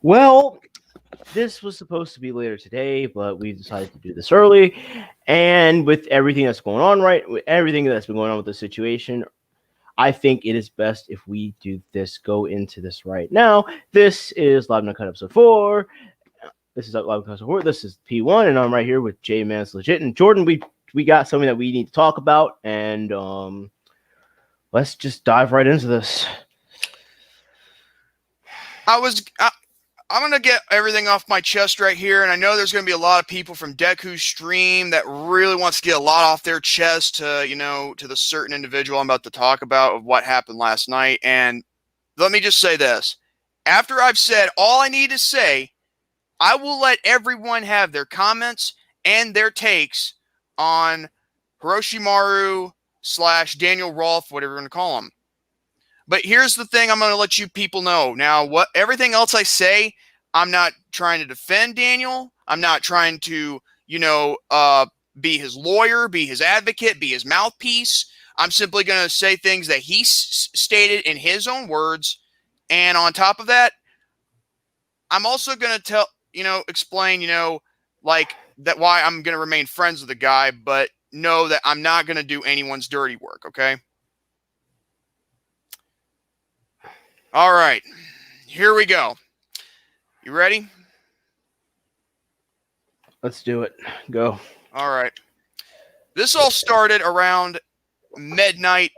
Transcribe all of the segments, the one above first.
Well, this was supposed to be later today, but we decided to do this early. And with everything that's going on, with everything that's been going on with the situation, I think it is best if we do this, go into this right now. This is Live Uncut episode 4. This is Live Uncut episode 4. This is P1, and I'm right here with J Man's Legit. And Jordan, we got something that we need to talk about, and let's just dive right into this. I'm going to get everything off my chest right here, and I know there's going to be a lot of people from Deku's stream that really wants to get a lot off their chest to, to the certain individual I'm about to talk about of what happened last night. And let me just say this. After I've said all I need to say, I will let everyone have their comments and their takes on Hiroshimaru / Daniel Rolfe, whatever you're going to call him. But here's the thing I'm going to let you people know. Now, everything else I say, I'm not trying to defend Daniel. I'm not trying to, be his lawyer, be his advocate, be his mouthpiece. I'm simply going to say things that he stated in his own words. And on top of that, I'm also going to explain, like that why I'm going to remain friends with the guy, but know that I'm not going to do anyone's dirty work, okay? All right, here we go. You ready? Let's do it. Go. All right. This all started around midnight,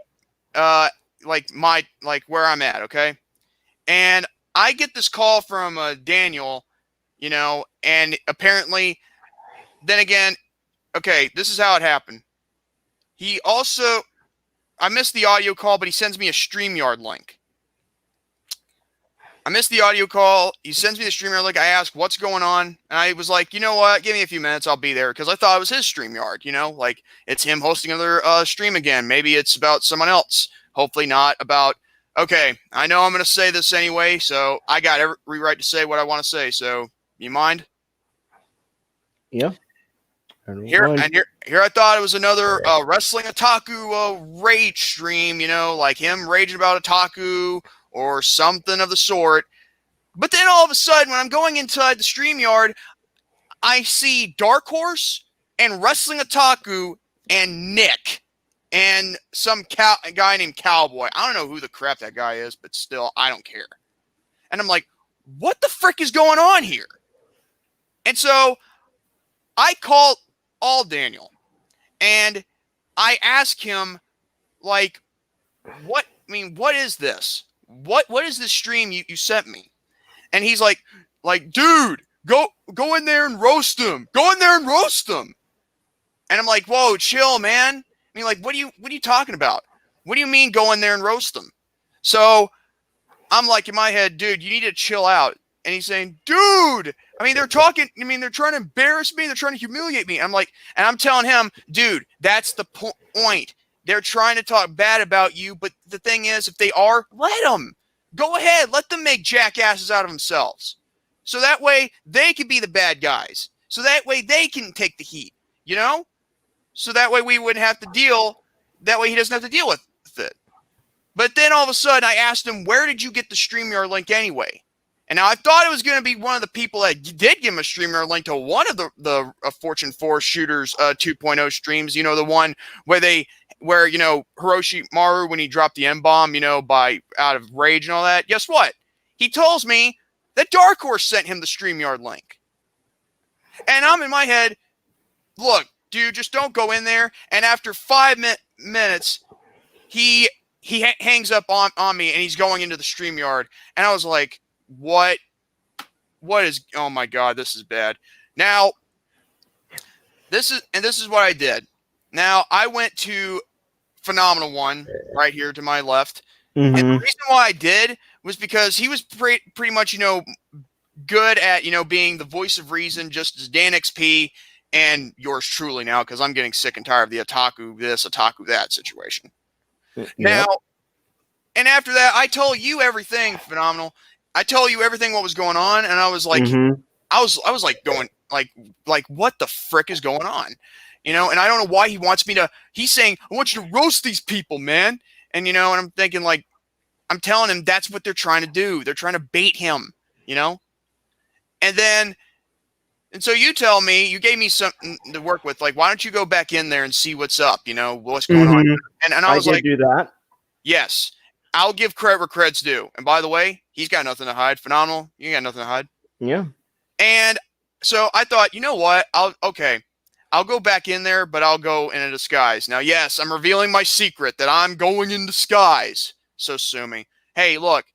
where I'm at, okay? And I get this call from Daniel, and apparently, then again, okay, this is how it happened. I missed the audio call, but he sends me a StreamYard link. I missed the audio call. He sends me the StreamYard link. I ask, what's going on? And I was like, you know what? Give me a few minutes. I'll be there. Because I thought it was his StreamYard, like it's him hosting another stream again. Maybe it's about someone else. Hopefully not about, okay, I know I'm going to say this anyway, so I got every right to say what I want to say. So, you mind? Yeah. Here I thought it was another wrestling otaku rage stream, like him raging about otaku or something of the sort. But then all of a sudden, when I'm going inside the StreamYard, I see Dark Horse and Wrestling Otaku and Nick and some guy named Cowboy. I don't know who the crap that guy is, but still, I don't care. And I'm like, what the frick is going on here? And so I call Daniel and I ask him, like, what is this? What is this stream you sent me? And he's like, dude, go in there and roast him. Go in there and roast him. And I'm like, whoa, chill, man. I mean, like, what are you talking about? What do you mean go in there and roast them? So I'm like, in my head, dude, you need to chill out. And he's saying, dude, they're trying to embarrass me. They're trying to humiliate me. I'm like, and I'm telling him, dude, that's the point. They're trying to talk bad about you, but the thing is, if they are, let them. Go ahead. Let them make jackasses out of themselves. So that way, they can be the bad guys. So that way, they can take the heat, So that way, we wouldn't have to deal. That way, he doesn't have to deal with it. But then all of a sudden, I asked him, where did you get the StreamYard link anyway? And now I thought it was going to be one of the people that did give him a StreamYard link to one of the Fortune 4 Shooters 2.0 streams, the one where Hiroshimaru, when he dropped the M-bomb, out of rage and all that. Guess what? He tells me that Dark Horse sent him the StreamYard link. And I'm in my head, look, dude, just don't go in there. And after 5 minutes, he hangs up on me and he's going into the StreamYard. And I was like, what is, oh my God, this is bad. Now, this is what I did. Now, I went to Phenomenal One right here to my left. Mm-hmm. And the reason why I did was because he was pretty much, good at, being the voice of reason, just as Dan XP and yours truly now, because I'm getting sick and tired of the otaku this, otaku that situation. Yep. Now, and after that, I told you everything, Phenomenal. I told you everything what was going on, and I was like, I was like going like what the frick is going on, and I don't know why he wants me to. He's saying I want you to roast these people, man, and and I'm thinking, like, I'm telling him that's what they're trying to do. They're trying to bait him, And so you tell me, you gave me something to work with. Like, why don't you go back in there and see what's up? What's going on? And I was did like, do that. yes, I'll give credit where credit's due. And by the way, he's got nothing to hide. Phenomenal. You got nothing to hide. Yeah. And so I thought, you know what? I'll go back in there, but I'll go in a disguise. Now, yes, I'm revealing my secret that I'm going in disguise. So sue me. Hey, look,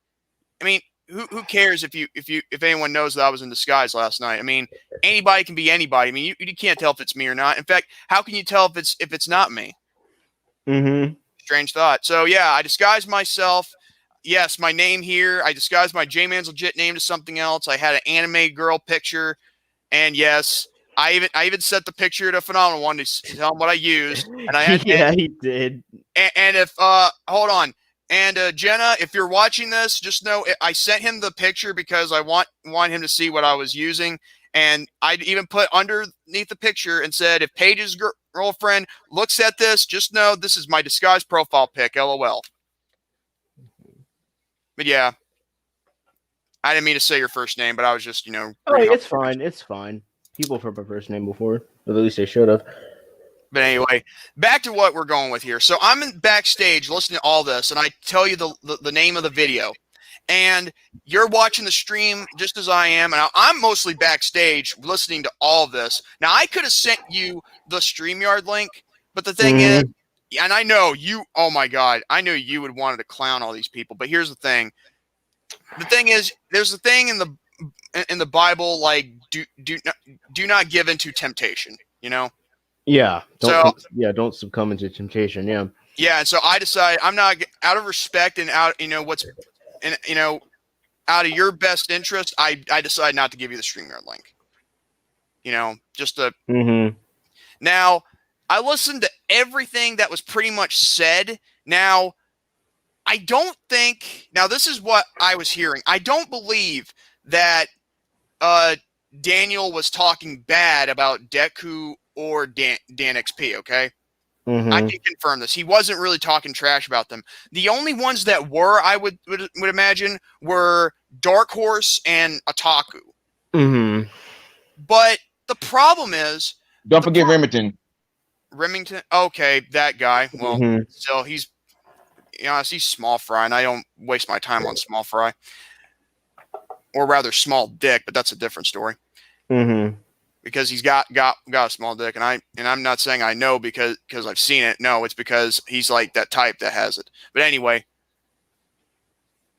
I mean, who cares if anyone knows that I was in disguise last night? I mean, anybody can be anybody. I mean, you can't tell if it's me or not. In fact, how can you tell if it's not me? Mm-hmm. Strange thought. So yeah, I disguised myself. Yes, my name here. I disguised my J-Man's legit name to something else. I had an anime girl picture, and yes, I even set the picture to Phenomenal One to tell him what I used. And I had he did. And if hold on. And Jenna, if you're watching this, just know I sent him the picture because I want him to see what I was using. And I'd even put underneath the picture and said, if Paige's girlfriend looks at this, just know this is my disguised profile pic, LOL. But yeah, I didn't mean to say your first name, but I was just, Oh, it's fine. It's fine. People heard my first name before, or at least they should have. But anyway, back to what we're going with here. So I'm in backstage listening to all this, and I tell you the name of the video. And you're watching the stream just as I am, and I'm mostly backstage listening to all of this. Now, I could have sent you the StreamYard link, but the thing is, and I know you, oh my God, I knew you would wanted to clown all these people, but here's the thing. The thing is, there's a thing in the Bible, like, do not give into temptation, Yeah. Don't succumb into temptation. Yeah. Yeah, and so I decided I'm not, out of respect and out, out of your best interest, I decided not to give you the StreamYard link. Just to. Now, I listened to everything that was pretty much said. Now, I don't think. Now, this is what I was hearing. I don't believe that Daniel was talking bad about Deku or Dan XP. Okay. I can confirm this. He wasn't really talking trash about them. The only ones that were, I would imagine, were Dark Horse and Otaku. But the problem is, don't forget Remington. Remington, okay, that guy. Well, still, he's small fry, and I don't waste my time on small fry, or rather, small dick. But that's a different story. Because he's got a small dick, and I'm not saying I know because I've seen it. No, it's because he's like that type that has it. But anyway,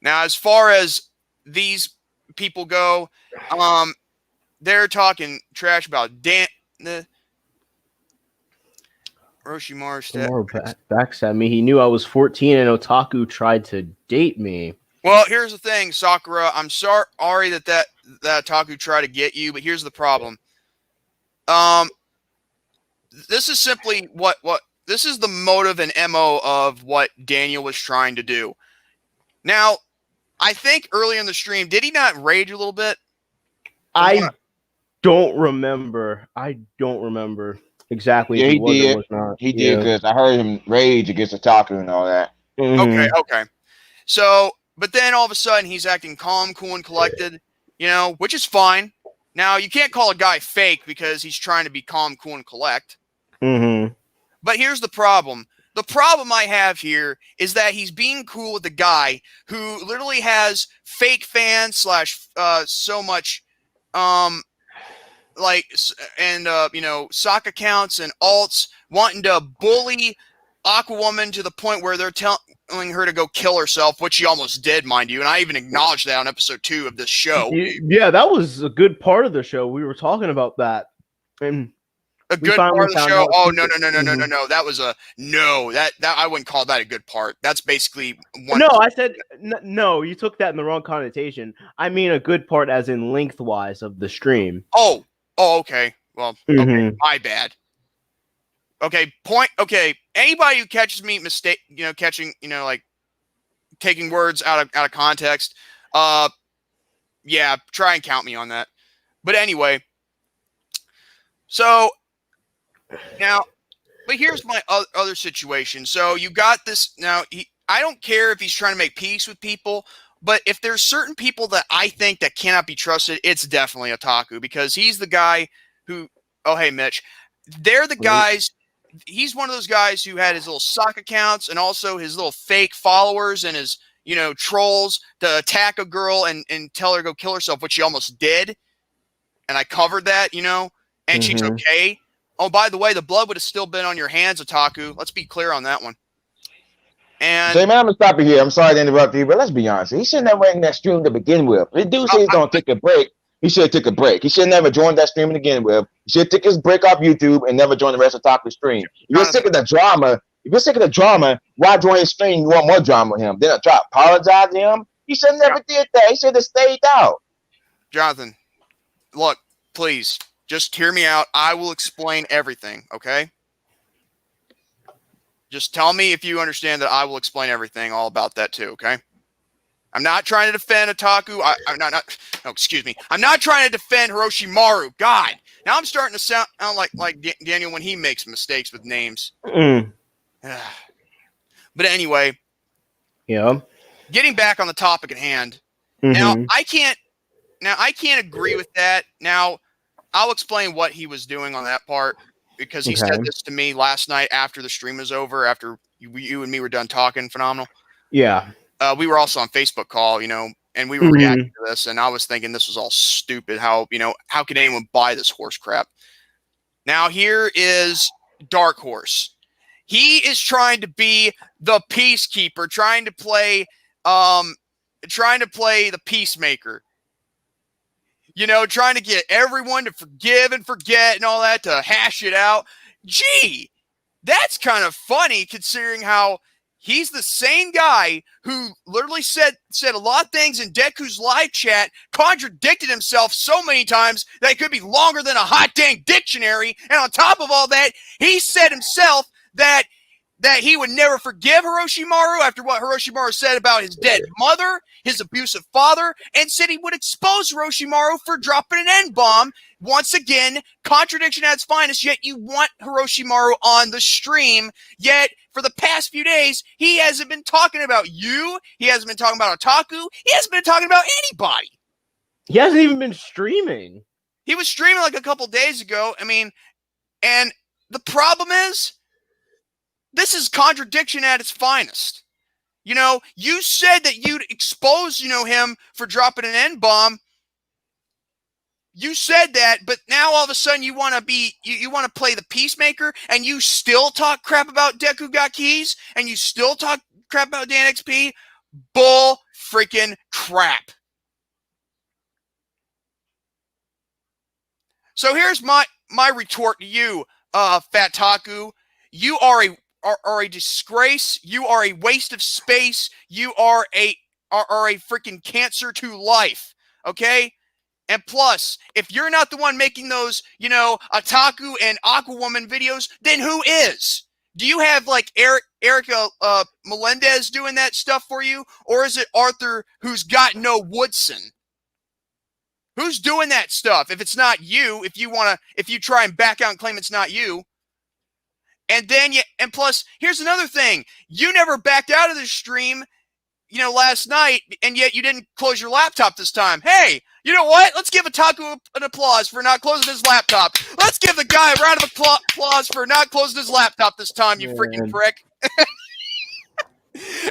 now as far as these people go, they're talking trash about Orochimaru backstabbed me. He knew I was 14 and Otaku tried to date me. Well, here's the thing, Sakura. I'm sorry that Otaku tried to get you, but here's the problem. This is simply what this is the motive and MO of what Daniel was trying to do. Now, I think early in the stream, did he not rage a little bit? I don't remember exactly. Yeah, he did. He did because I heard him rage against Otaku and all that. Okay. So, but then all of a sudden he's acting calm, cool, and collected, which is fine. Now, you can't call a guy fake because he's trying to be calm, cool, and collect. But here's the problem. The problem I have here is that he's being cool with the guy who literally has fake fans / so much sock accounts and alts wanting to bully Aquawoman to the point where they're telling her to go kill herself, which she almost did, mind you. And I even acknowledged that on episode 2 of this show. Yeah, that was a good part of the show. We were talking about that. And a good part of the show? Oh, no. That was that I wouldn't call that a good part. That's basically one. No, I said, no, you took that in the wrong connotation. I mean a good part as in lengthwise of the stream. Oh, okay. Well, okay, my bad. Okay, anybody who catches me catching, like taking words out of context, yeah, try and count me on that. But anyway, so now, but here's my other situation. So you got this now. I don't care if he's trying to make peace with people But if there's certain people that I think that cannot be trusted, it's definitely Otaku, because he's the guy who, oh, hey, Mitch, they're the guys. He's one of those guys who had his little sock accounts and also his little fake followers and his, trolls to attack a girl and tell her to go kill herself, which she almost did. And I covered that, and she's okay. Oh, by the way, the blood would have still been on your hands, Otaku. Let's be clear on that one. And J-Man, I'm gonna stop you here. I'm sorry to interrupt you, but let's be honest. He shouldn't have went in that stream to begin with. The dude said he's gonna take a break. He should have took a break. He should have never joined that stream to begin with. He should take his break off YouTube and never join the rest of Taku's stream. If you're sick of the drama, why join his stream? You want more drama with him? Then I try to apologize to him. He should have never did that. He should have stayed out. Jonathan, look, please, just hear me out. I will explain everything, okay? Just tell me if you understand that I will explain everything all about that too, okay? I'm not trying to defend Otaku. I'm not trying to defend Hiroshi-Maru. God, now I'm starting to sound like Daniel when he makes mistakes with names. But anyway, getting back on the topic at hand. Now I can't agree with that. Now I'll explain what he was doing on that part, because he said this to me last night after the stream was over, after you and me were done talking. Phenomenal. Yeah. We were also on Facebook call, and we were reacting to this, and I was thinking this was all stupid. How could anyone buy this horse crap? Now here is Dark Horse. He is trying to be the peacekeeper, trying to play the peacemaker. Trying to get everyone to forgive and forget and all that, to hash it out. Gee, that's kind of funny, considering how he's the same guy who literally said a lot of things in Deku's live chat, contradicted himself so many times that it could be longer than a hot dang dictionary. And on top of all that, he said himself that he would never forgive Hiroshi-Maru after what Hiroshi-Maru said about his dead mother, his abusive father, and said he would expose Hiroshi-Maru for dropping an N-bomb. Once again, contradiction at its finest, yet you want Hiroshi-Maru on the stream, yet for the past few days, he hasn't been talking about you, he hasn't been talking about Otaku, he hasn't been talking about anybody. He hasn't even been streaming. He was streaming like a couple days ago, and the problem is, this is contradiction at its finest. You said that you'd expose, him for dropping an N-bomb. You said that, but now all of a sudden you want to play the peacemaker, and you still talk crap about Deku Got Keys, and you still talk crap about Dan XP. Bull freaking crap. So here's my retort to you, Fat Taku. You are a disgrace. You are a waste of space. You are a freaking cancer to life. Okay? And plus, if you're not the one making those, Otaku and Aquawoman videos, then who is? Do you have like Erica Melendez doing that stuff for you? Or is it Arthur who's got no Woodson? Who's doing that stuff? If it's not you, if you try and back out and claim it's not you. And plus, here's another thing. You never backed out of the stream, last night, and yet you didn't close your laptop this time. Hey, you know what? Let's give Otaku an applause for not closing his laptop. Let's give the guy a round of applause for not closing his laptop this time, you freaking prick.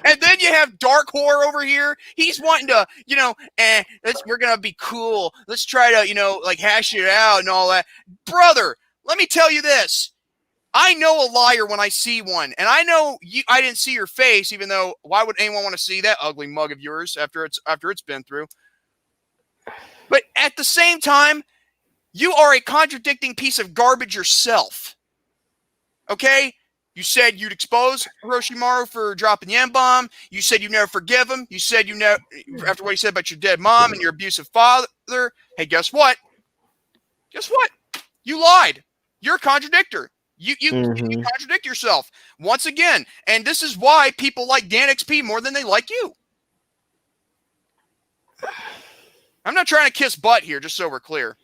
And then you have Dark Horror over here. He's wanting to, we're going to be cool. Let's try to, hash it out and all that. Brother, let me tell you this. I know a liar when I see one, and I know I didn't see your face, even though why would anyone want to see that ugly mug of yours after it's been through? But at the same time, you are a contradicting piece of garbage yourself. Okay? You said you'd expose Hiroshi-Maru for dropping the N-bomb. You said you'd never forgive him. You said you never, after what he said about your dead mom and your abusive father. Hey, guess what? Guess what? You lied. You're a contradictor. You contradict yourself once again. And this is why people like Dan XP more than they like you. I'm not trying to kiss butt here, just so we're clear.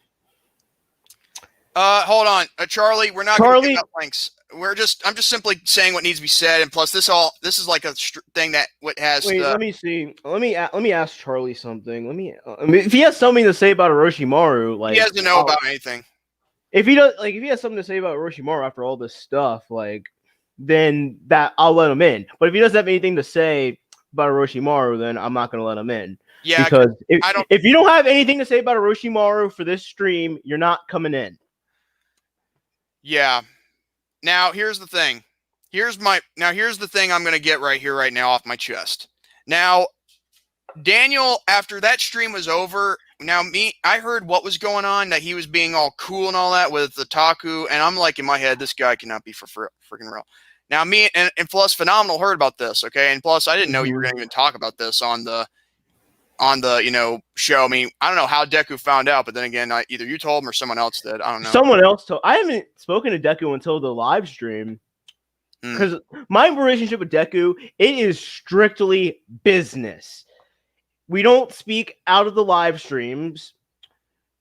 Hold on. Charlie, we're not going to give out links. I'm just simply saying what needs to be said, and plus this is like a thing that what has. Wait, let me see. Let me ask Charlie something. I mean, if he has something to say about Orochimaru, like he doesn't know about anything. If he does, like, if he has something to say about Orochimaru after all this stuff, like, then that I'll let him in. But if he doesn't have anything to say about Orochimaru, then I'm not gonna let him in. Yeah, because if you don't have anything to say about Orochimaru for this stream, you're not coming in. Yeah. Now here's the thing. Here's the thing I'm gonna get right now off my chest. Now, Daniel, after that stream was over, I heard what was going on, that he was being all cool and all that with the Taku, and I'm like in my head, this guy cannot be for freaking real. Now me and plus Phenomenal heard about this, okay, and plus I didn't know you were going to even talk about this on the show. I mean, I don't know how Deku found out, but then again, either you told him or someone else did. I don't know. Someone else told. I haven't spoken to Deku until the live stream. Because my relationship with Deku, it is strictly business. We don't speak out of the live streams.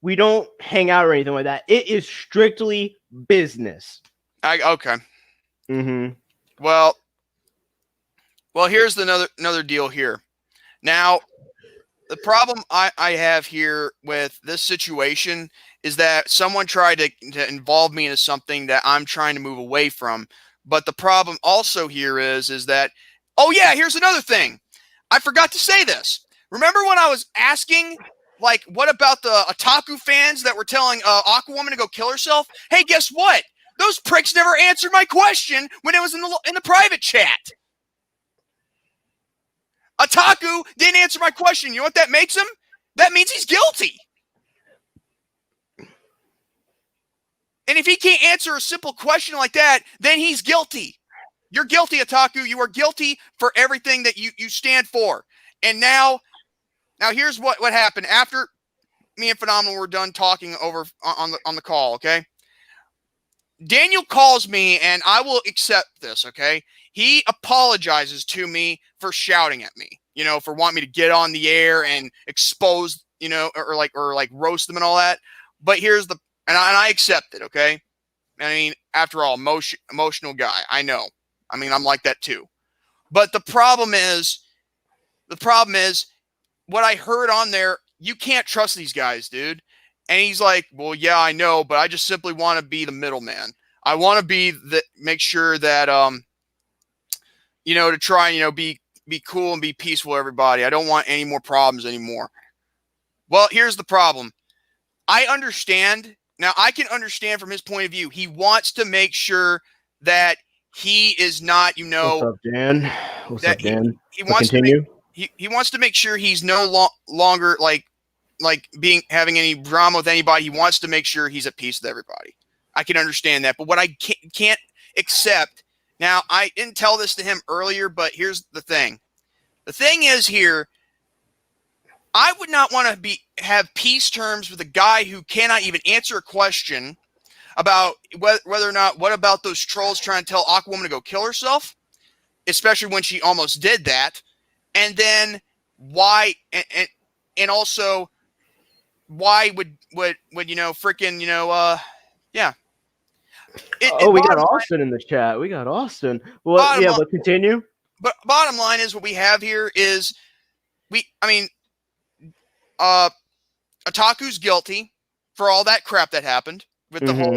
We don't hang out or anything like that. It is strictly business. Okay. Mm-hmm. Well, here's another deal here. Now, the problem I have here with this situation is that someone tried to involve me into something that I'm trying to move away from. But the problem also here is that, oh yeah, here's another thing. I forgot to say this. Remember when I was asking, like, what about the Otaku fans that were telling Aquawoman to go kill herself? Hey, guess what? Those pricks never answered my question when it was in the private chat. Otaku didn't answer my question. You know what that makes him? That means he's guilty. And if he can't answer a simple question like that, then he's guilty. You're guilty, Otaku. You are guilty for everything that you stand for. And now here's what happened after me and Phenomenal were done talking over on the call, okay? Daniel calls me, and I will accept this, okay? He apologizes to me for shouting at me, for wanting me to get on the air and expose, or like roast them and all that. But here's and I accept it, okay? I mean, after all, emotional guy. I know. I mean, I'm like that too. But the problem is what I heard on there, you can't trust these guys, dude. And he's like, well, yeah, I know, but I just simply want to be the middleman. I want to make sure that, to try and, be cool and be peaceful with everybody. I don't want any more problems anymore. Well, here's the problem. I understand. Now, I can understand from his point of view. He wants to make sure that he is not, What's up, Dan? What's up, Dan? He wants continue. He wants to make sure he's no longer having any drama with anybody. He wants to make sure he's at peace with everybody. I can understand that. But what I can't accept, now I didn't tell this to him earlier, but here's the thing. The thing is here, I would not want to have peace terms with a guy who cannot even answer a question about whether or not, what about those trolls trying to tell Aquawoman to go kill herself, especially when she almost did that. And then why, and also why would freaking, yeah. We got Austin in the chat. We got Austin. Well, yeah, but continue. But bottom line is what we have here is Otaku's guilty for all that crap that happened with the whole,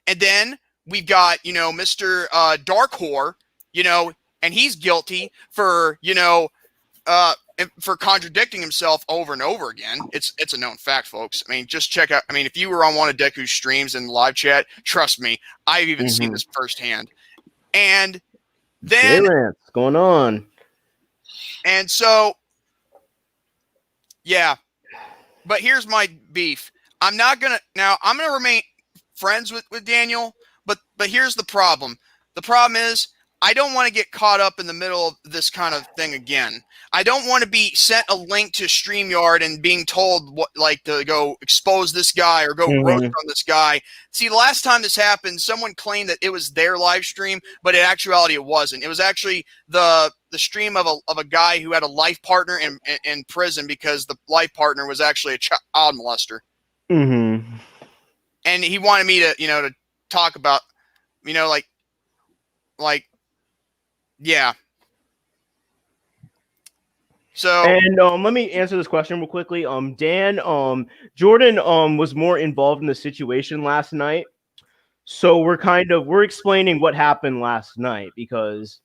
and then we've got, Mr. Dark Whore, and he's guilty for, for contradicting himself over and over again. It's a known fact, folks. I mean, just check out. I mean, if you were on one of Deku's streams in live chat, trust me, I've even seen this firsthand. And then what's going on? And so, yeah. But here's my beef. I'm gonna remain friends with Daniel, but here's the problem. The problem is I don't want to get caught up in the middle of this kind of thing again. I don't want to be sent a link to StreamYard and being told to go expose this guy or go roast on this guy. See, the last time this happened, someone claimed that it was their live stream, but in actuality it wasn't. It was actually the stream of a guy who had a life partner in prison because the life partner was actually a child molester. Mm-hmm. And he wanted me to, to talk about, like, yeah. So, and let me answer this question real quickly. Dan, Jordan was more involved in the situation last night. So we're explaining what happened last night because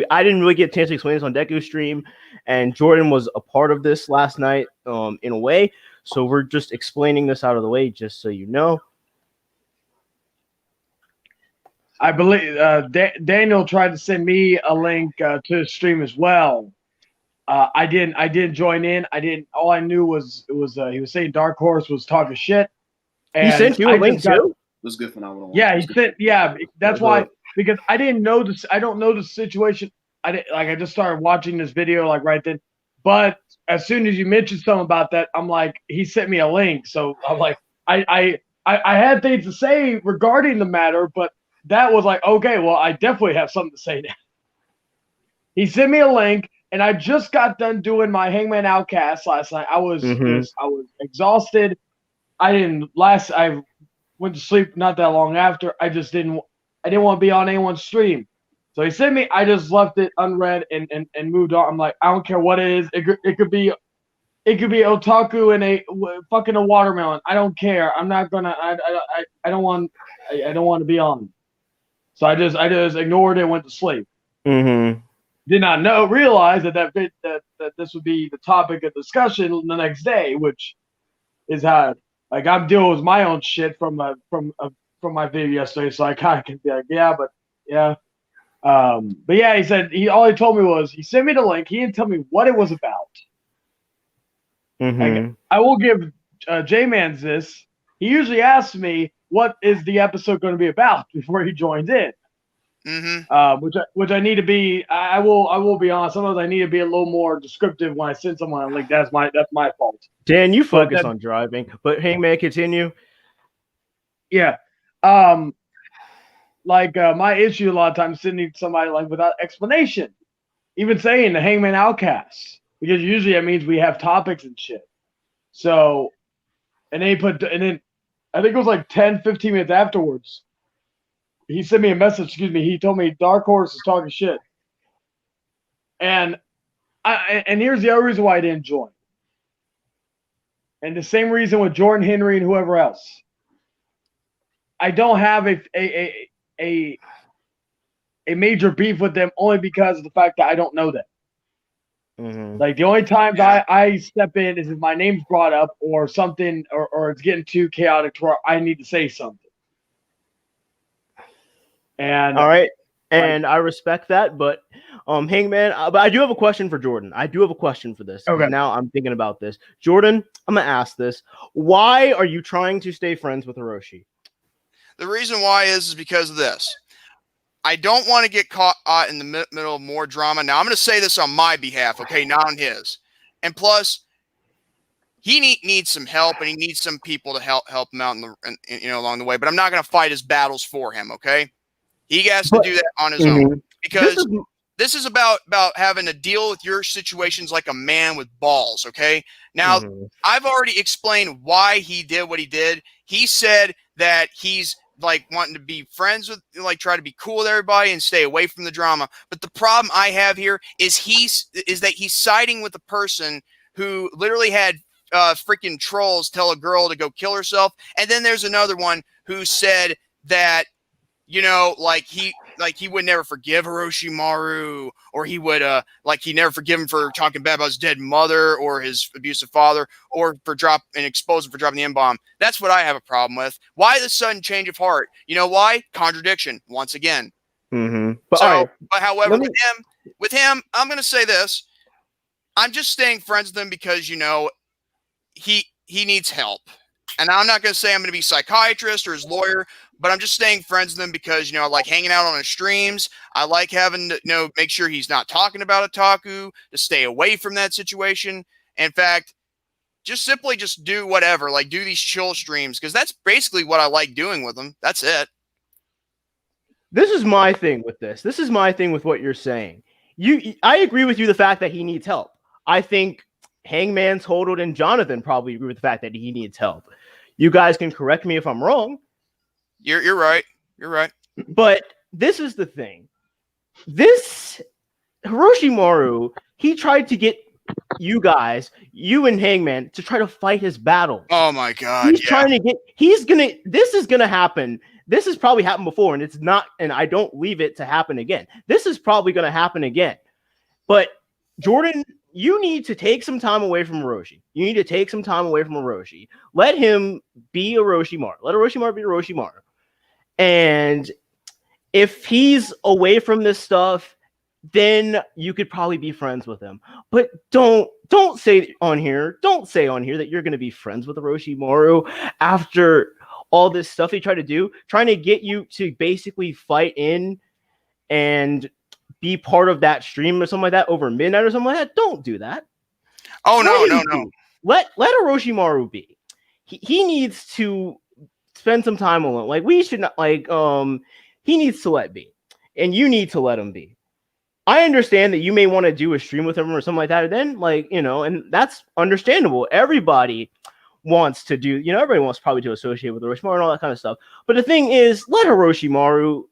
I didn't really get a chance to explain this on Deku's stream, and Jordan was a part of this last night in a way. So we're just explaining this out of the way, just so you know. I believe Daniel tried to send me a link to the stream as well. I didn't join in. I didn't. All I knew was he was saying Dark Horse was talking shit. And he sent you a link too. Was good phenomenal. Yeah, he said. Yeah, that's why, because I didn't know this. I don't know the situation. I just started watching this video like right then. But as soon as you mentioned something about that, I'm like, he sent me a link. So I'm like, I had things to say regarding the matter, but that was like, okay, well, I definitely have something to say now. He sent me a link, and I just got done doing my Hangman Outcast last night. I was exhausted. I went to sleep not that long after. I didn't want to be on anyone's stream. So he sent me, I just left it unread and moved on. I'm like, I don't care what it is. It could be otaku and a watermelon. I don't care. I'm not gonna. I don't want to be on. So I just ignored it and went to sleep. Mm-hmm. Did not realize that this would be the topic of discussion the next day, which is how I'm dealing with my own shit from my video yesterday. So I kind of can be like, yeah, but yeah. But yeah, all he told me was he sent me the link. He didn't tell me what it was about. Mm-hmm. I will give J-Man's this. He usually asks me what is the episode going to be about before he joins in. mm-hmm. Which I need to be. I will be honest. Sometimes I need to be a little more descriptive when I send someone a link. That's my fault. Dan, you focus on driving, but Hangman, continue. Yeah. My issue a lot of times sending somebody like without explanation, even saying the Hangman Outcast, because usually that means we have topics and shit. So, and then I think it was like 10, 15 minutes afterwards, he sent me a message. He told me Dark Horse is talking shit, and here's the other reason why I didn't join, and the same reason with Jordan Henry and whoever else. I don't have a major beef with them only because of the fact that I don't know them. Mm-hmm. Like the only times I step in is if my name's brought up or something, or it's getting too chaotic to where I need to say something. And all right, and I respect that, but Hangman, but I do have a question for Jordan. I do have a question for this. Okay. Now I'm thinking about this. Jordan, I'm gonna ask this. Why are you trying to stay friends with Hiroshi? The reason why is because of this. I don't want to get caught in the middle of more drama. Now, I'm going to say this on my behalf, okay, not on his. And plus, he needs some help, and he needs some people to help him out along the way. But I'm not going to fight his battles for him, okay? He has to do that on his own, because this is about having to deal with your situations like a man with balls, okay? Now, I've already explained why he did what he did. He said that he's like wanting to be friends with, like try to be cool with everybody and stay away from the drama. But the problem I have here is that he's siding with a person who literally had freaking trolls tell a girl to go kill herself. And then there's another one who said that, he would never forgive Orochimaru, or he would he never forgive him for talking bad about his dead mother or his abusive father, or expose him for dropping the M-bomb. That's what I have a problem with. Why the sudden change of heart? You know why? Contradiction once again. Mm-hmm. But however, with him, I'm going to say this. I'm just staying friends with him because he needs help. And I'm not going to say I'm going to be psychiatrist or his lawyer, but I'm just staying friends with him because, I like hanging out on his streams. I like having to, make sure he's not talking about otaku, to stay away from that situation. In fact, just do whatever, like do these chill streams, because that's basically what I like doing with him. That's it. This is my thing with this. This is my thing with what you're saying. I agree with you, the fact that he needs help. I think Hangman, Total, and Jonathan probably agree with the fact that he needs help. You guys can correct me if I'm wrong. You're right. You're right. But this is the thing. this Hiroshi he tried to get you guys, you and Hangman, to try to fight his battle. Oh my God! He's trying to get. This is gonna happen. This has probably happened before, and it's not. And I don't leave it to happen again. This is probably gonna happen again. But Jordan, you need to take some time away from Hiroshi. You need to take some time away from Hiroshi. Let him be Orochimaru. Let Orochimaru be Orochimaru. And if he's away from this stuff, then you could probably be friends with him. But don't say on here that you're going to be friends with Orochimaru after all this stuff he tried to do, trying to get you to basically fight in and be part of that stream or something like that over midnight or something like that. Don't do that. Oh, no. Let Orochimaru be. He needs to spend some time alone. Like, we should not, he needs to let be. And you need to let him be. I understand that you may want to do a stream with him or something like that. And then, and that's understandable. Everybody wants to do, everybody wants probably to associate with Orochimaru and all that kind of stuff. But the thing is, let Orochimaru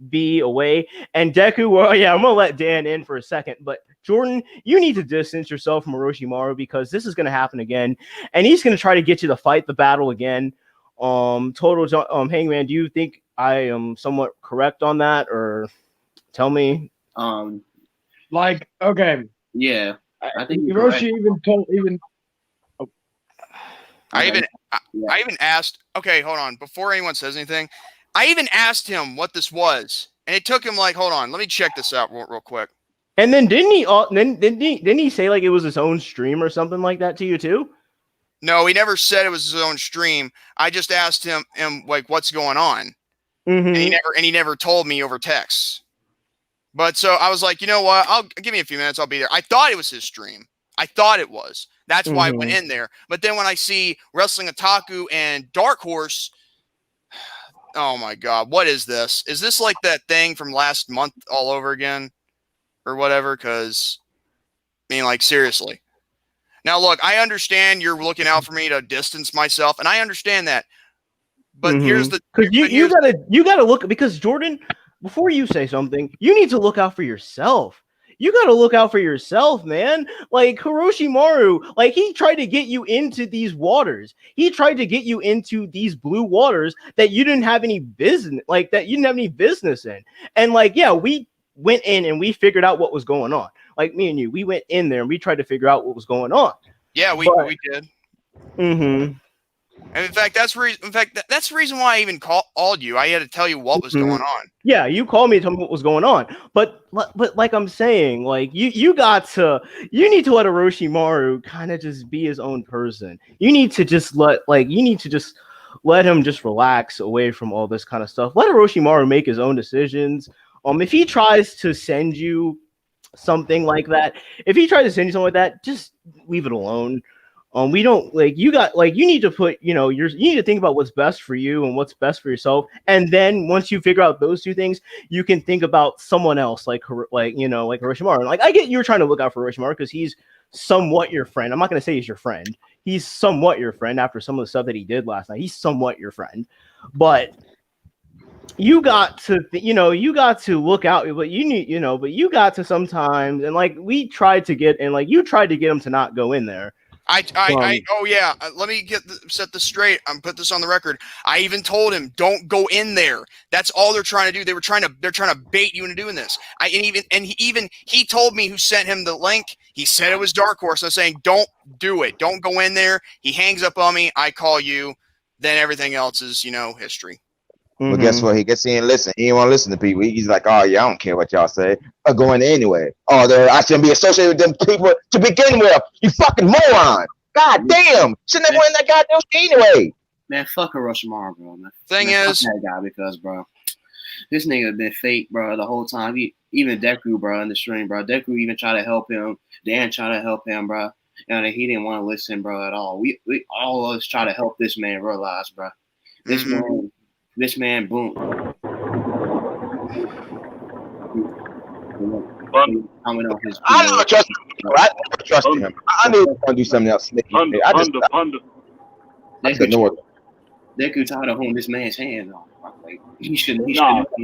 be away. And Deku, well, yeah, I'm going to let Dan in for a second. But Jordan, you need to distance yourself from Orochimaru because this is going to happen again. And he's going to try to get you to fight the battle again. Hangman, do you think I am somewhat correct on that? Or tell me. Okay. Yeah. I think Hiroshi I even asked, okay, hold on. Before anyone says anything, I even asked him what this was. And it took him hold on, let me check this out real quick. And then didn't he say like it was his own stream or something like that to you too? No, he never said it was his own stream. I just asked him what's going on. Mm-hmm. And he never told me over text. But so I was like, you know what? I'll give me a few minutes. I'll be there. I thought it was his stream. I thought it was. That's why I went in there. But then when I see Wrestling Otaku and Dark Horse, oh my God, what is this? Is this like that thing from last month all over again or whatever? Because, seriously. Now, look, I understand you're looking out for me to distance myself, and I understand that. But here's the... Because you gotta look, because Jordan... Before you say something, you need to look out for yourself. You got to look out for yourself, man. Like Hiroshi, he tried to get you into these waters. He tried to get you into these blue waters that you didn't have any business, in. And we went in and we figured out what was going on. Like me and you, we went in there and we tried to figure out what was going on. Yeah, we did. Mm-hmm. And in fact, that's the reason why I even called you. I had to tell you what was going on. Yeah, you called me to tell me what was going on. But like I'm saying, you need to let Orochimaru kind of just be his own person. You need to just let him just relax away from all this kind of stuff. Let Orochimaru make his own decisions. If he tries to send you something like that, just leave it alone. We don't you need to put, you need to think about what's best for you and what's best for yourself. And then once you figure out those two things, you can think about someone else like Orochimaru. Like, I get you're trying to look out for Orochimaru because he's somewhat your friend. I'm not going to say he's your friend. He's somewhat your friend after some of the stuff that he did last night. He's somewhat your friend, but you got to look out, but you got to sometimes, and we tried to get, and you tried to get him to not go in there. Oh yeah. Let me set this straight. Put this on the record. I even told him, don't go in there. That's all they're trying to do. They're trying to bait you into doing this. He told me who sent him the link. He said it was Dark Horse. I'm saying, don't do it. Don't go in there. He hangs up on me. I call you. Then everything else is, history. Well, guess what? He gets in and listen. He didn't want to listen to people. He's like, oh, yeah, I don't care what y'all say. I'm going anyway. Oh, I shouldn't be associated with them people to begin with. You fucking moron. God damn. Shouldn't have won that goddamn shit anyway. Man, fuck Hiroshima, bro, man. Thing is, fuck that guy because, bro, this nigga been fake, bro, the whole time. Even Deku, bro, in the stream, bro. Deku even tried to help him. Dan tried to help him, bro. And he didn't want to listen, bro, at all. We all of us try to help this man realize, bro. This man, boom. I never trusted him. I never trusted him. I knew he was going to do something else. I just ignored him. Deku tried to hold this man's hand off. Like he shouldn't be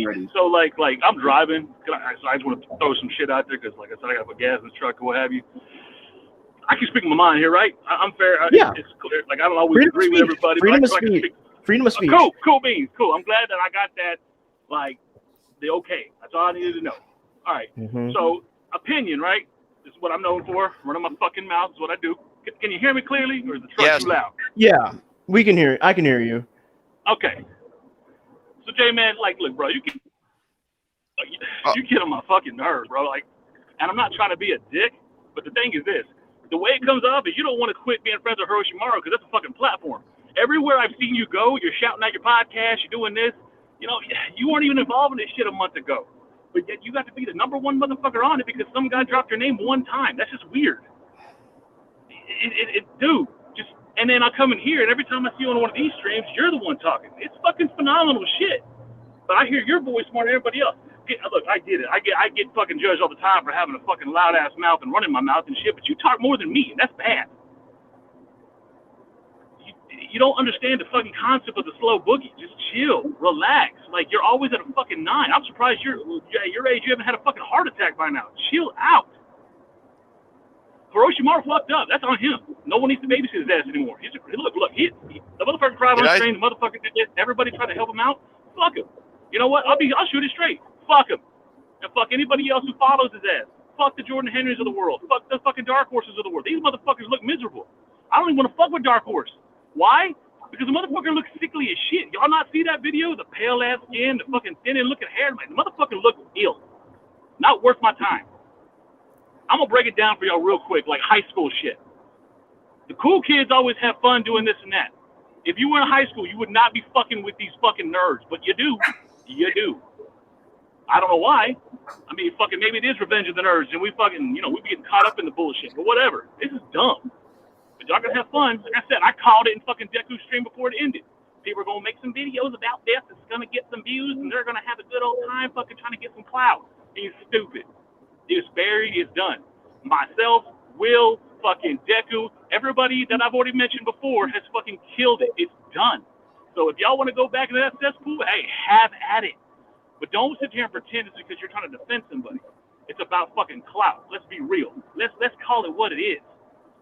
ready. So like I'm driving. So I just want to throw some shit out there because, like I said, I got to put gas in this truck or what have you. I can speak my mind here, right? I'm fair. Yeah. It's clear. Like I don't always agree with everybody. Freedom of speech. Freedom of speech. Cool beans. Cool. I'm glad that I got that. Like the okay. That's all I needed to know. All right. Mm-hmm. So opinion, right? This is what I'm known for. Running my fucking mouth is what I do. Can you hear me clearly, or is the truck too loud? Yeah, we can hear. I can hear you. Okay. So J man, like, look, bro, you get on my fucking nerves, bro. Like, and I'm not trying to be a dick, but the thing is this: the way it comes off is you don't want to quit being friends with Hiroshima because that's a fucking platform. Everywhere I've seen you go, you're shouting out your podcast, you're doing this. You know, you weren't even involved in this shit a month ago, but yet you got to be the number one motherfucker on it because some guy dropped your name one time. That's just weird. Dude, just, and then I come in here, and every time I see you on one of these streams, you're the one talking. It's fucking phenomenal shit. But I hear your voice more than everybody else. Look, I get it. I get fucking judged all the time for having a fucking loud ass mouth and running my mouth and shit. But you talk more than me, and that's bad. You don't understand the fucking concept of the slow boogie. Just chill, relax. Like you're always at a fucking 9. I'm surprised at your age you haven't had a fucking heart attack by now. Chill out. Hiroshima fucked up. That's on him. No one needs to babysit his ass anymore. Look. The motherfucker cried on screen. The motherfucker did this. Everybody tried to help him out. Fuck him. You know what? I'll shoot it straight. Fuck him. And fuck anybody else who follows his ass. Fuck the Jordan Henrys of the world. Fuck the fucking Dark Horses of the world. These motherfuckers look miserable. I don't even want to fuck with Dark Horse. Why? Because the motherfucker looks sickly as shit. Y'all not see that video? The pale ass skin, the fucking thin and looking hair. Like, the motherfucker look ill. Not worth my time. I'm going to break it down for y'all real quick, like high school shit. The cool kids always have fun doing this and that. If you were in high school, you would not be fucking with these fucking nerds. But you do. You do. I don't know why. I mean, fucking maybe it is Revenge of the Nerds, and we fucking, we be getting caught up in the bullshit. But whatever. This is dumb. But y'all gonna have fun. Like I said, I called it in fucking Deku's stream before it ended. People are gonna make some videos about this. It's gonna get some views, and they're gonna have a good old time fucking trying to get some clout. He's stupid. It's buried. It's done. Myself, Will, fucking Deku, everybody that I've already mentioned before has fucking killed it. It's done. So if y'all want to go back into that cesspool, hey, have at it. But don't sit here and pretend it's because you're trying to defend somebody. It's about fucking clout. Let's be real. Let's call it what it is.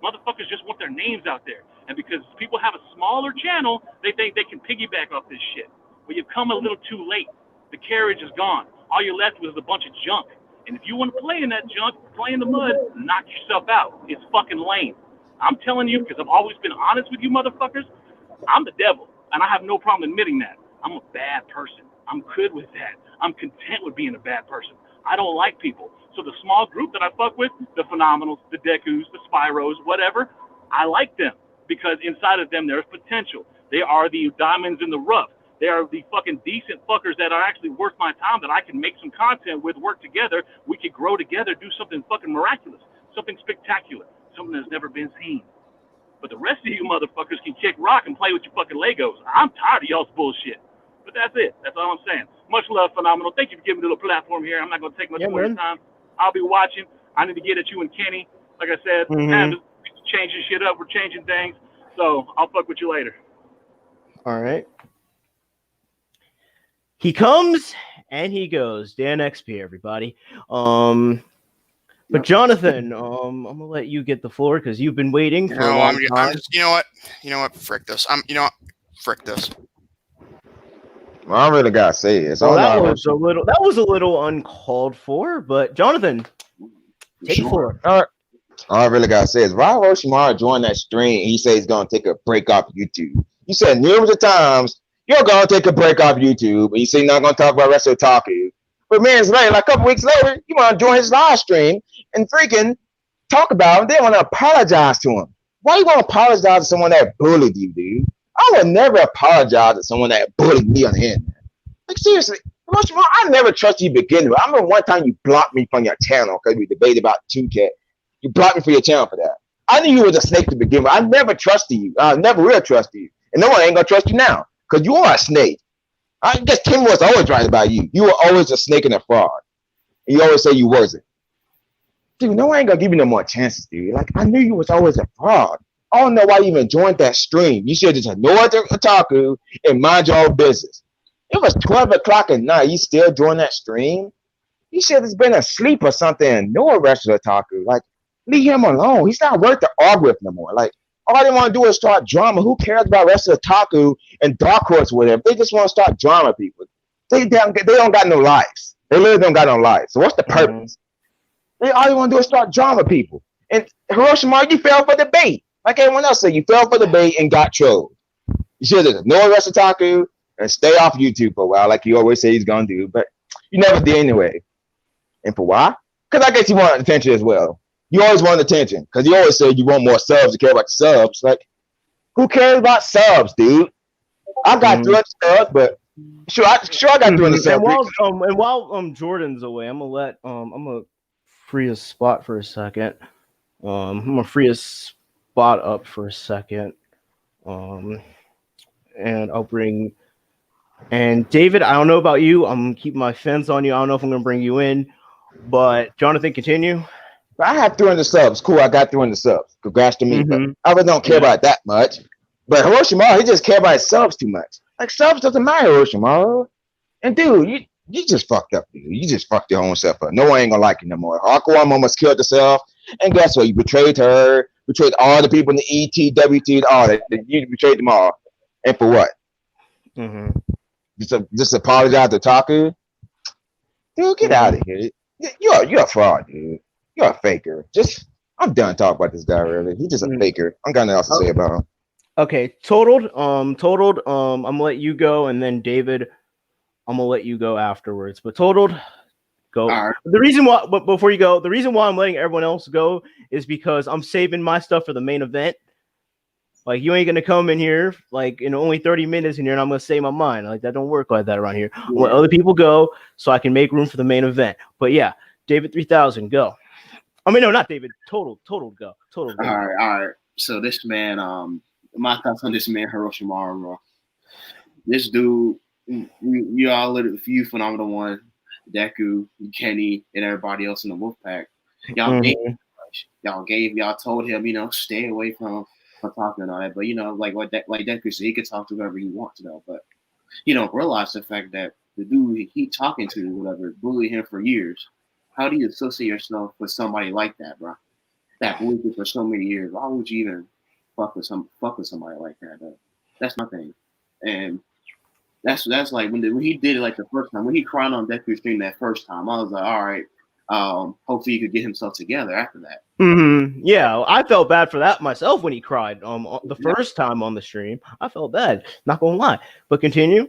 Motherfuckers just want their names out there. And because people have a smaller channel, they think they can piggyback off this shit. Well, you've come a little too late. The carriage is gone. All you're left with is a bunch of junk. And if you want to play in that junk, play in the mud, knock yourself out. It's fucking lame. I'm telling you, because I've always been honest with you motherfuckers, I'm the devil. And I have no problem admitting that. I'm a bad person. I'm good with that. I'm content with being a bad person. I don't like people. So the small group that I fuck with, the Phenomenals, the Dekus, the Spyros, whatever, I like them because inside of them there's potential. They are the diamonds in the rough. They are the fucking decent fuckers that are actually worth my time that I can make some content with, work together. We could grow together, do something fucking miraculous, something spectacular, something that's never been seen. But the rest of you motherfuckers can kick rock and play with your fucking Legos. I'm tired of y'all's bullshit. But that's it. That's all I'm saying. Much love, Phenomenal. Thank you for giving me a little platform here. I'm not going to take much more of your time. I'll be watching. I need to get at you and Kenny. Like I said, changing shit up. We're changing things. So I'll fuck with you later. All right. He comes and he goes. Dan XP, everybody. But Jonathan, I'm gonna let you get the floor because you've been waiting for a long time. You know what? Frick this. Frick this. Well, I really gotta say this. Well, that was a little uncalled for, but Jonathan, take the floor. All right. All I really gotta say is why Orochimaru joined that stream. He said he's gonna take a break off YouTube. You said numerous of times you're gonna take a break off YouTube, and you say you're not gonna talk about wrestling Otaku. But minutes later, like a couple weeks later, you want to join his live stream and freaking talk about him. They want to apologize to him. Why you want to apologize to someone that bullied you, dude? I would never apologize to someone that bullied me on the internet. Like, seriously, I never trusted you to begin with. I remember one time you blocked me from your channel because we debated about 2K. You blocked me from your channel for that. I knew you was a snake to begin with. I never trusted you. I never will trust you. And no one ain't going to trust you now because you are a snake. I guess Tim was always right about you. You were always a snake and a fraud. And you always say you wasn't. Dude, no one ain't going to give you no more chances, dude. Like, I knew you was always a fraud. I don't know why you even joined that stream. You should just ignore the otaku and mind your own business. It was 12 o'clock at night. You still doing that stream? He should have been asleep or something. No rest of the Otaku. Like, leave him alone. He's not worth the argue with no more. Like, all they want to do is start drama. Who cares about rest of the Otaku and Dark Horse with him? They just want to start drama, people. They don't got no lives. They literally don't got no lives. So what's the purpose? They all you want to do is start drama, people. And Hiroshima, you fell for the bait. Like everyone else said, you fell for the bait and got trolled. You should have ignored rest of Otaku and stay off YouTube for a while, like you always say he's gonna do. But you never did anyway. And for why? Because I guess you want attention as well. You always want attention because you always say you want more subs. You care about the subs. Like, who cares about subs, dude? I got 300 subs, but sure I got 300 subs. And while Jordan's away, I'm gonna free a spot for a second. I'm gonna free a spot up for a second. And I'll bring. And David, I don't know about you. I'm keeping my fence on you. I don't know if I'm gonna bring you in. But Jonathan, continue. I have 300 subs. Cool, I got 300 subs. Congrats to me. But I really don't care about that much. But Hiroshima, he just care about his subs too much. Like, subs doesn't matter, Hiroshima. And dude, you just fucked up, dude. You just fucked your own self up. No one ain't gonna like you no more. Aquaman almost killed herself. And guess what? You betrayed her, betrayed all the people in the ET, WT, all that. You betrayed them all. And for what? Just apologize to Taku? Dude, get out of here. You're a fraud, dude. You're a faker. I'm done talking about this guy, really. He's just a faker. I'm got nothing else to say about him. Okay, totaled. I'm gonna let you go, and then David, I'm gonna let you go afterwards. But totaled, go. Right. The reason why, but before you go, the reason why I'm letting everyone else go is because I'm saving my stuff for the main event. Like, you ain't gonna come in here like in only 30 minutes in here, and I'm gonna say my mind. Like, that don't work like that around here. I let other people go so I can make room for the main event. But yeah, David 3000, go. I mean, no, not David. Total, go. Total. Go. All right. So this man, my thoughts on this man, Hiroshima, bro. This dude, you all literally, you Phenomenal One, Deku, Kenny, and everybody else in the Wolfpack. Y'all told him, stay away from talking and all that. But like Deku said, he could talk to whoever he wants to know. But you don't realize the fact that the dude he talking to, whatever, bullied him for years. How do you associate yourself with somebody like that, bro? That bullied you for so many years. Why would you even fuck with somebody like that? Though? That's my thing. And that's like when he did it like the first time, when he cried on Deku's stream that first time, I was like, all right, hopefully he could get himself together after that. Yeah, I felt bad for that myself when he cried the first time on the stream. I felt bad, not gonna lie. But continue.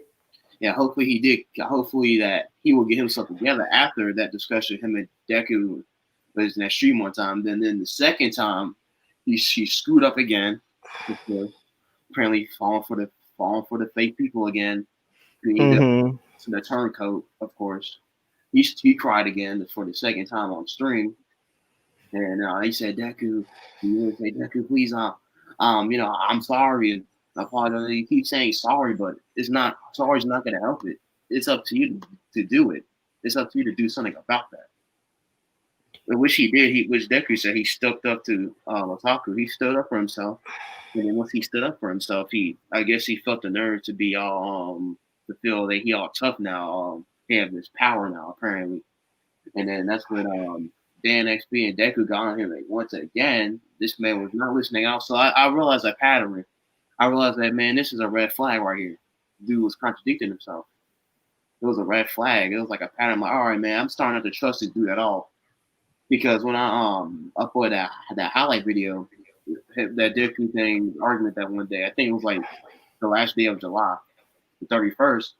Yeah, hopefully he did. Hopefully that he will get himself together after that discussion. Him and Deku was in that stream one time. Then the second time, he screwed up again. Apparently falling for the fake people again. The turncoat, of course. He cried again for the second time on stream, and he said, "Deku, please, I'm sorry." And I apologize. He keeps saying sorry, but sorry's not going to help it. It's up to you to do it. It's up to you to do something about that. Which he did. Which Deku said he stuck up to Otaku. He stood up for himself, and then once he stood up for himself, I guess he felt the nerve to be all to feel that he all tough now. He have this power now apparently, and then that's when Dan XP and Deku got on him. Like, once again, this man was not listening out. So I realized that pattern. I realized that, man, this is a red flag right here. Dude was contradicting himself. It was a red flag. It was like a pattern. I'm like, all right, man, I'm starting not to trust this dude at all. Because when I uploaded that highlight video, that Deku thing argument that one day, I think it was like the last day of July, the 31st.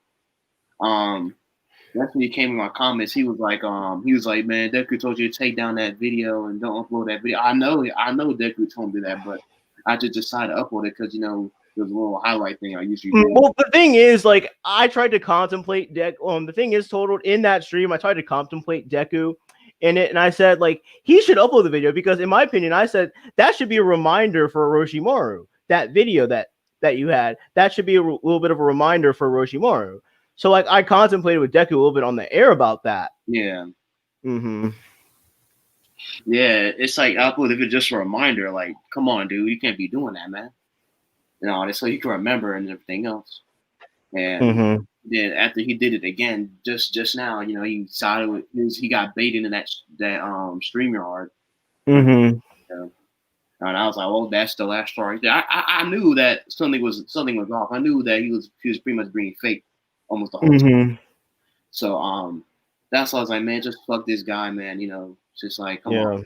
That's when he came in my comments. He was like, man, Deku told you to take down that video and don't upload that video. I know Deku told me that, but I just decided to upload it because there's a little highlight thing I usually do. Well, the thing is, like, I tried to contemplate Deku. The thing is, totaled in that stream, I tried to contemplate Deku in it, and I said, like, he should upload the video because, in my opinion, I said that should be a reminder for Orochimaru. That video that you had, that should be a little bit of a reminder for Orochimaru. So, like, I contemplated with Deku a little bit on the air about that. Yeah. Yeah, it's like upload if it's just a reminder. Like, come on, dude, you can't be doing that, man. So you can remember and everything else. And then after he did it again, just now, he sided with he got baited in that StreamYard. And I was like, "Oh, that's the last straw right there." I knew that something was off. I knew that he was pretty much being fake almost the whole time. So that's why I was like, "Man, just fuck this guy, man." Just like, come on.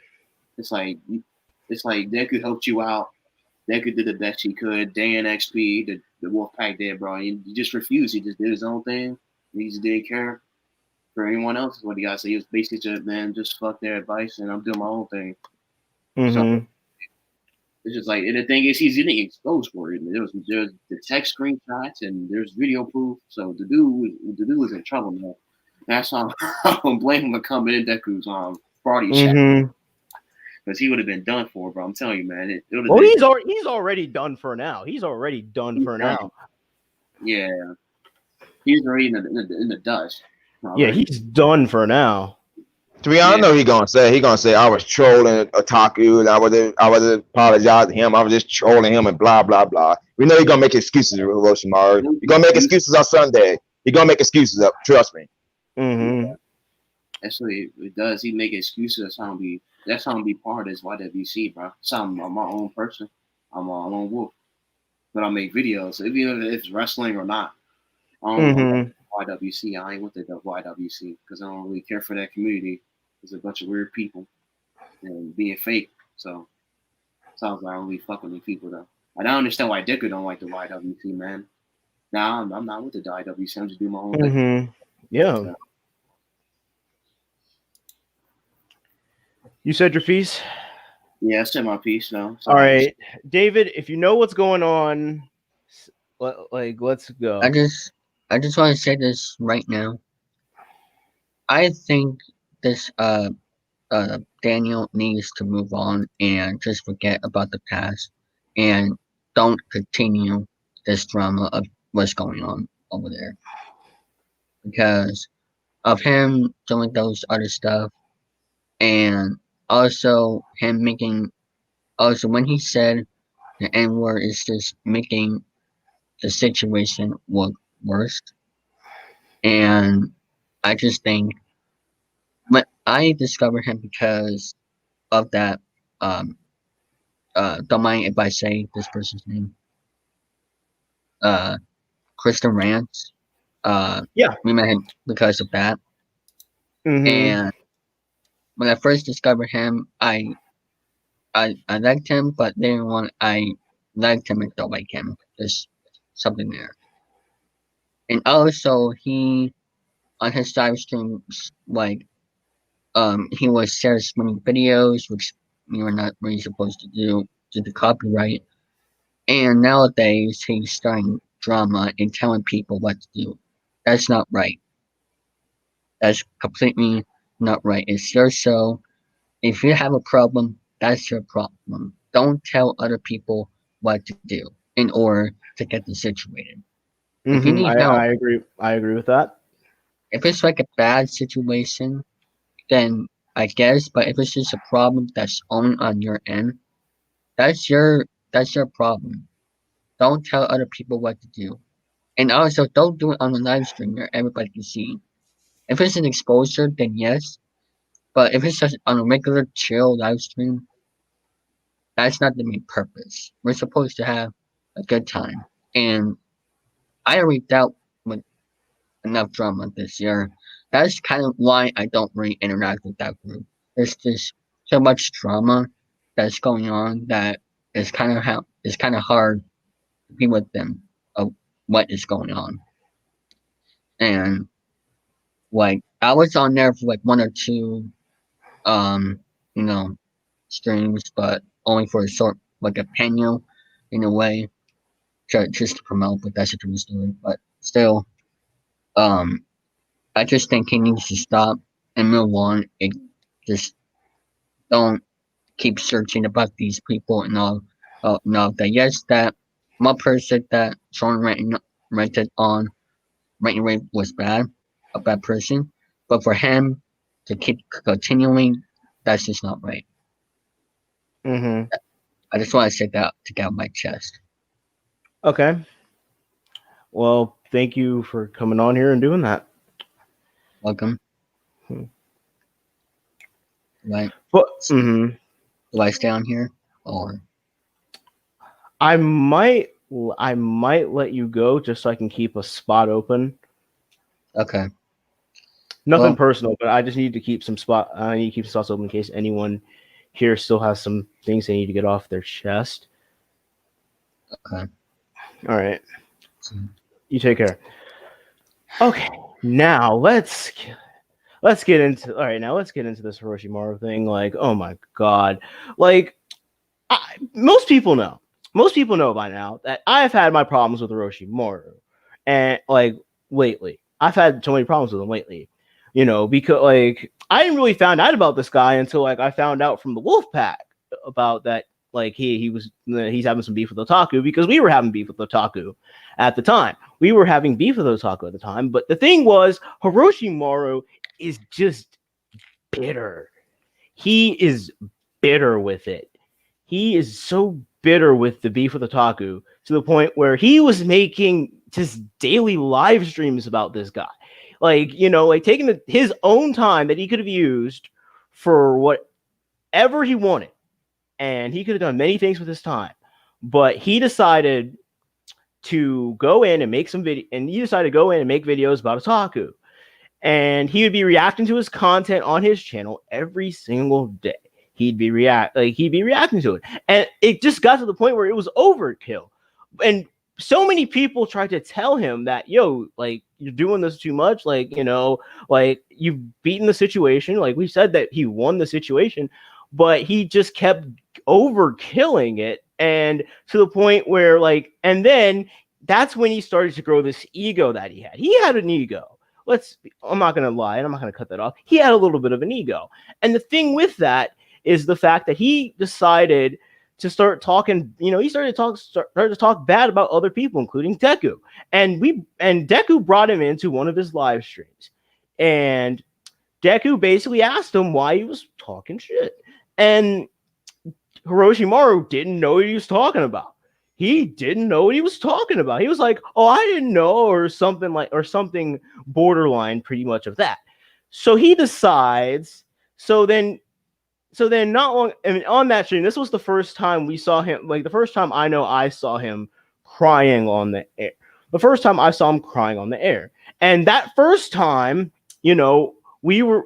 It's like Deku helped you out. Deku did the best he could. Dan XP, the Wolfpack did, bro. He just refused. He just did his own thing. He just didn't care for anyone else. Is what he got to say. He was basically just, man, just fuck their advice, and I'm doing my own thing. So it's just like, and the thing is, he's getting exposed for it. There's the text screenshots and there's video proof. So the dude was in trouble, man. That's why I don't blame him for coming in Deku's party chat. Because he would have been done for, bro. I'm telling you, man. He's already done for now. He's already done for now. Yeah, he's already in the dust. Yeah, he's done for now. To be honest, I know he gonna say I was trolling Otaku and I was apologize to him. I was just trolling him and blah blah blah. We know he's gonna make excuses, Orochimaru. He's gonna make excuses on Sunday. He's gonna make excuses up. Trust me. That's what it does. He make excuses. That's how I'm be part of this YWC, bro. So I'm my own person. I'm my own wolf. But I make videos, even if it's wrestling or not. I don't YWC. I ain't with the YWC because I don't really care for that community. There's a bunch of weird people and being fake. So sounds like I don't really fuck with these people though. I don't understand why Deku don't like the YWC, man. Nah, I'm not with the YWC. I'm just doing my own thing. Yeah. You said your piece? Yeah, I said my piece now. All right. David, if you know what's going on, let's go. I just want to say this right now. I think this Daniel needs to move on and just forget about the past and don't continue this drama of what's going on over there. Because of him doing those other stuff and also him when he said the N-word is just making the situation look worse. And I just think when I discovered him because of that, don't mind if I say this person's name, Kristen Rance. We met him because of that. And when I first discovered him, I liked him, but then when I liked him and don't like him, there's something there. And also, he on his live streams, he was sharing videos, which we were not really supposed to do due to copyright. And nowadays, he's starting drama and telling people what to do. That's not right. That's completely not right. It's your show. If you have a problem, that's your problem. Don't tell other people what to do in order to get them situated. If you need help, I agree with that. If it's like a bad situation, then I guess. But if it's just a problem that's only on your end, that's your problem. Don't tell other people what to do, and also don't do it on the live stream where everybody can see. If it's an exposure, then yes. But if it's just on a regular chill live stream, that's not the main purpose. We're supposed to have a good time, and I already dealt with enough drama this year. That's kind of why I don't really interact with that group. There's just so much drama that's going on that it's kind of hard to be with them of what is going on. And I was on there for one or two streams, but only for a short a panel in a way just to promote, but that's a true story. But still, I just think he needs to stop and move on. Just don't keep searching about these people and all. No, that yes, that one person that Sean rented on Rating Rate was a bad person. But for him to keep continuing, that's just not right. I just want to say that to get out my chest. Okay. Well, thank you for coming on here and doing that. Welcome. Right. But Do I stay on here or? I might let you go just so I can keep a spot open. Okay. Nothing personal, but I just need to keep some spot. I need to keep spots open in case anyone here still has some things they need to get off their chest. Okay. All right. You take care. Okay. Now let's get into. All right. Now let's get into this Orochimaru thing. Like, oh my god. Like, most people know. Most people know by now that I've had my problems with Orochimaru, and like lately, I've had so many problems with him lately. You know, because like I didn't really find out about this guy until like I found out from the Wolfpack about that. Like he's having some beef with Otaku because we were having beef with Otaku at the time. We were having beef with Otaku at the time, but the thing was, Orochimaru is just bitter. He is bitter with it. He is so bitter with the beef with Otaku to the point where he was making just daily live streams about this guy. Like, you know, like taking his own time that he could have used for whatever he wanted. And he could have done many things with his time. But he decided to go in and make some video, and he decided to go in and make videos about Otaku. And he would be reacting to his content on his channel every single day. He'd be reacting to it. And it just got to the point where it was overkill. And so many people tried to tell him that, yo, like, you're doing this too much. Like, you know, like, you've beaten the situation. Like, we said that he won the situation, but he just kept overkilling it. And to the point where, like, and then that's when he started to grow this ego that he had. He had an ego. I'm not going to lie, and I'm not going to cut that off. He had a little bit of an ego. And the thing with that is the fact that he decided to start talking, you know, he started to talk bad about other people, including Deku. And Deku brought him into one of his live streams. And Deku basically asked him why he was talking shit. And Orochimaru didn't know what he was talking about. He didn't know what he was talking about. He was like, oh, I didn't know, or something borderline pretty much of that. So he decides, so then not long, I mean, on that stream, this was the first time we saw him, like the first time I saw him crying on the air. The first time I saw him crying on the air. And that first time, you know, we were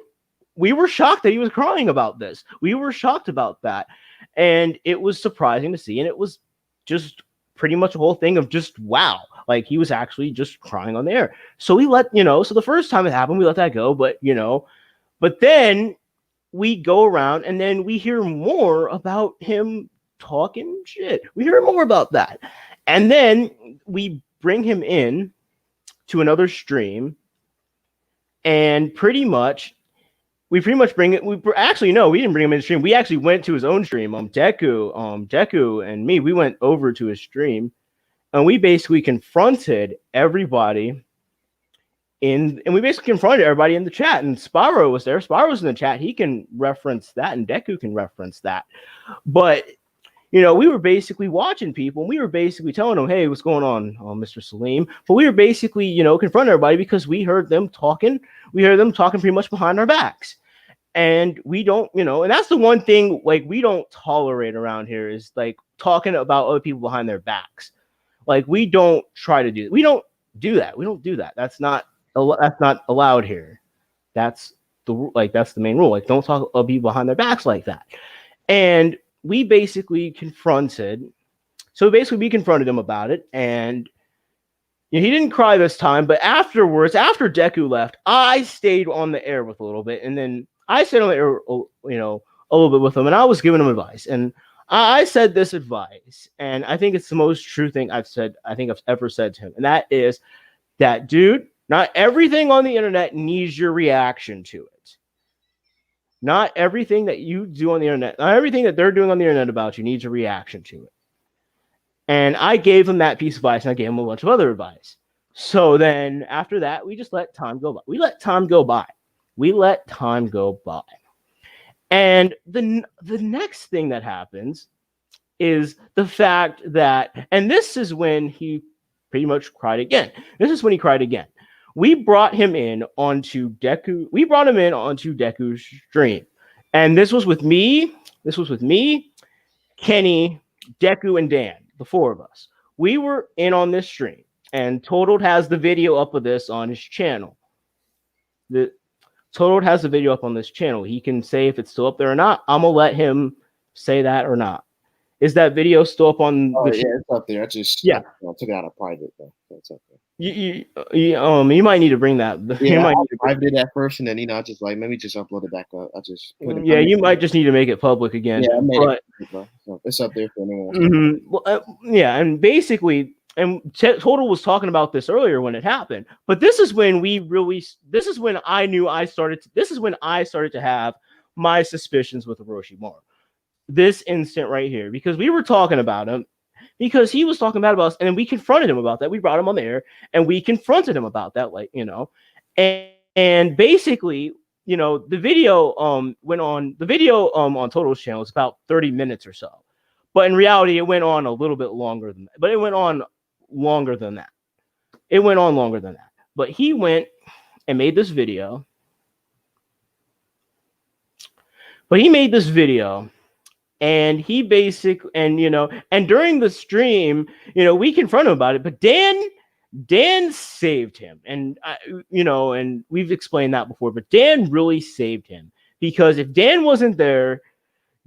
shocked that he was crying about this. We were shocked about that. And it was surprising to see. And it was just pretty much a whole thing of just, wow. Like, he was actually just crying on the air. So so the first time it happened, we let that go. But then we go around and then we hear more about him talking shit. We hear more about that. And then we bring him in to another stream, and we pretty much bring it. We didn't bring him in the stream. We actually went to his own stream. Deku and me, we went over to his stream, and we basically confronted everybody and we basically confronted everybody in the chat. And Spyro was there. Spyro's in the chat. He can reference that, and Deku can reference that. But you know, we were basically watching people, and we were basically telling them, hey, what's going on, Mr. Salim? But we were basically, you know, confronting everybody because we heard them talking. We heard them talking pretty much behind our backs. And we don't, you know, and that's the one thing, like, we don't tolerate around here is, like, talking about other people behind their backs. Like, we don't try to do that. We don't do that. We don't do that. That's not allowed here. That's the main rule. Like, don't talk about people behind their backs like that. And we basically confronted him about it, and you know, he didn't cry this time, but afterwards, after Deku left, I stayed on the air with a little bit, and then I stayed on the air, you know, a little bit with him, and I was giving him advice, and I said this advice, and I think it's the most true thing I've ever said to him, and that is that, dude, not everything on the internet needs your reaction to it. Not everything that you do on the internet, not everything that they're doing on the internet about you needs a reaction to it. And I gave him that piece of advice, and I gave him a bunch of other advice. So then after that, we just let time go by. We let time go by. And the next thing that happens is the fact that, and this is when he pretty much cried again. This is when he cried again. We brought him in onto Deku. We brought him in onto Deku's stream, and this was with me. This was with me, Kenny, Deku, and Dan, the four of us. We were in on this stream, and Totaled has the video up of this on his channel. The Totaled has the video up on this channel. He can say if it's still up there or not. I'm gonna let him say that or not. Is that video still up on? Oh yeah, it's up there. I took it out of private though. So it's up there. You might need to bring that. Yeah, I did that first, and then I just like maybe just upload it back up. I just put it. Yeah, you might just need to make it public again. Yeah, I made it public, so it's up there for anyone. Well, yeah, and basically, and Total was talking about this earlier when it happened, but this is when this is when I knew this is when I started to have my suspicions with Orochimaru. This instant right here, because we were talking about him, because he was talking bad about us, and then we confronted him about that. We brought him on the air, and we confronted him about that, and basically, the video went on. The video on Total's channel is about 30 minutes or so, but in reality, it went on a little bit longer than that. But it went on longer than that. It went on longer than that. But he went and made this video. And he and during the stream, we confronted him about it, but Dan saved him. And, and we've explained that before, but Dan really saved him, because if Dan wasn't there,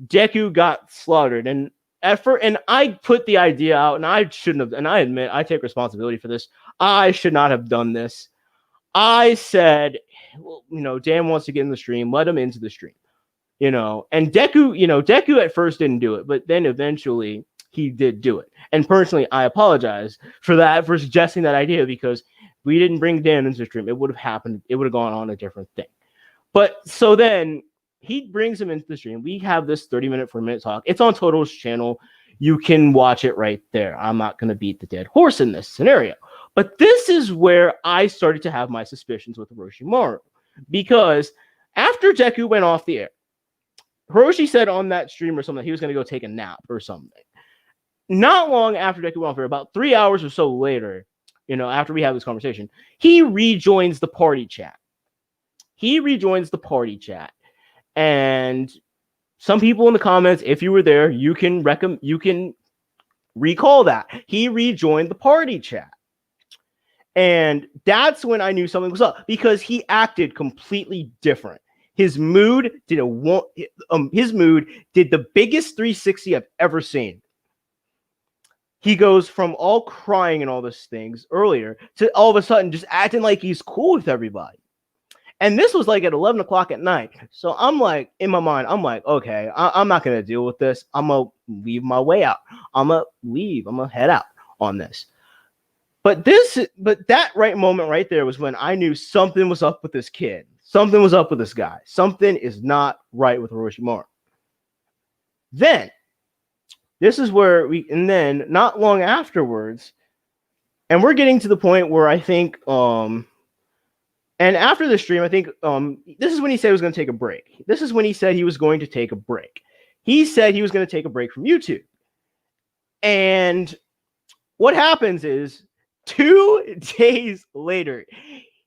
Deku got slaughtered. And I put the idea out, and I shouldn't have, and I admit I take responsibility for this. I should not have done this. I said, well, Dan wants to get in the stream, let him into the stream. And Deku at first didn't do it, but then eventually he did do it. And personally, I apologize for suggesting that idea, because we didn't bring Dan into the stream. It would have happened. It would have gone on a different thing. But so then he brings him into the stream. We have this 30-minute, 4-minute talk. It's on Total's channel. You can watch it right there. I'm not going to beat the dead horse in this scenario. But this is where I started to have my suspicions with Orochimaru, because after Deku went off the air, Hiroshi said on that stream or something he was going to go take a nap or something. Not long after Deku went off air, about 3 hours or so later, after we have this conversation, he rejoins the party chat. And some people in the comments, if you were there, you can recall that. He rejoined the party chat. And that's when I knew something was up, because he acted completely different. His mood did the biggest 360 I've ever seen. He goes from all crying and all those things earlier to all of a sudden just acting like he's cool with everybody. And this was like at 11 o'clock at night. So I'm like, in my mind, I'm like, okay, I'm not going to deal with this. I'm going to leave my way out. I'm going to head out on this. But that right moment right there was when I knew something was up with this kid. Something was up with this guy. Something is not right with Orochimaru. Then, this is where and then not long afterwards, and we're getting to the point where I think, and after the stream, I think, this is when he said he was going to take a break. This is when he said he was going to take a break. He said he was going to take a break from YouTube. And what happens is, 2 days later,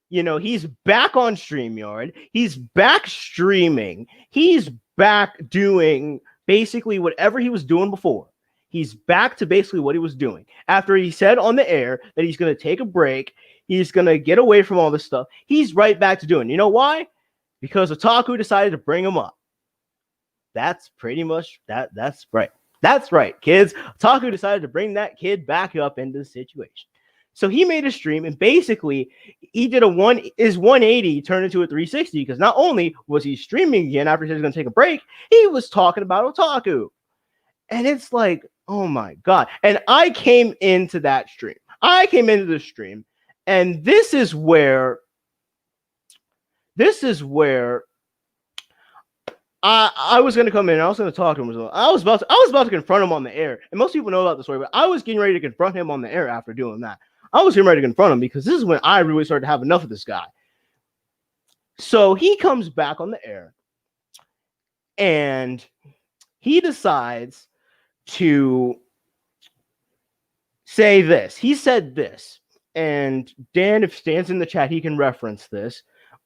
he's back on StreamYard. He's back streaming. He's back doing basically whatever he was doing before. He's back to basically what he was doing. After he said on the air that he's going to take a break, he's going to get away from all this stuff, he's right back to doing. You know why? Because Otaku decided to bring him up. That's pretty much that. That's right. That's right, kids. Otaku decided to bring that kid back up into the situation. So he made a stream, and basically he did his 180 turned into a 360, because not only was he streaming again after he said he was going to take a break, he was talking about Otaku. And it's like, oh my God. And I came into that stream. And this is where I was going to come in and I was going to talk to him. I was about to confront him on the air. And most people know about the story, but I was getting ready to confront him on the air after doing that. I was getting ready to confront him, because this is when I really started to have enough of this guy. So he comes back on the air and he decides to say this. He said this, and Dan, if Dan's in the chat, he can reference this.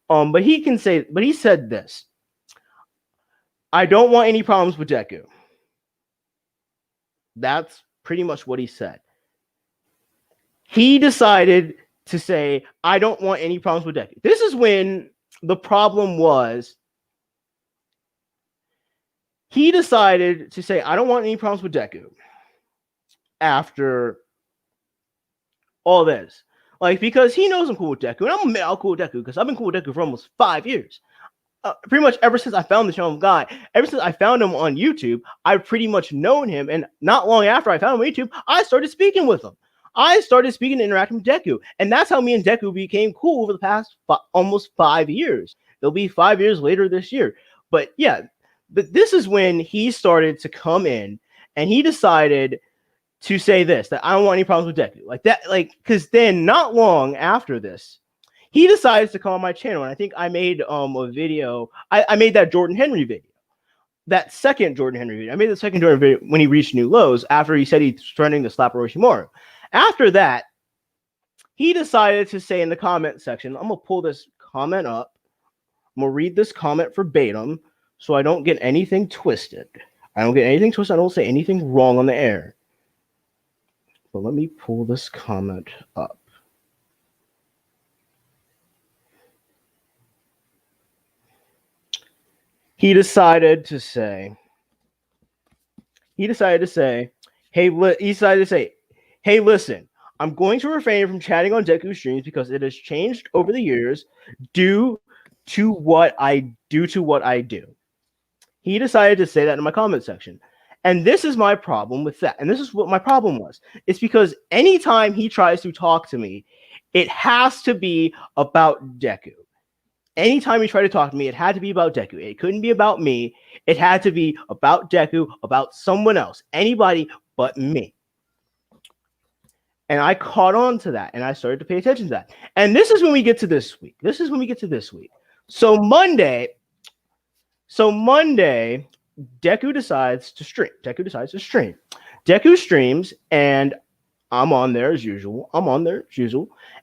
But he said this. I don't want any problems with Deku. That's pretty much what he said. He decided to say, I don't want any problems with Deku. This is when the problem was. He decided to say, I don't want any problems with Deku after all this. Like, because he knows I'm cool with Deku, and I'm cool with Deku because I've been cool with Deku for almost 5 years. Pretty much ever since I found the Shonen Guy, ever since I found him on YouTube, I've pretty much known him. And not long after I found him on YouTube, I started speaking with him. I started speaking and interacting with Deku. And that's how me and Deku became cool over the past almost 5 years. It'll be 5 years later this year. But yeah, but this is when he started to come in and he decided to say this, that I don't want any problems with Deku. Like that, because then not long after this, he decides to come on my channel, and I think I made a video. I made that Jordan Henry video, that second Jordan Henry video. I made the second Jordan video when he reached new lows after he said he's threatening to slap Orochimaru. After that, he decided to say in the comment section, I'm gonna pull this comment up. I'm gonna read this comment verbatim so I don't get anything twisted. I don't say anything wrong on the air. But let me pull this comment up. He decided to say, hey, listen, I'm going to refrain from chatting on Deku streams because it has changed over the years due to what I do. He decided to say that in my comment section. And this is my problem with that. And this is what my problem was. It's because anytime he tries to talk to me, it has to be about Deku. Anytime he tried to talk to me, it had to be about Deku. It couldn't be about me. It had to be about Deku, about someone else, anybody but me. And I caught on to that, and I started to pay attention to that. And this is when we get to this week. So Monday, Deku decides to stream. Deku streams, and I'm on there as usual.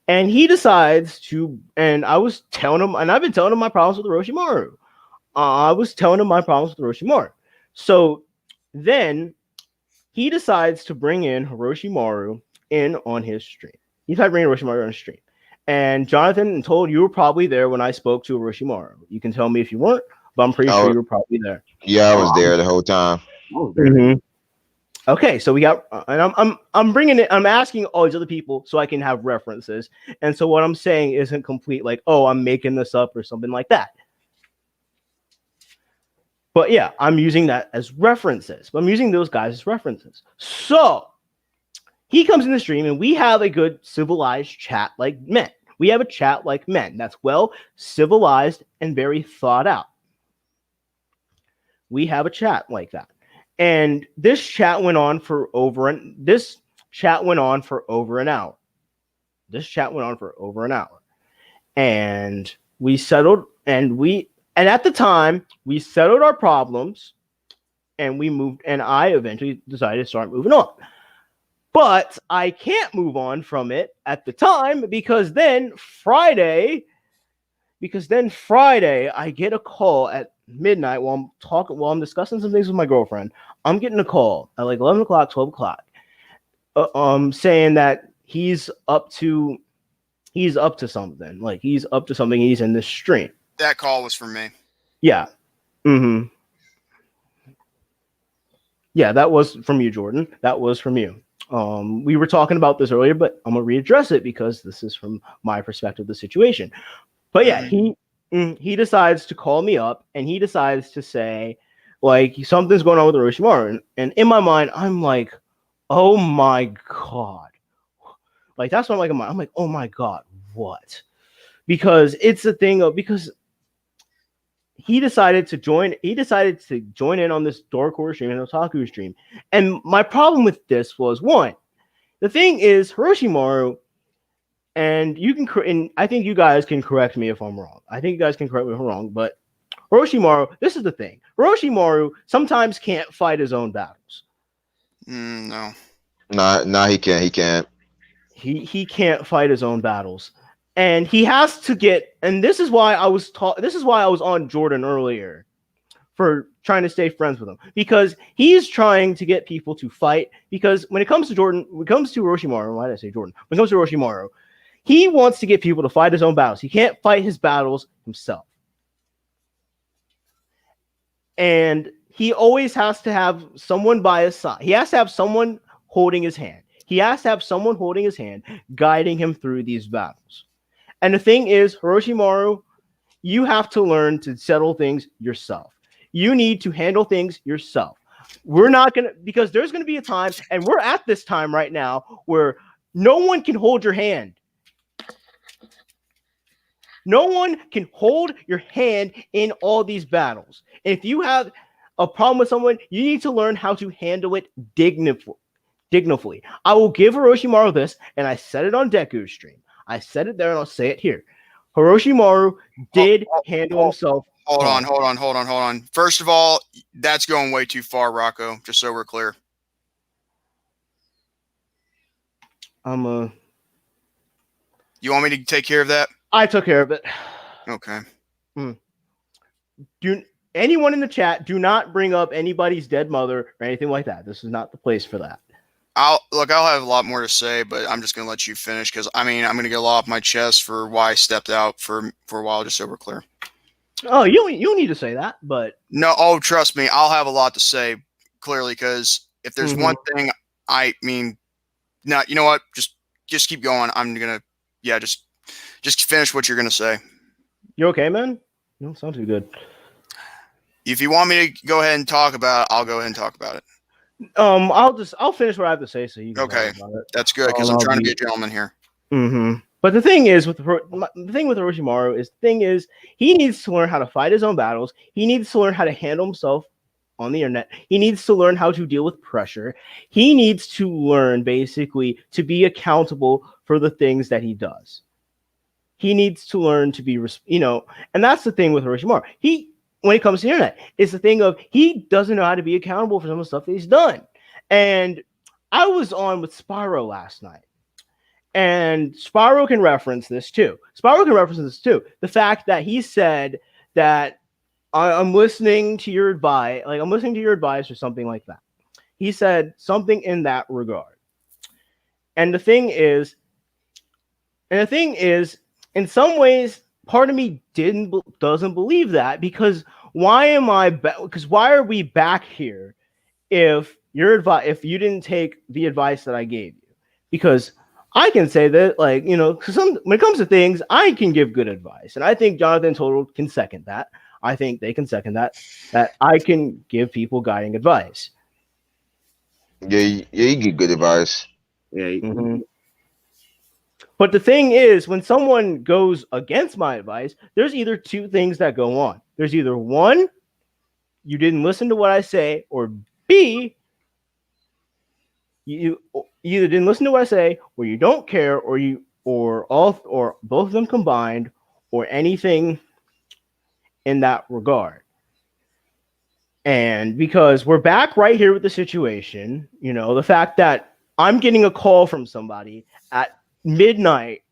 And he decides to, and I was telling him, and I've been telling him my problems with Orochimaru. So then he decides to bring in Orochimaru in on his stream. And Jonathan told you were probably there when I spoke to Orochimaru. You can tell me if you weren't, but I'm pretty sure you were probably there. Yeah, I was there the whole time. Mm-hmm. Okay, so we got, and I'm bringing it. I'm asking all these other people so I can have references. And so what I'm saying isn't complete, like, oh, I'm making this up or something like that. But yeah, I'm using that as references. I'm using those guys as references. So he comes in the stream, and we have a good civilized chat like men. We have a chat like men that's well civilized and very thought out. We have a chat like that. And this chat went on for over an hour. And we settled, and at the time we settled our problems, and we moved, and I eventually decided to start moving on. But I can't move on from it at the time because then Friday I get a call at midnight while I'm discussing some things with my girlfriend. I'm getting a call at like 11 o'clock, 12 o'clock, saying that he's up to something. Like he's up to something. He's in this stream. That call was from me. Yeah. Mm-hmm. Yeah, that was from you, Jordan. That was from you. We were talking about this earlier, but I'm gonna readdress it because this is from my perspective of the situation. But yeah, he decides to call me up, and he decides to say, like, something's going on with Orochimaru. And in my mind, I'm like, oh my God. Like, that's what I'm like, I'm like, oh my God, what? Because it's a thing of, because he decided to join in on this Dorkcore stream and Otaku stream. And my problem with this was, one, the thing is, Orochimaru, and I think you guys can correct me if I'm wrong. But Orochimaru, this is the thing. Orochimaru sometimes can't fight his own battles. No. Nah, he can't. He can't. He can't fight his own battles, and he has to get. And this is why I was This is why I was on Jordan earlier for trying to stay friends with him, because he's trying to get people to fight. Because when it comes to Jordan, when it comes to Orochimaru, why did I say Jordan? When it comes to Orochimaru, he wants to get people to fight his own battles. He can't fight his battles himself. And he always has to have someone by his side. He has to have someone holding his hand. He has to have someone holding his hand, guiding him through these battles. And the thing is, Orochimaru, you have to learn to settle things yourself. You need to handle things yourself. We're not going to, because there's going to be a time, and we're at this time right now, where no one can hold your hand. No one can hold your hand in all these battles. And if you have a problem with someone, you need to learn how to handle it dignifully. I will give Orochimaru this, and I said it on Deku's stream. I said it there, and I'll say it here. Orochimaru did handle himself. Hold on. First of all, that's going way too far, Rocco, just so we're clear. You want me to take care of that? I took care of it. Okay. Anyone in the chat, do not bring up anybody's dead mother or anything like that. This is not the place for that. I'll have a lot more to say, but I'm just going to let you finish, because I'm going to get a lot off my chest for why I stepped out for a while, just so we're clear. Oh, you don't need to say that, but no. Oh, trust me, I'll have a lot to say clearly, because if there's one thing, no, you know what? Just keep going. I'm gonna, just finish what you're gonna say. You okay, man? You don't sound too good. If you want me to go ahead and talk about it, I'll go ahead and talk about it. I'll finish what I have to say, so you can okay. Talk about it. That's good, because I'm trying to be a gentleman here. But the thing is, with Orochimaru he needs to learn how to fight his own battles. He needs to learn how to handle himself on the internet. He needs to learn how to deal with pressure. He needs to learn, basically, to be accountable for the things that he does. He needs to learn to be, and that's the thing with Orochimaru. When it comes to the internet, it's the thing of he doesn't know how to be accountable for some of the stuff that he's done. And I was on with Spyro last night. And Spyro can reference this too. The fact that he said that I'm listening to your advice, or something like that. He said something in that regard. And the thing is, in some ways, part of me doesn't believe that, because why are we back here if you didn't take the advice that I gave you? Because I can say that, when it comes to things, I can give good advice. And I think Jonathan Total can second that. I think they can second that I can give people guiding advice. Yeah, you get good advice. Yeah. But the thing is, when someone goes against my advice, there's either two things that go on. There's either one, you didn't listen to what I say, or B, you either didn't listen to what I say, or you don't care, or both of them combined, or anything in that regard. And because we're back right here with the situation, the fact that I'm getting a call from somebody at midnight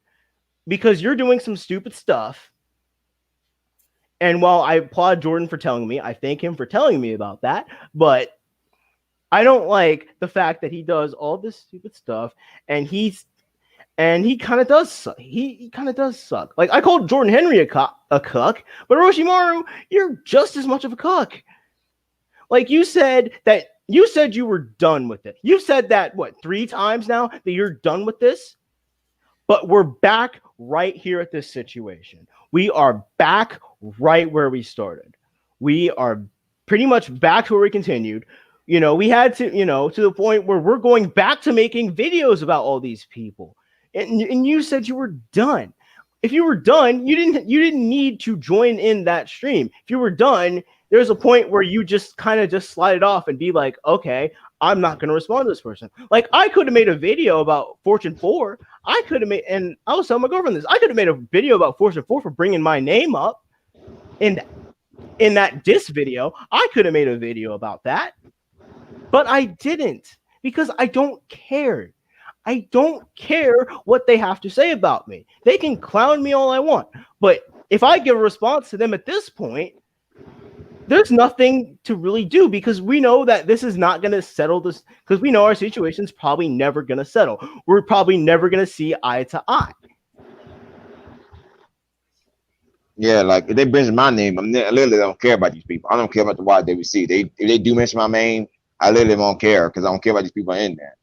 because you're doing some stupid stuff. And while I applaud Jordan for telling me, I thank him for telling me about that, but I don't like the fact that he does all this stupid stuff, and he kind of does suck. He kind of does suck. Like, I called Jordan Henry a cuck, but Orochimaru, you're just as much of a cuck. Like, you said you were done with it. You've said that 3 times now, that you're done with this. But we're back right here at this situation. We are back right where we started. We are pretty much back to where we continued. We had to, to the point where we're going back to making videos about all these people. And you said you were done. If you were done, you didn't need to join in that stream. If you were done, there's a point where you just kind of just slide it off and be like, okay, I'm not going to respond to this person. Like, I could have made a video about Fortune 4. And I was telling my girlfriend this. I could have made a video about Fortune 4 for bringing my name up in that diss video. I could have made a video about that. But I didn't, because I don't care. I don't care what they have to say about me. They can clown me all I want. But if I give a response to them at this point, there's nothing to really do because we know that this is not going to settle this because we know our situation's probably never going to settle. We're probably never going to see eye to eye. Yeah, like if they mention my name, I literally don't care about these people. I don't care about the why they receive. If they do mention my name, I literally won't care because I don't care about these people in there.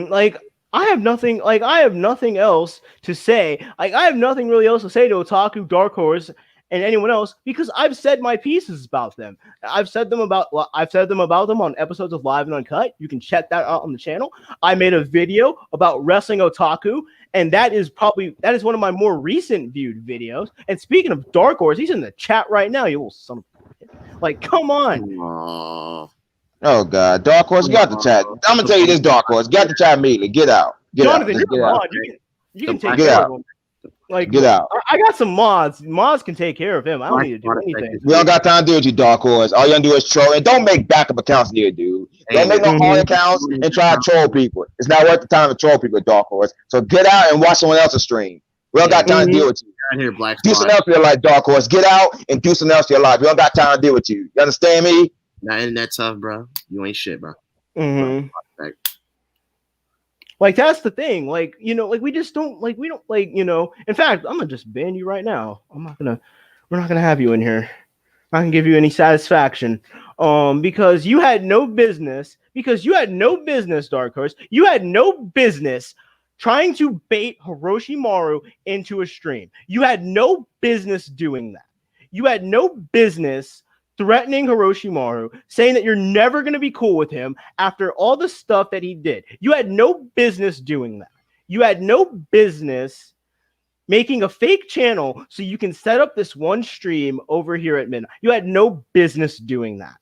Like I have nothing else to say. Like I have nothing really else to say to Otaku, Dark Horse, and anyone else because I've said my pieces about them. I've said them about them on episodes of Live and Uncut. You can check that out on the channel. I made a video about wrestling otaku, and that is one of my more recent viewed videos. And speaking of Dark Horse, he's in the chat right now. You little son of a bitch. Like, come on. Aww. Oh God, Dark Horse, get out the chat. I'm gonna tell you this, Dark Horse, get out the chat immediately. Get out. Jonathan, out. you're a mod. You can take get care out. of him. Like, Get out. I got some mods. Mods can take care of him. I don't need to do anything. We don't got time to deal with you, Dark Horse. All you gonna do is troll, and don't make backup accounts here, dude. Don't make no hard accounts and try to troll people. It's not worth the time to troll people, Dark Horse. So get out and watch someone else's stream. We don't got time to deal with you. Here, Black do something else in your life, Dark Horse. Get out and do something else in your life. We don't got time to deal with you. You understand me? Not in that tough, bro. You ain't shit, bro. Like that's the thing. Like, you know, like we don't in fact, I'm gonna just ban you right now. We're not gonna have you in here. I'm not gonna give you any satisfaction. Because you had no business, Dark Horse. You had no business trying to bait Hiroshi into a stream. You had no business doing that. You had no business threatening Hiroshi, saying that you're never going to be cool with him after all the stuff that he did. You had no business doing that. You had no business making a fake channel so you can set up this one stream over here at midnight. You had no business doing that.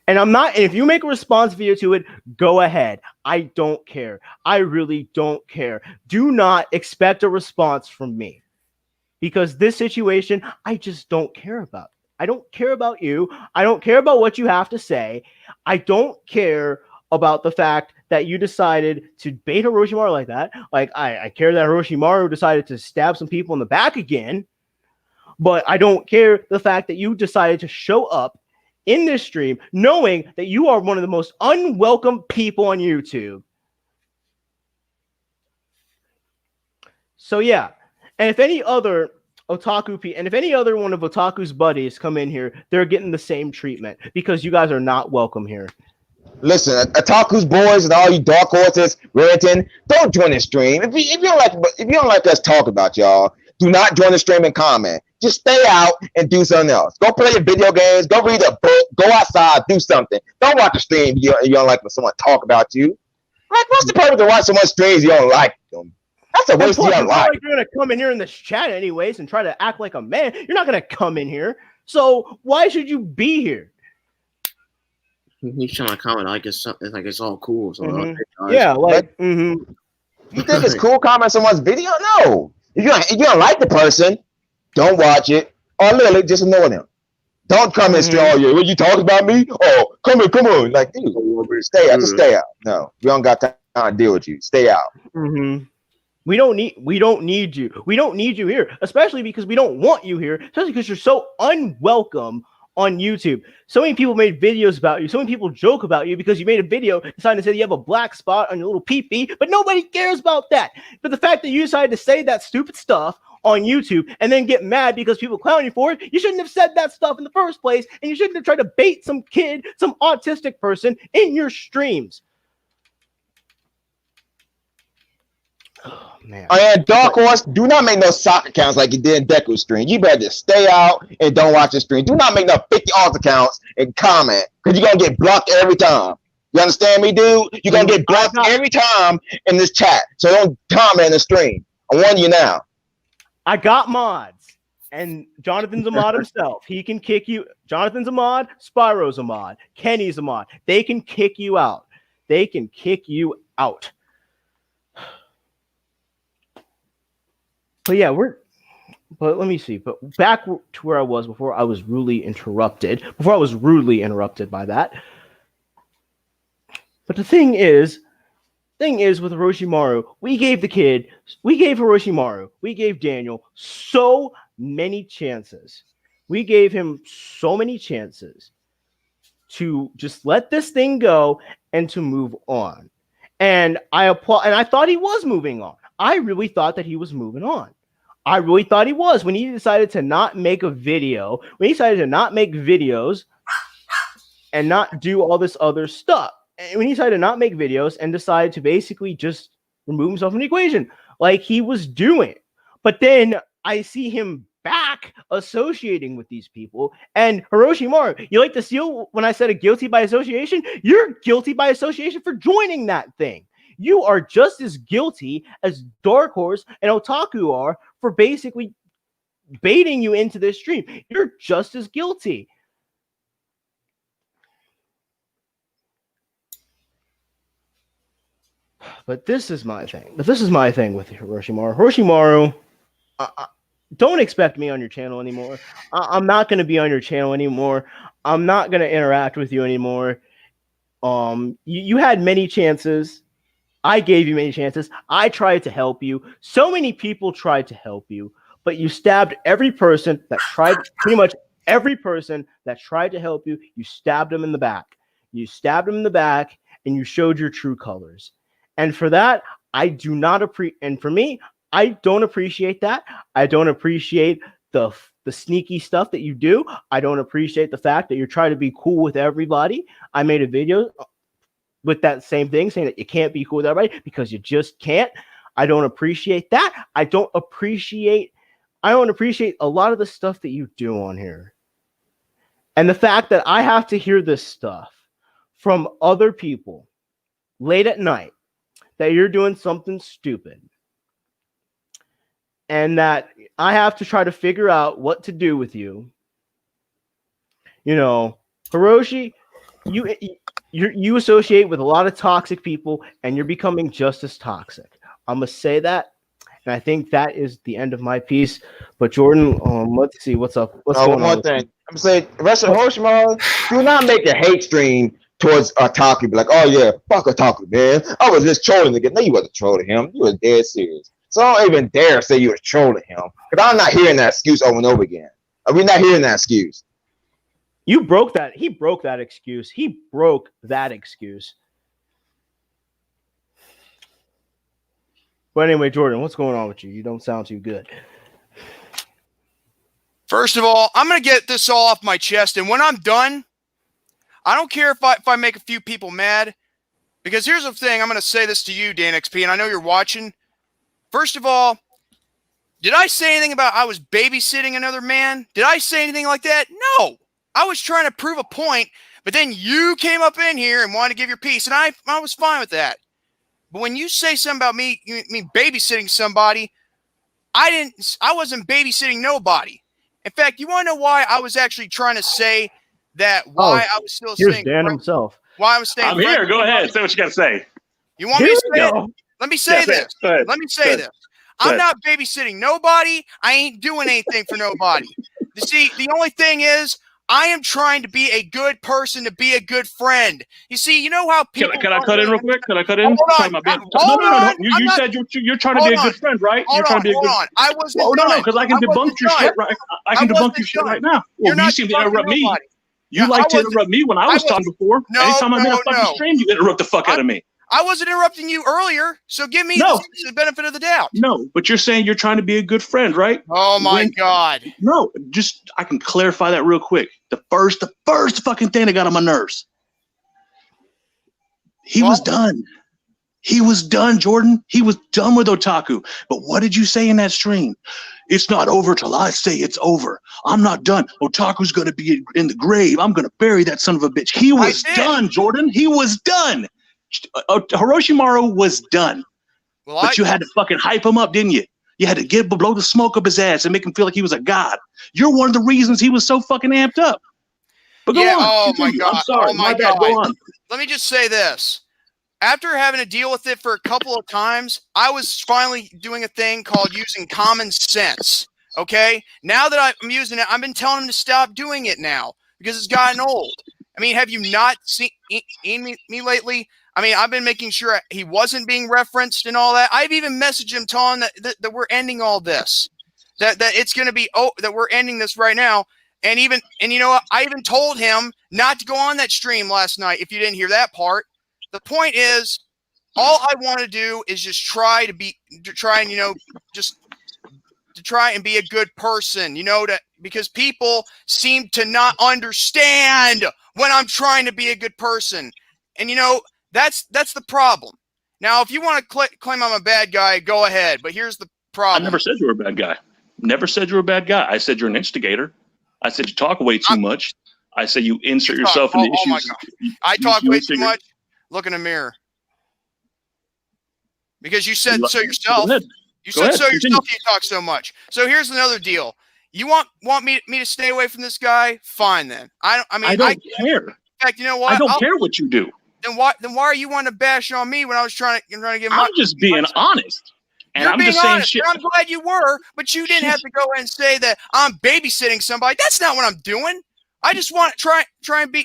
And if you make a response video to it, go ahead. I don't care. I really don't care. Do not expect a response from me because this situation, I just don't care about. I don't care about you. I don't care about what you have to say. I don't care about the fact that you decided to bait Hiroshi like that. Like, I care that Hiroshi decided to stab some people in the back again. But I don't care the fact that you decided to show up in this stream knowing that you are one of the most unwelcome people on YouTube. So, yeah. And if any other one of Otaku's buddies come in here, they're getting the same treatment because you guys are not welcome here. Listen, Otaku's boys and all you Dark Horses, Raritan, don't join the stream. If you don't like us talk about y'all, do not join the stream and comment. Just stay out and do something else. Go play your video games. Go read a book. Go outside. Do something. Don't watch the stream. You don't like when someone talk about you. Like, what's the purpose of watching someone's streams? You don't like them. That's a waste of your life. You're gonna come in here in this chat anyways and try to act like a man. You're not gonna come in here. So why should you be here? He's trying to comment like it's all cool. So yeah, like You think it's cool comment someone's video? No. If you don't like the person, don't watch it, or literally just ignore them. Don't come and say, "Oh yeah, when you talk about me, oh come on," like dude, stay out, just stay out. No, we don't got time to deal with you. Stay out. We don't need you. We don't need you here, especially because we don't want you here, especially because you're so unwelcome on YouTube. So many people made videos about you. So many people joke about you because you made a video deciding to say you have a black spot on your little pee-pee, but nobody cares about that. But the fact that you decided to say that stupid stuff on YouTube and then get mad because people clown you for it, you shouldn't have said that stuff in the first place, and you shouldn't have tried to bait some kid, some autistic person in your streams. Oh, man. And Dark Horse, do not make no sock accounts like you did in Deku's stream. You better just stay out and don't watch the stream. Do not make no 50 alt accounts and comment because you're going to get blocked every time. You understand me, dude? You're going to get blocked every time in this chat. So don't comment in the stream. I warn you now. I got mods, and Jonathan's a mod himself. He can kick you. Jonathan's a mod. Spyro's a mod. Kenny's a mod. They can kick you out. They can kick you out. But yeah, but let me see. But back to where I was before I was rudely interrupted. Before I was rudely interrupted by that. But the thing is with Orochimaru, we gave Orochimaru, we gave Daniel so many chances. We gave him so many chances to just let this thing go and to move on. And I applaud, and I thought he was moving on. I really thought that he was moving on. I really thought he was when he decided to not make a video, when he decided to not make videos and not do all this other stuff. And when he decided to not make videos and decided to basically just remove himself from the equation like he was doing. But then I see him back associating with these people. And Orochimaru, you like to steal when I said a guilty by association? You're guilty by association for joining that thing. You are just as guilty as Dark Horse and Otaku are for basically baiting you into this stream. You're just as guilty. But this is my thing. With Orochimaru. Orochimaru, don't expect me on your channel anymore. I'm not going to be on your channel anymore. I'm not going to interact with you anymore. You had many chances. I gave you many chances. I tried to help you. So many people tried to help you, but you stabbed every person that tried, pretty much every person that tried to help you. You stabbed them in the back. You stabbed them in the back, and you showed your true colors. And for that, I do not appreciate. And for me, I don't appreciate that. I don't appreciate the sneaky stuff that you do. I don't appreciate the fact that you're trying to be cool with everybody. I made a video with that same thing saying that you can't be cool with everybody because you just can't. I don't appreciate that. I don't appreciate a lot of the stuff that you do on here. And the fact that I have to hear this stuff from other people late at night, that you're doing something stupid, and that I have to try to figure out what to do with you. You know, Hiroshi, you associate with a lot of toxic people, and you're becoming just as toxic. I'm gonna say that, and I think that is the end of my piece. But Jordan, let's see what's up. What's going on? One thing I'm saying, Russell Orochimaru, do not make a hate stream towards Otaku. Be like, oh yeah, fuck Otaku, man. I was just trolling again. No, you wasn't trolling him. You was dead serious. So don't even dare say you were trolling him, because I'm not hearing that excuse over and over again. We're not hearing that excuse. You broke that. He broke that excuse. He broke that excuse. But anyway, Jordan, what's going on with you? You don't sound too good. First of all, I'm going to get this all off my chest. And when I'm done, I don't care if I make a few people mad. Because here's the thing. I'm going to say this to you, Dan XP, and I know you're watching. First of all, did I say anything about I was babysitting another man? Did I say anything like that? No. I was trying to prove a point, but then you came up in here and wanted to give your piece, and I was fine with that. But when you say something about me babysitting somebody, I wasn't babysitting nobody. In fact, you want to know why I was actually trying to say that? Why I was still saying Dan himself. Why I was staying. I'm here. Go ahead. Say what you got to say. You want me to say it? Let me say this. Let me say this. I'm not babysitting nobody. I ain't doing anything for nobody. You see, the only thing is, I am trying to be a good person, to be a good friend. You see, you know how people. Can I cut in real quick? Can I cut in? Hold on. No. You said you're trying to be a good friend, right? You're trying to be a good. I wasn't. Oh no, because I can debunk your shit right. I can debunk your shit right now. Well, you seem to interrupt me. You like to interrupt me when I was talking before. Anytime I'm in a fucking stream, you interrupt the fuck out of me. I wasn't interrupting you earlier, so give me the benefit of the doubt. No, but you're saying you're trying to be a good friend, right? Oh my God. No, just I can clarify that real quick. The first fucking thing that got on my nerves. He was done. He was done, Jordan. He was done with Otaku. But what did you say in that stream? It's not over till I say it's over. I'm not done. Otaku's going to be in the grave. I'm going to bury that son of a bitch. He was done, Jordan. He was done. Orochimaru was done. But you had to fucking hype him up, didn't you? You had to blow the smoke up his ass and make him feel like he was a god. You're one of the reasons he was so fucking amped up. But go on. Oh my God. I'm sorry. Oh my bad. God. Go on. Let me just say this. After having to deal with it for a couple of times, I was finally doing a thing called using common sense. Okay? Now that I'm using it, I've been telling him to stop doing it now because it's gotten old. I mean, have you not seen me lately? I mean, I've been making sure he wasn't being referenced and all that. I've even messaged him telling that we're ending all this, that it's going to be that we're ending this right now. And you know what? I even told him not to go on that stream last night. If you didn't hear that part, the point is, all I want to do is just try and be a good person, because people seem to not understand when I'm trying to be a good person. And, that's the problem. Now, if you want to claim I'm a bad guy, go ahead. But here's the problem. I never said you were a bad guy. Never said you were a bad guy. I said you're an instigator. I said you talk way too much. I said you insert yourself into issues. Oh my God. I talk way too much? Look in the mirror. Because you said so yourself. You said so yourself you talk so much. So here's another deal. You want me to stay away from this guy? Fine then. I don't care. In fact, you know what? I don't care what you do. Then why are you wanting to bash on me when I was trying to get my... I'm just being honest. And You're I'm being just saying honest, shit. and I'm glad you were, but you didn't have to go and say that I'm babysitting somebody. That's not what I'm doing. I just want to try and be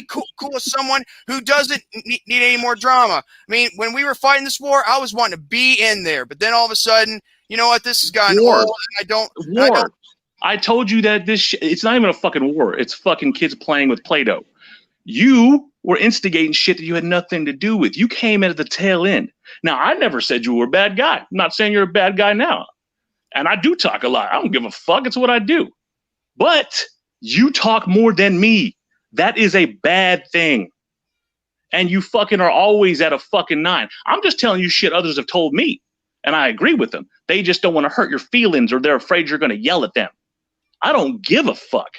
cool with someone who doesn't need any more drama. I mean, when we were fighting this war, I was wanting to be in there, but then all of a sudden, you know what? This has gotten old. I told you that it's not even a fucking war. It's fucking kids playing with Play-Doh. You were instigating shit that you had nothing to do with. You came in at the tail end. Now, I never said you were a bad guy. I'm not saying you're a bad guy now. And I do talk a lot. I don't give a fuck. It's what I do. But you talk more than me. That is a bad thing. And you fucking are always at a fucking 9. I'm just telling you shit others have told me. And I agree with them. They just don't want to hurt your feelings, or they're afraid you're going to yell at them. I don't give a fuck.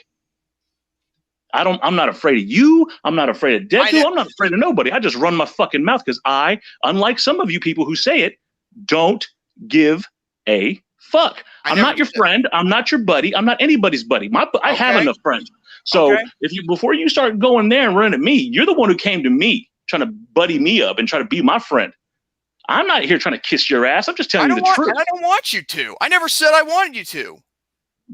I'm not afraid of you. I'm not afraid of Deku. I'm not afraid of nobody. I just run my fucking mouth because I, unlike some of you people who say it, don't give a fuck. I'm not your friend. I'm not your buddy. I'm not anybody's buddy. I have enough friends. So before you start going there and running at me, you're the one who came to me trying to buddy me up and try to be my friend. I'm not here trying to kiss your ass. I'm just telling you the truth. I don't want you to. I never said I wanted you to.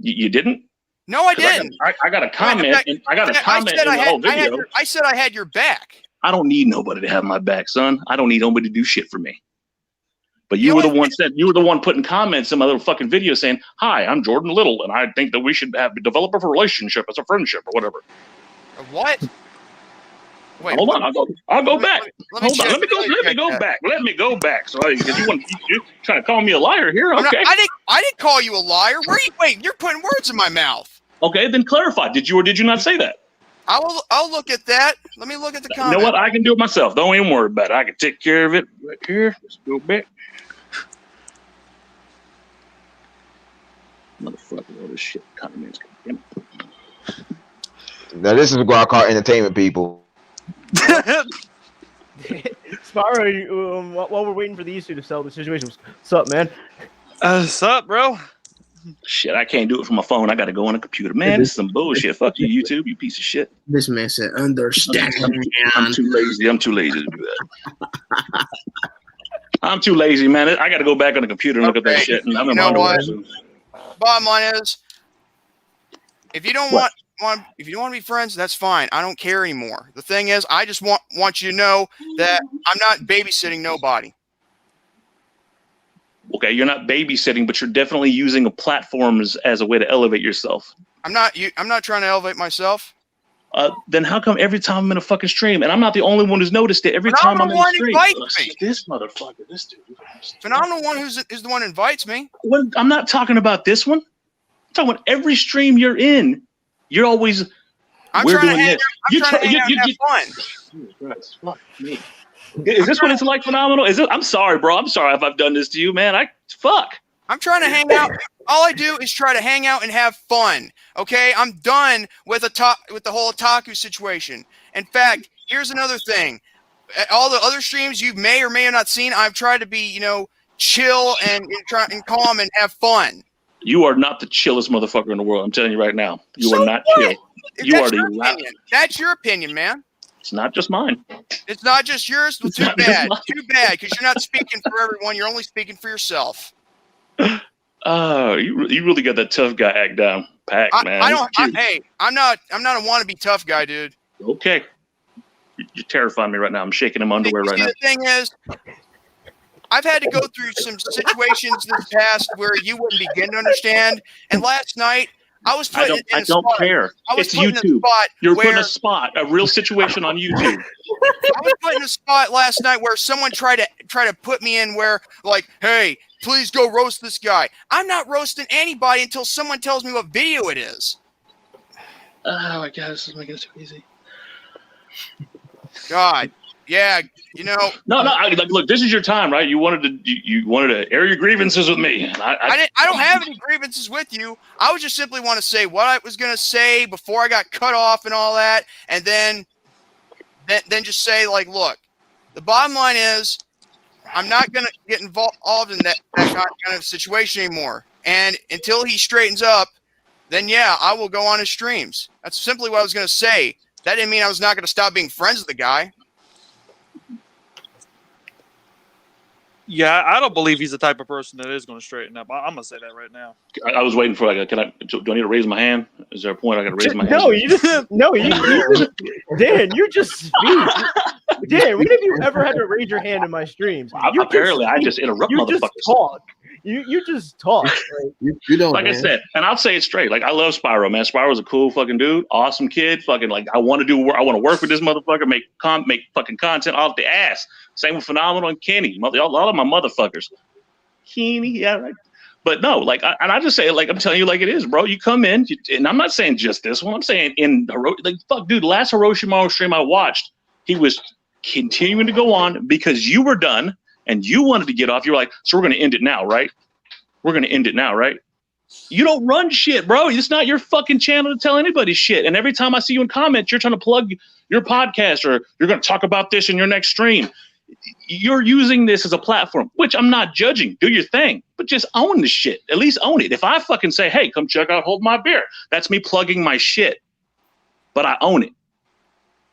You didn't? No, I didn't. I got a comment. I got a comment in the whole video. I said I had your back. I don't need nobody to have my back, son. I don't need nobody to do shit for me. But you were the one putting comments in my little fucking video saying, "Hi, I'm Jordan Little, and I think that we should develop a relationship as a friendship or whatever." What? Wait, hold on. I'll go back. Hold on. Let me go back. So you're trying to call me a liar here? Okay. I didn't call you a liar. You're putting words in my mouth. Okay, then clarify. Did you or did you not say that? I'll look at that. Let me look at the comment. You know what? I can do it myself. Don't even worry about it. I can take care of it right here. Let's go back. Motherfucker, all this shit comments. Now this is what I call entertainment, people. Spyro, while we're waiting for these two to sell the situation, what's up, man? What's up, bro? Shit, I can't do it from my phone. I got to go on a computer. Man, this is some bullshit. Fuck you, YouTube, you piece of shit. This man said, understand. I'm too lazy. I'm too lazy to do that. I'm too lazy, man. I got to go back on the computer and look at that shit. And I'm Bottom line is, if you don't want to be friends, that's fine. I don't care anymore. The thing is, I just want you to know that I'm not babysitting nobody. Okay, you're not babysitting, but you're definitely using a platform as a way to elevate yourself. I'm not trying to elevate myself. Then how come every time I'm in a fucking stream, and I'm not the only one who's noticed it, every time I'm in a stream, this motherfucker, this dude. But I'm the one who's the one who invites me. I'm not talking about this one. I'm talking about every stream you're in. You're always. We're doing this. I'm trying to hang out and have fun. Christ, fuck me. Is this what it's like, Phenomenal? I'm sorry, bro. I'm sorry if I've done this to you, man. Fuck. I'm trying to hang out. All I do is try to hang out and have fun. Okay, I'm done with the whole otaku situation. In fact, here's another thing. All the other streams you may or may have not seen, I've tried to be, chill and calm and have fun. You are not the chillest motherfucker in the world. I'm telling you right now. You are not chill. You are the last. That's your opinion, man. It's not just mine. It's not just yours. Well, too bad. Too bad, because you're not speaking for everyone. You're only speaking for yourself. You really got that tough guy act down, Pac, man. I'm not a wannabe tough guy, dude. Okay. You're terrifying me right now. I'm shaking in my underwear right now. The thing is, I've had to go through some situations this past where you wouldn't begin to understand. And last night, I was put in a spot. I don't care. It's YouTube. You're putting a real situation on YouTube. I was put in a spot last night where someone tried to put me in where, like, hey, please go roast this guy. I'm not roasting anybody until someone tells me what video it is. Oh my God, this is making it too easy. God, yeah, you know. No. Look, this is your time, right? You wanted to air your grievances with me. I don't have any grievances with you. I would just simply want to say what I was going to say before I got cut off and all that, and then just say, like, look, the bottom line is I'm not going to get involved in that kind of situation anymore. And until he straightens up, then, yeah, I will go on his streams. That's simply what I was going to say. That didn't mean I was not going to stop being friends with the guy. Yeah, I don't believe he's the type of person that is going to straighten up. I'm going to say that right now. I was waiting for, do I need to raise my hand? Is there a point I got to raise my hand? Dan, you're just speak. Dan, when have you ever had to raise your hand in my streams? Apparently, I just interrupt motherfuckers. Just talk. You just talk. You don't. Like man. I said, and I'll say it straight. Like, I love Spyro, man. Spyro's a cool fucking dude, awesome kid. Fucking, like, I want to work with this motherfucker, make fucking content off the ass. Same with Phenomenal and Kenny. A lot of my motherfuckers. Kenny, yeah, right. But no, like, I just say it like I'm telling you like it is, bro. You come in, and I'm not saying just this one. I'm saying dude, the last Hiroshima stream I watched, he was continuing to go on because you were done and you wanted to get off. You're like, so we're going to end it now, right? We're going to end it now, right? You don't run shit, bro. It's not your fucking channel to tell anybody shit. And every time I see you in comments, you're trying to plug your podcast or you're going to talk about this in your next stream. You're using this as a platform, which I'm not judging. Do your thing, but just own the shit. At least own it. If I fucking say, hey, come check out Hold My Beer, that's me plugging my shit. But I own it.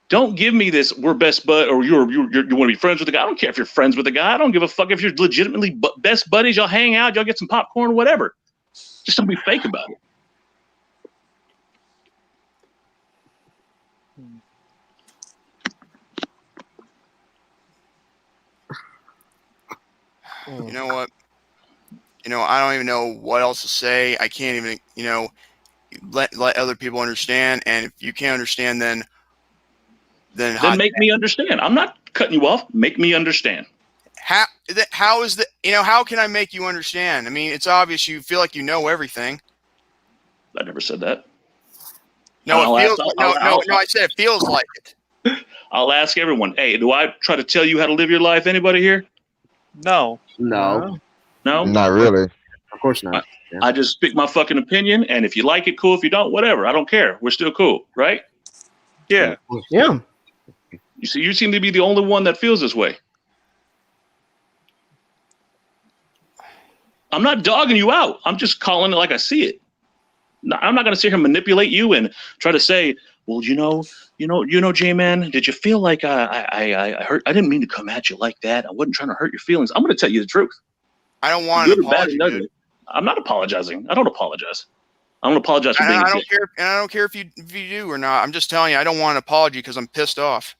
Don't give me this, we're best bud, or you want to be friends with the guy. I don't care if you're friends with the guy. I don't give a fuck if you're legitimately best buddies. Y'all hang out, y'all get some popcorn, whatever. Just don't be fake about it. You know what? I don't even know what else to say. I can't even, let other people understand. And if you can't understand, then make me understand. I'm not cutting you off. Make me understand. How is that? How can I make you understand? I mean, it's obvious you feel like you know everything. I never said that. No, I said it feels like it. I'll ask everyone. Hey, do I try to tell you how to live your life? Anybody here? No. No? Not really. Of course not. I just speak my fucking opinion, and if you like it, cool. If you don't, whatever. I don't care. We're still cool, right? Yeah. Yeah. You seem to be the only one that feels this way. I'm not dogging you out. I'm just calling it like I see it. I'm not going to sit here and manipulate you and try to say, well, J-Man, did you feel like I hurt? I didn't mean to come at you like that. I wasn't trying to hurt your feelings. I'm going to tell you the truth. I don't want an apology, dude. I'm not apologizing. I don't apologize. I don't apologize for being I don't care if you do or not. I'm just telling you, I don't want an apology because I'm pissed off.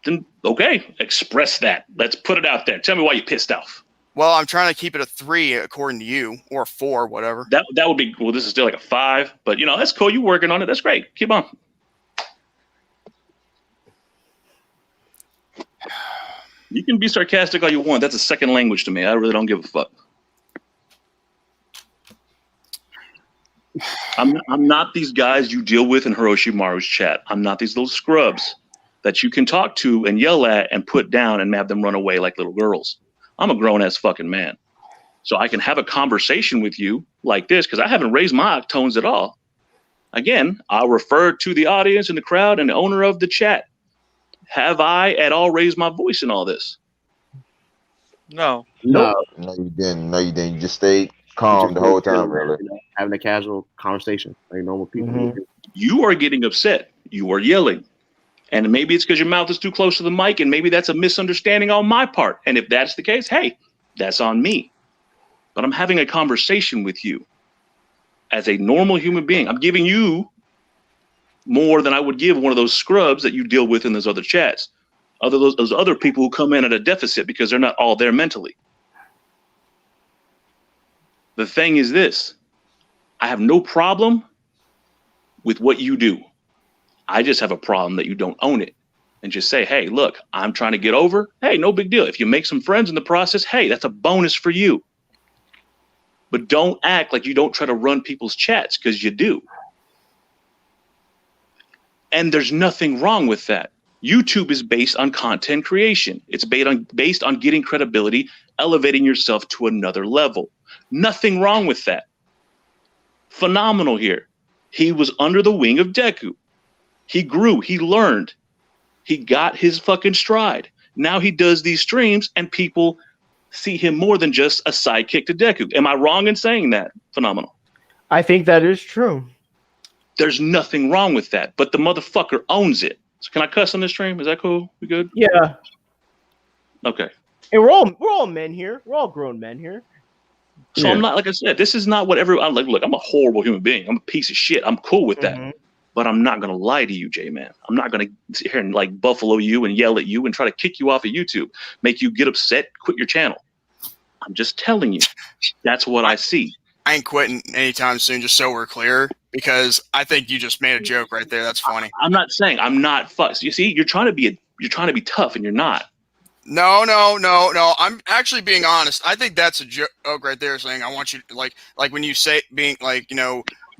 Then okay, express that. Let's put it out there. Tell me why you pissed off. Well, I'm trying to keep it a 3 according to you, or a 4, whatever. That would be well. This is still like a 5, but that's cool. You working on it. That's great. Keep on. You can be sarcastic all you want. That's a second language to me. I really don't give a fuck. I'm not these guys you deal with in Hiroshimaru's chat. I'm not these little scrubs that you can talk to and yell at and put down and have them run away like little girls. I'm a grown-ass fucking man. So I can have a conversation with you like this because I haven't raised my tones at all. Again, I'll refer to the audience and the crowd and the owner of the chat. Have I at all raised my voice in all this? No. No, you didn't. You just stayed calm the whole time, really. Having a casual conversation like normal people. Mm-hmm. You are getting upset. You are yelling. And maybe it's because your mouth is too close to the mic, and maybe that's a misunderstanding on my part. And if that's the case, hey, that's on me. But I'm having a conversation with you as a normal human being. I'm giving you more than I would give one of those scrubs that you deal with in those other chats. Those other people who come in at a deficit because they're not all there mentally. The thing is this. I have no problem with what you do. I just have a problem that you don't own it and just say, hey, look, I'm trying to get over. Hey, no big deal. If you make some friends in the process, hey, that's a bonus for you. But don't act like you don't try to run people's chats, because you do. And there's nothing wrong with that. YouTube is based on content creation. It's based on getting credibility, elevating yourself to another level. Nothing wrong with that. Phenomenal here. He was under the wing of Deku. He grew, he learned, he got his fucking stride. Now he does these streams and people see him more than just a sidekick to Deku. Am I wrong in saying that? Phenomenal. I think that is true. There's nothing wrong with that, but the motherfucker owns it. So can I cuss on this stream? Is that cool? We good? Yeah. Okay. And we're all men here. We're all grown men here. So I'm not, like I said, this is not what everyone, like, look, I'm a horrible human being. I'm a piece of shit. I'm cool with that. But I'm not going to lie to you, J-Man. I'm not going to sit here and like buffalo you and yell at you and try to kick you off of YouTube, make you get upset, quit your channel. I'm just telling you, that's what I see. I ain't quitting anytime soon, just so we're clear, because I think you just made a joke right there. That's funny. I'm not saying I'm not fucked. You see, you're trying to be tough and you're not. No. I'm actually being honest. I think that's a joke right there, saying I want you to, like when you say being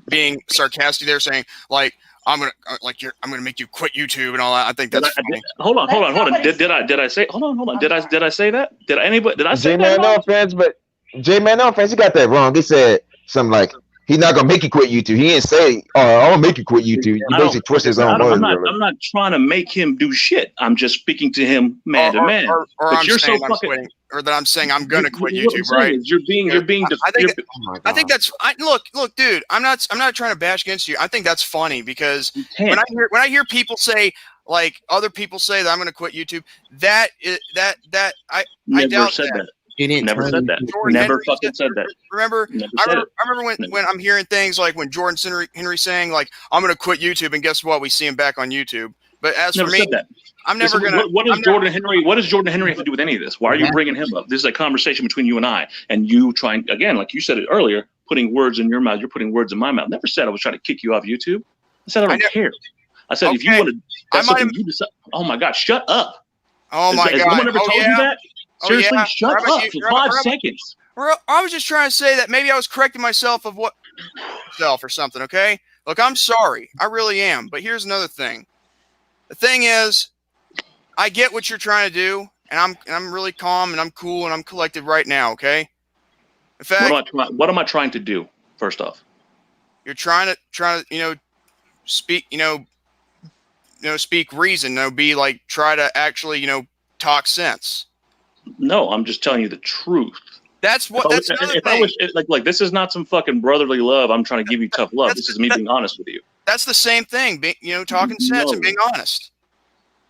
being sarcastic there, saying like I'm gonna make you quit YouTube and all that. I think that's funny. Hold on. Did I say? Hold on. Did I say that? Did I say J-Man, that? no offense, but J-Man, no offense, he got that wrong. He said something like, he's not gonna make you quit YouTube. He didn't say, "Oh, I'll make you quit YouTube." He basically twisted his own words. I'm not trying to make him do shit. I'm just speaking to him man to man. Or but I'm you're saying so I'm fucking. quitting, or that I'm saying I'm gonna quit YouTube, right? You're being. I think that's. Look, dude. I'm not trying to bash against you. I think that's funny because when I hear people say, like other people say that I'm gonna quit YouTube, I doubt that. He didn't never said that. Never fucking said that. Remember, I remember when I'm hearing things like when Jordan Henry saying like I'm gonna quit YouTube, and guess what? We see him back on YouTube. But as for me, I'm never gonna. What does Jordan Henry have to do with any of this? Why are you bringing him up? This is a conversation between you and I, and you trying again, like you said it earlier, putting words in your mouth. You're putting words in my mouth. Never said I was trying to kick you off YouTube. I said I don't care. I said if you want to, that's something you decide. Oh my God, shut up! Oh my God, has someone ever told you that? Seriously, shut up for 5 seconds. I was just trying to say that maybe I was correcting myself of what self or something. Okay, look, I'm sorry, I really am. But here's another thing. The thing is, I get what you're trying to do, and I'm really calm and I'm cool and I'm collected right now. Okay. In fact, what am I trying to do? First off, you're trying to speak speak reason. Be like try to actually talk sense. No, I'm just telling you the truth. That's what. That's another if thing. I was like, this is not some fucking brotherly love. I'm trying to give you tough love. This is me being honest with you. That's the same thing. Talking sense and being honest.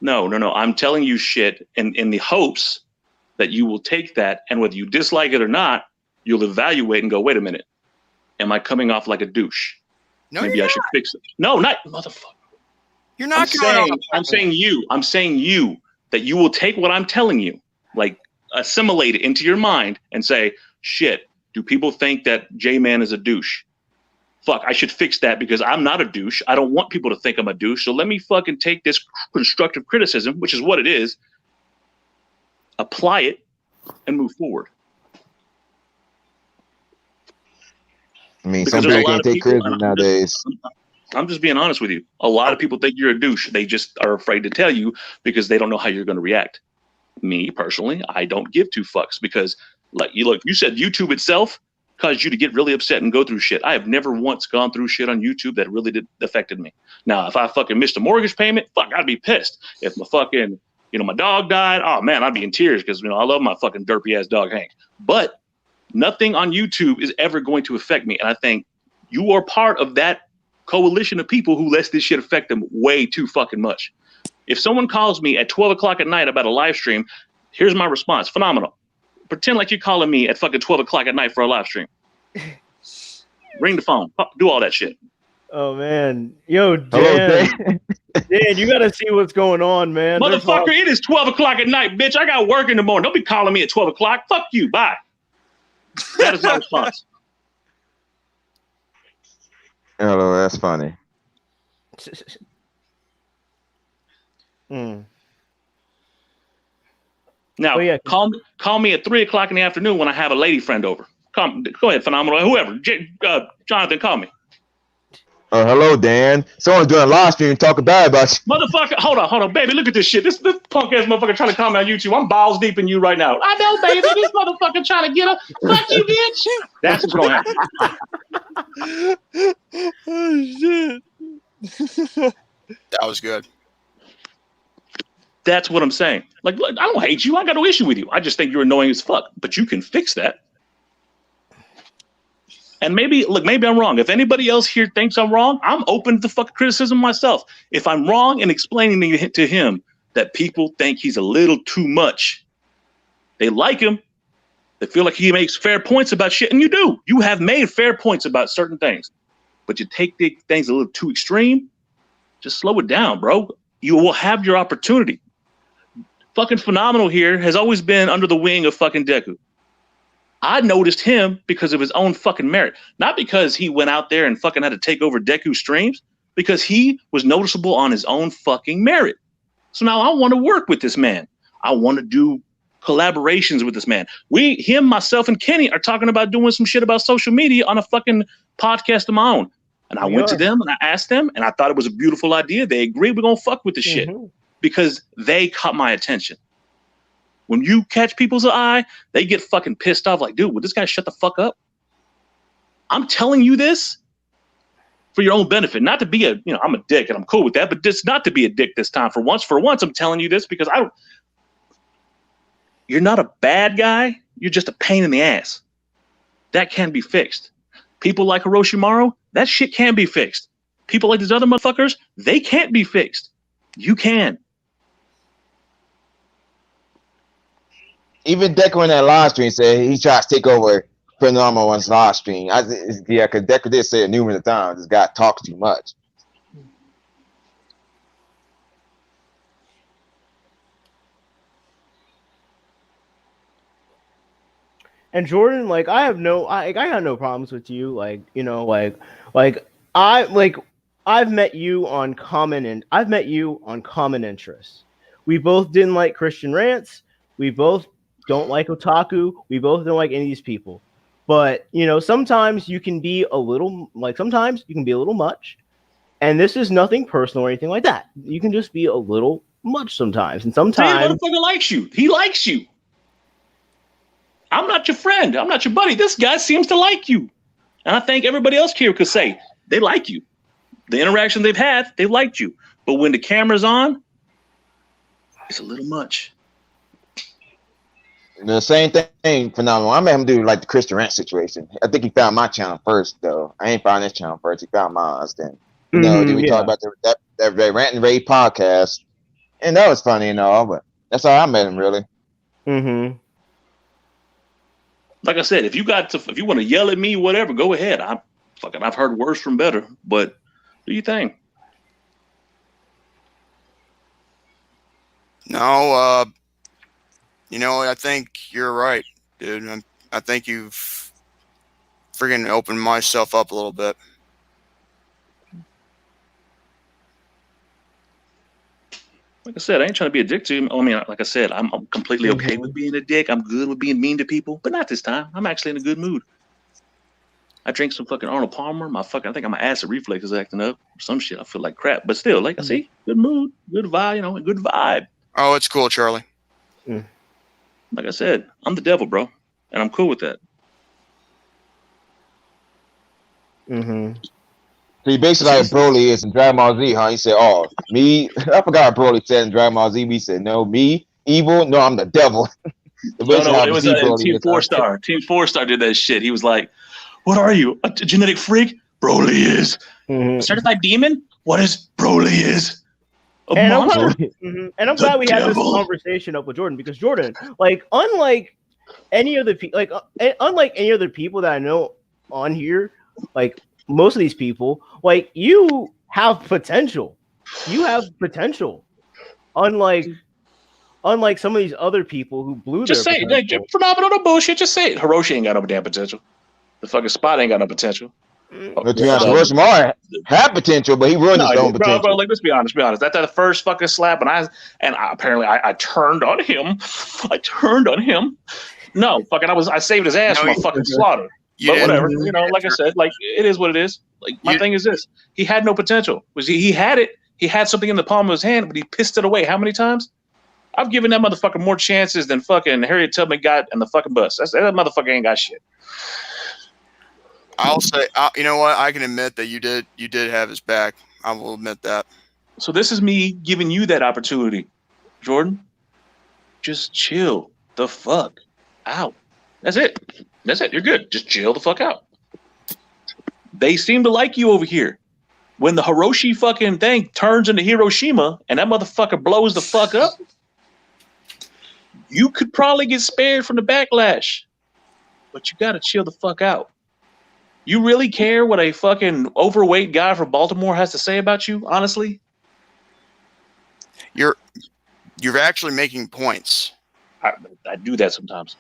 No. I'm telling you shit in the hopes that you will take that, and whether you dislike it or not, you'll evaluate and go, wait a minute, am I coming off like a douche? No, maybe I should fix it. No, not motherfucker. You're not. I'm saying you that you will take what I'm telling you. Like assimilate it into your mind and say, shit, do people think that J-Man is a douche? Fuck, I should fix that because I'm not a douche. I don't want people to think I'm a douche. So let me fucking take this constructive criticism, which is what it is, apply it, and move forward. I mean, some people can't take criticism nowadays. I'm just being honest with you. A lot of people think you're a douche. They just are afraid to tell you because they don't know how you're going to react. Me personally, I don't give two fucks because, like you said, YouTube itself caused you to get really upset and go through shit. I have never once gone through shit on YouTube that really affected me. Now, if I fucking missed a mortgage payment, fuck, I'd be pissed. If my fucking, my dog died, oh man, I'd be in tears because, I love my fucking derpy ass dog Hank. But nothing on YouTube is ever going to affect me. And I think you are part of that coalition of people who lets this shit affect them way too fucking much. If someone calls me at 12 o'clock at night about a live stream, here's my response. Phenomenal. Pretend like you're calling me at fucking 12 o'clock at night for a live stream. Ring the phone. Do all that shit. Oh man, yo, Hello, Dan, Dan. Dan, you gotta see what's going on, man. Motherfucker, it is 12 o'clock at night, bitch. I got work in the morning. Don't be calling me at 12 o'clock. Fuck you. Bye. That is my response. Hello, that's funny. Now, yeah. call me at 3 o'clock in the afternoon when I have a lady friend over. Go ahead, Phenomenal. Whoever. Jonathan, call me. Hello, Dan. Someone's doing a live stream talking bad about you. Motherfucker, hold on, baby. Look at this shit. This punk ass motherfucker trying to comment on YouTube. I'm balls deep in you right now. I know, baby. This motherfucker trying to get her. Fuck you, bitch. That's what's going to happen. Oh shit. That was good. That's what I'm saying. Like, look, I don't hate you. I got no issue with you. I just think you're annoying as fuck. But you can fix that. And maybe I'm wrong. If anybody else here thinks I'm wrong, I'm open to fucking criticism myself. If I'm wrong in explaining to him that people think he's a little too much, they like him. They feel like he makes fair points about shit, and you do. You have made fair points about certain things, but you take the things a little too extreme. Just slow it down, bro. You will have your opportunity. Fucking Phenomenal here has always been under the wing of fucking Deku. I noticed him because of his own fucking merit. Not because he went out there and fucking had to take over Deku's streams, because he was noticeable on his own fucking merit. So now I want to work with this man. I want to do collaborations with this man. Him, myself, and Kenny are talking about doing some shit about social media on a fucking podcast of my own. And I went to them and I asked them, and I thought it was a beautiful idea. They agreed we're going to fuck with this shit because they caught my attention. When you catch people's eye, they get fucking pissed off. Like, dude, would this guy shut the fuck up? I'm telling you this for your own benefit, not to be I'm a dick and I'm cool with that, but just not to be a dick this time. For once, I'm telling you this because you're not a bad guy. You're just a pain in the ass. That can be fixed. People like Orochimaru, that shit can be fixed. People like these other motherfuckers, they can't be fixed. You can. Even Deku in that live stream said he tries to take over Phenomenal on his live stream. Because Deku did say it numerous times. This guy talks too much. And Jordan, like, I got no problems with you. I've met you on common interests. We both didn't like Christian rants. We both don't like otaku. We both don't like any of these people. But, sometimes you can be a little much. And this is nothing personal or anything like that. You can just be a little much sometimes. And sometimes the motherfucker likes you. He likes you. I'm not your friend. I'm not your buddy. This guy seems to like you. And I think everybody else here could say they like you. The interaction they've had, they liked you. But when the camera's on, it's a little much. The same thing, Phenomenal. I met him do like the Christian Rant situation. I think he found my channel first, though. I ain't found his channel first. He found mine. Then, then we talked about that Rant and Rave podcast, and that was funny and all. But that's how I met him, really. Mm-hmm. Like I said, if you want to yell at me, whatever, go ahead. I've heard worse from better, but do your thing. No, I think you're right, dude. I think you've friggin' opened myself up a little bit. Like I said, I ain't trying to be a dick to you. I mean, like I said, I'm completely okay with being a dick. I'm good with being mean to people, but not this time. I'm actually in a good mood. I drank some fucking Arnold Palmer. I think my acid reflex is acting up or some shit. I feel like crap, but still, like I see, good mood, good vibe, good vibe. Oh, it's cool, Charlie. Like I said, I'm the devil, bro, and I'm cool with that. So he basically like Broly is in Dragon Ball Z, huh? He said, "Oh, me." I forgot what Broly said in Dragon Ball Z. We said, "No, me, evil. No, I'm the devil." No, it was Team 4-Star. Team 4-Star did that shit. He was like, "What are you? A genetic freak? Broly is. Certified demon? What is Broly is? A monster?" And I'm glad we had this conversation up with Jordan, because Jordan, like, unlike any other people that I know on here, like, most of these people, like, you have potential. You have potential. Unlike some of these other people who blew Just their say potential. it. Phenomenal, no bullshit. Just say it. Hiroshi ain't got no damn potential. The fucking Spot ain't got no potential. But to be honest, Hiroshima had potential, but he ruined his own potential. Bro, like, let's be honest. That's the first fucking slap, and I turned on him. I turned on him. No, fucking, I saved his ass from a fucking slaughter. But whatever, like I said, like, it is what it is. Like, my thing is this: he had no potential. He had it? He had something in the palm of his hand, but he pissed it away. How many times? I've given that motherfucker more chances than fucking Harriet Tubman got in the fucking bus. That motherfucker ain't got shit. I'll say, you know what? I can admit that you did have his back. I will admit that. So this is me giving you that opportunity, Jordan. Just chill the fuck out. That's it. You're good. Just chill the fuck out. They seem to like you over here. When the Hiroshi fucking thing turns into Hiroshima and that motherfucker blows the fuck up, you could probably get spared from the backlash. But you gotta chill the fuck out. You really care what a fucking overweight guy from Baltimore has to say about you, honestly? You're actually making points. I do that sometimes.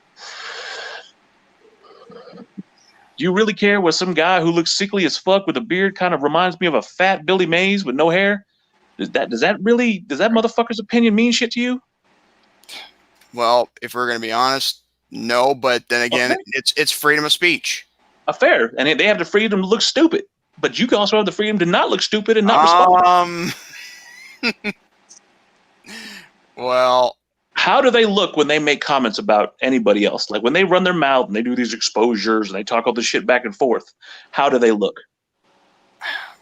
Do you really care what some guy who looks sickly as fuck with a beard kind of reminds me of a fat Billy Mays with no hair? Does that motherfucker's opinion mean shit to you? Well, if we're gonna be honest, no. But then again, it's freedom of speech. Fair, and they have the freedom to look stupid, but you can also have the freedom to not look stupid and not respond. Well, how do they look when they make comments about anybody else? Like when they run their mouth and they do these exposures and they talk all this shit back and forth. How do they look?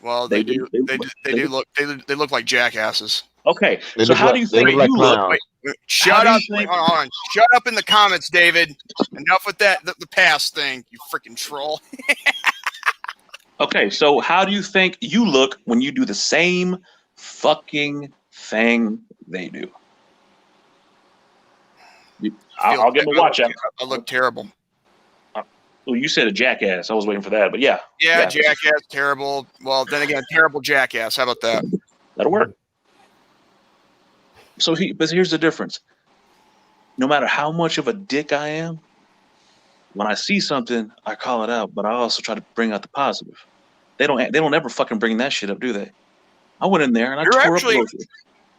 Well, they look like jackasses. Okay, so how do you think you look? Wait, shut up! Hold on. Shut up in the comments, David. Enough with that. The past thing, you freaking troll. Okay, so how do you think you look when you do the same fucking thing they do? I'll give them a watch out. I look terrible. Well, you said a jackass. I was waiting for that, but yeah. Yeah, jackass, terrible. Well, then again, terrible jackass. How about that? That'll work. But here's the difference. No matter how much of a dick I am, when I see something, I call it out, but I also try to bring out the positive. They don't ever fucking bring that shit up, do they? I went in there and I tore up Hiroshi.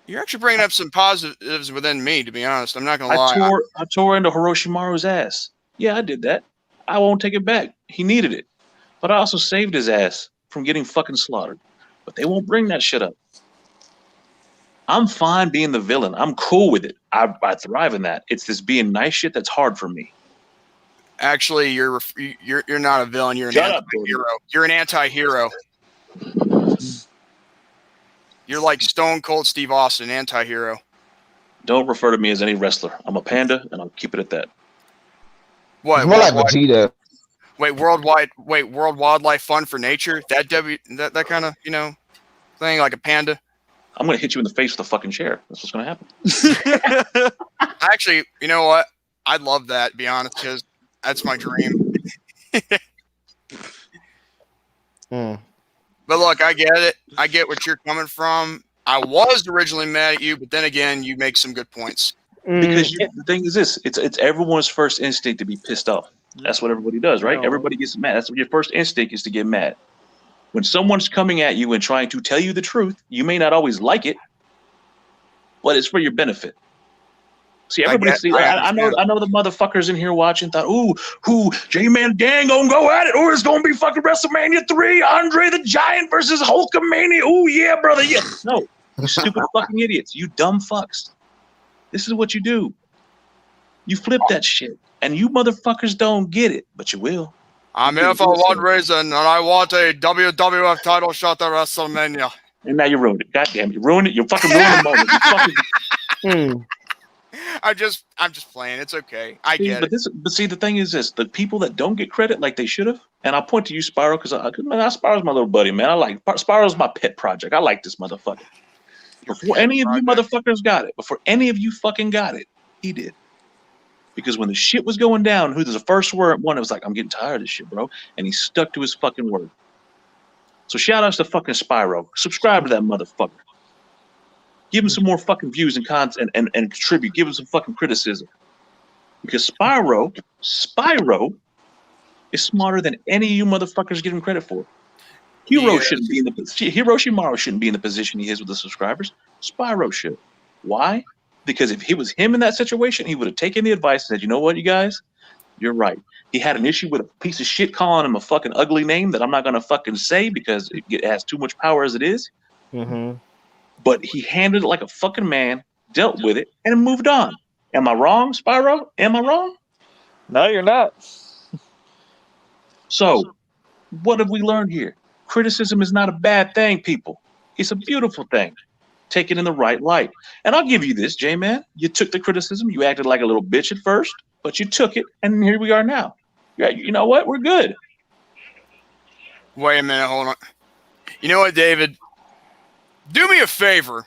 You're actually bringing up some positives within me, to be honest. I'm not gonna lie. I tore into Hiroshimaru's ass. Yeah, I did that. I won't take it back. He needed it. But I also saved his ass from getting fucking slaughtered. But they won't bring that shit up. I'm fine being the villain. I'm cool with it. I thrive in that. It's this being nice shit that's hard for me. Actually, you're not a villain. You're an anti-hero. You're an anti-hero. You're like Stone Cold Steve Austin, anti-hero. Don't refer to me as any wrestler. I'm a panda, and I'll keep it at that. What? More like Vegeta. Wait, World Wildlife Fund for Nature? That kind of thing, like a panda. I'm gonna hit you in the face with a fucking chair. That's what's gonna happen. Actually, you know what? I'd love that, to be honest, because that's my dream. But look, I get it. I get what you're coming from. I was originally mad at you, but then again, you make some good points. Because the thing is this: it's everyone's first instinct to be pissed off. That's what everybody does, right? Everybody gets mad. That's what your first instinct is, to get mad. When someone's coming at you and trying to tell you the truth, you may not always like it, but it's for your benefit. See, everybody. I know the motherfuckers in here watching thought, "Ooh, J-Man Gang gonna go at it, or it's gonna be fucking WrestleMania 3, Andre the Giant versus Hulkamania." Ooh, yeah, brother, yeah. No, you stupid fucking idiots, you dumb fucks. This is what you do. You flip that shit, and you motherfuckers don't get it, but you will. I'm here for one reason, and I want a WWF title shot at WrestleMania. And now you ruined it. Goddamn, you ruined it. You fucking ruined the moment. I'm just playing. It's okay. I get it. But see, the thing is this: the people that don't get credit like they should have, and I'll point to you, Spyro, because Spyro's my little buddy, man. Spyro's my pet project. I like this motherfucker. Before any of you motherfuckers got it, before any of you fucking got it, he did. Because when the shit was going down, who was the first one that was like, "I'm getting tired of this shit, bro," and he stuck to his fucking word. So shout outs to fucking Spyro. Subscribe to that motherfucker. Give him some more fucking views and content and contribute. Give him some fucking criticism. Because Spyro is smarter than any of you motherfuckers give him credit for. Hiroshimaro shouldn't be in the position he is with the subscribers. Spyro should. Why? Because if it was him in that situation, he would have taken the advice and said, you know what, you guys? You're right. He had an issue with a piece of shit calling him a fucking ugly name that I'm not going to fucking say because it has too much power as it is. Mm-hmm. But he handled it like a fucking man, dealt with it, and moved on. Am I wrong, Spyro? Am I wrong? No, you're not. So, what have we learned here? Criticism is not a bad thing, people. It's a beautiful thing. Take it in the right light. And I'll give you this, J-Man. You took the criticism. You acted like a little bitch at first, but you took it, and here we are now. You know what? We're good. Wait a minute. Hold on. You know what, David? Do me a favor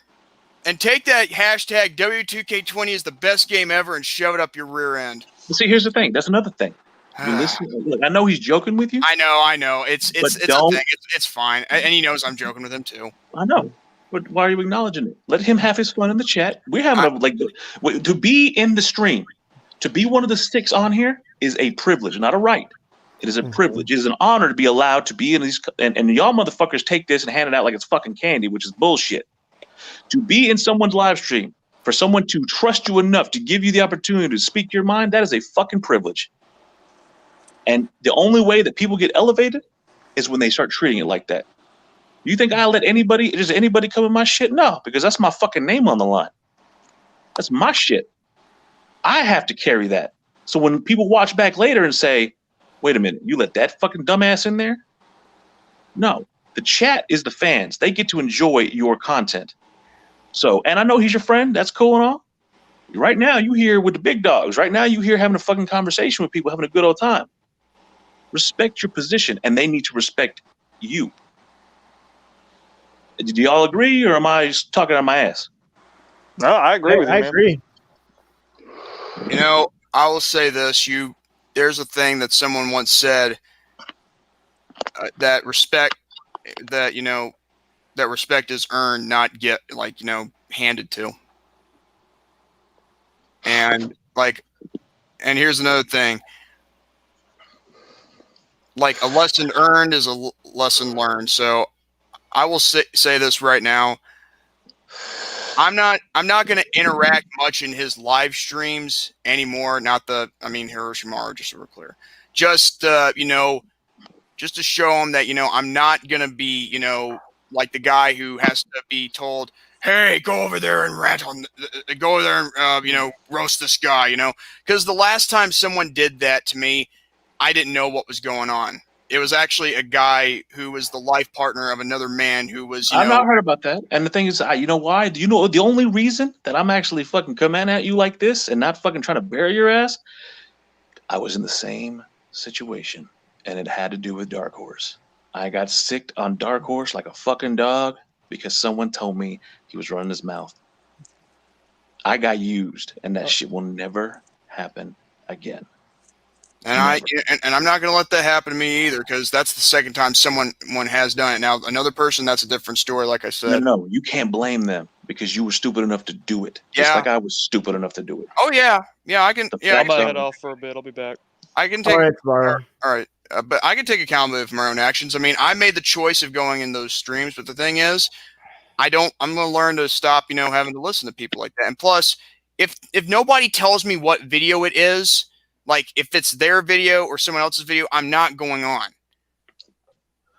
and take that hashtag W2K20 is the best game ever and shove it up your rear end. Well, see, here's the thing. That's another thing. You listen. Look, I know he's joking with you. I know. It's a thing. It's fine, and he knows I'm joking with him too. I know, but why are you acknowledging it? Let him have his fun in the chat. We're having to be in the stream, to be one of the 6 on here is a privilege, not a right. It is a privilege. It is an honor to be allowed to be in these. And y'all motherfuckers take this and hand it out like it's fucking candy, which is bullshit. To be in someone's live stream, for someone to trust you enough to give you the opportunity to speak your mind, that is a fucking privilege. And the only way that people get elevated is when they start treating it like that. You think I let anybody come in my shit? No, because that's my fucking name on the line. That's my shit. I have to carry that. So when people watch back later and say, wait a minute, you let that fucking dumbass in there? No, the chat is the fans. They get to enjoy your content. So, and I know he's your friend. That's cool and all. Right now, you here with the big dogs. Right now, you here having a fucking conversation with people, having a good old time. Respect your position, and they need to respect you. Do y'all agree, or am I just talking out my ass? No, I agree with you, man. I agree. You know, I will say this. There's a thing that someone once said that respect is earned, not handed to. And here's another thing. Like, a lesson earned is a lesson learned. So I will say this right now. I'm not going to interact much in his live streams anymore. Hiroshima, just so we're clear. Just to show him that, I'm not going to be, like the guy who has to be told, hey, go over there and roast this guy, because the last time someone did that to me, I didn't know what was going on. It was actually a guy who was the life partner of another man who was, I've not heard about that. And the thing is, you know why? Do you know the only reason that I'm actually fucking coming at you like this and not fucking trying to bury your ass? I was in the same situation, and it had to do with Dark Horse. I got sicked on Dark Horse like a fucking dog because someone told me he was running his mouth. I got used, and that shit will never happen again. And I'm not going to let that happen to me either, because that's the second time someone has done it. Now, another person, that's a different story, like I said. No, you can't blame them because you were stupid enough to do it. Just like I was stupid enough to do it. Oh, yeah. Yeah, I can. Yeah, I'm going to head off for a bit. I'll be back. I can take. All right, tomorrow. All right. But I can take accountability for my own actions. I mean, I made the choice of going in those streams, but the thing is, I'm going to learn to stop, having to listen to people like that. And plus, if nobody tells me what video it is, like if it's their video or someone else's video, I'm not going on.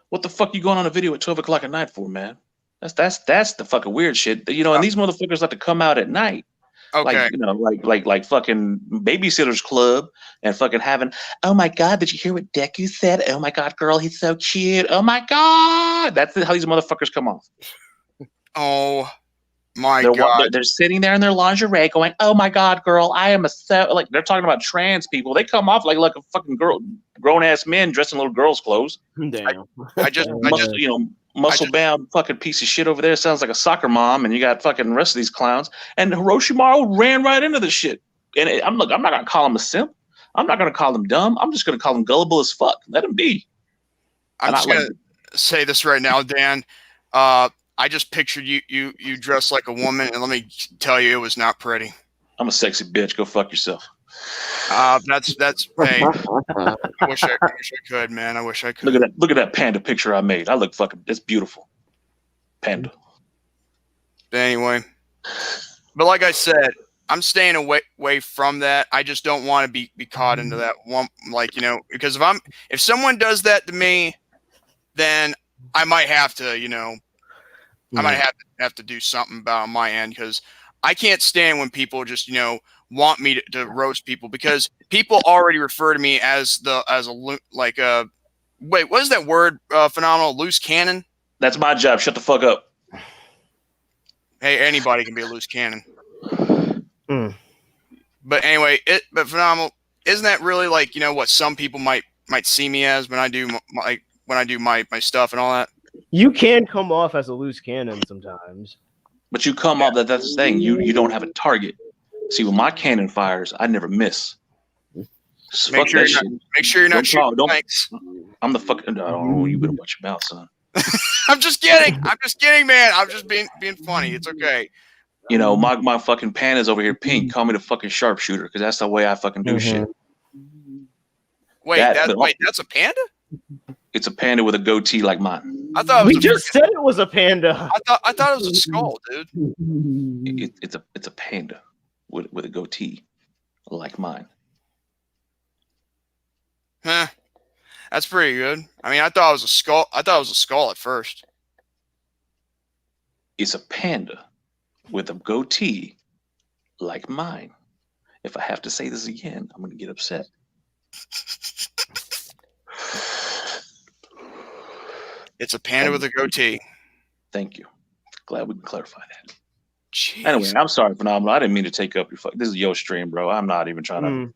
What the fuck you going on a video at 12 o'clock at night for, man? That's the fucking weird shit. And these motherfuckers like to come out at night. Okay. Like fucking Babysitters Club and fucking having, oh my God, did you hear what Deku said? Oh my God, girl, he's so cute. Oh my God. That's how these motherfuckers come off. Oh my God. They're sitting there in their lingerie going, oh my God, girl, I am they're talking about trans people. They come off like a fucking grown ass men dressed in little girls' clothes. Damn. Muscle bound fucking piece of shit over there sounds like a soccer mom, and you got fucking the rest of these clowns. And Hiroshima ran right into this shit. And I'm not gonna call him a simp. I'm not gonna call him dumb. I'm just gonna call him gullible as fuck. Let him be. say this right now, Dan. I just pictured you dressed like a woman, and let me tell you, it was not pretty. I'm a sexy bitch. Go fuck yourself. That's hey. I wish I could, man. I wish I could. Look at that panda picture I made. I look fucking. It's beautiful. Panda. But anyway, but like I said, I'm staying away from that. I just don't want to be caught into that one, like, you know, because if someone does that to me, then I might have to, you know, I might have to do something about it on my end, because I can't stand when people just, you know, want me to roast people, because people already refer to me as wait, what is that word? Phenomenal, loose cannon. That's my job. Shut the fuck up. Hey, anybody can be a loose cannon. But anyway, but Phenomenal, isn't that really like, you know, what some people might see me as when I do my stuff and all that? You can come off as a loose cannon sometimes. But you come off that's the thing. You don't have a target. See, when my cannon fires, I never miss. Make sure you're not shooting blanks. I'm the fucking. Oh, you better watch your mouth, son. I'm just kidding, man. I'm just being funny. It's okay. You know, my fucking panda's over here pink. Call me the fucking sharpshooter, because that's the way I fucking do shit. Wait, that's a panda? It's a panda with a goatee like mine. I thought we just said it was a panda. I thought it was a skull, dude. It's a panda with a goatee like mine. Huh. That's pretty good. I mean, I thought it was a skull. I thought it was a skull at first. It's a panda with a goatee like mine. If I have to say this again, I'm going to get upset. It's a panda with a goatee. Thank you. Glad we can clarify that. Jeez. Anyway, I'm sorry, Phenomenal. I didn't mean to take up your fuck. This is your stream, bro. I'm not even trying to.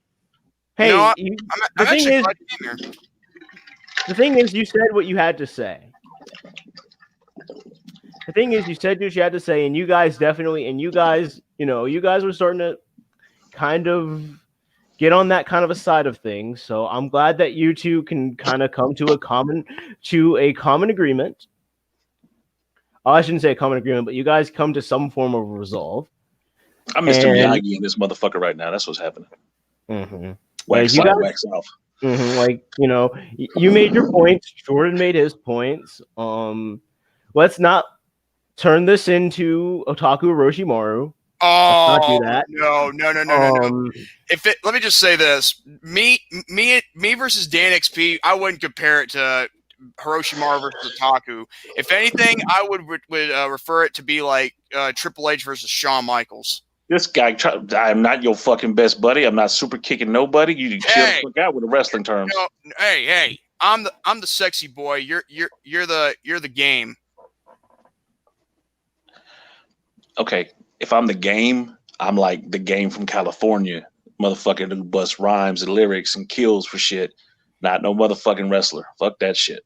Hey, I'm the thing actually is, glad you came here. the thing is, you said what you had to say. The thing is, you said what you had to say, and you guys definitely, you guys were starting to kind of get on that kind of a side of things. So I'm glad that you two can kind of come to a common agreement. Oh, I shouldn't say a common agreement, but you guys come to some form of resolve. I'm Mr. Miyagi in this motherfucker right now. That's what's happening. Mm-hmm. Wax like, on, wax off. Mm-hmm, like, you know, you made your points. Jordan made his points. Let's not turn this into Otaku Orochimaru. Oh, let's not do that. No. Let me just say this: me versus Dan XP. I wouldn't compare it to Hiroshima versus Otaku. If anything, I would refer it to be like Triple H versus Shawn Michaels. This guy, I'm not your fucking best buddy. I'm not super kicking nobody. You chill the fuck out with the wrestling terms. Hey, I'm the sexy boy. You're the game. Okay, if I'm the game, I'm like the game from California, motherfucker who busts rhymes and lyrics and kills for shit. Not no motherfucking wrestler. Fuck that shit.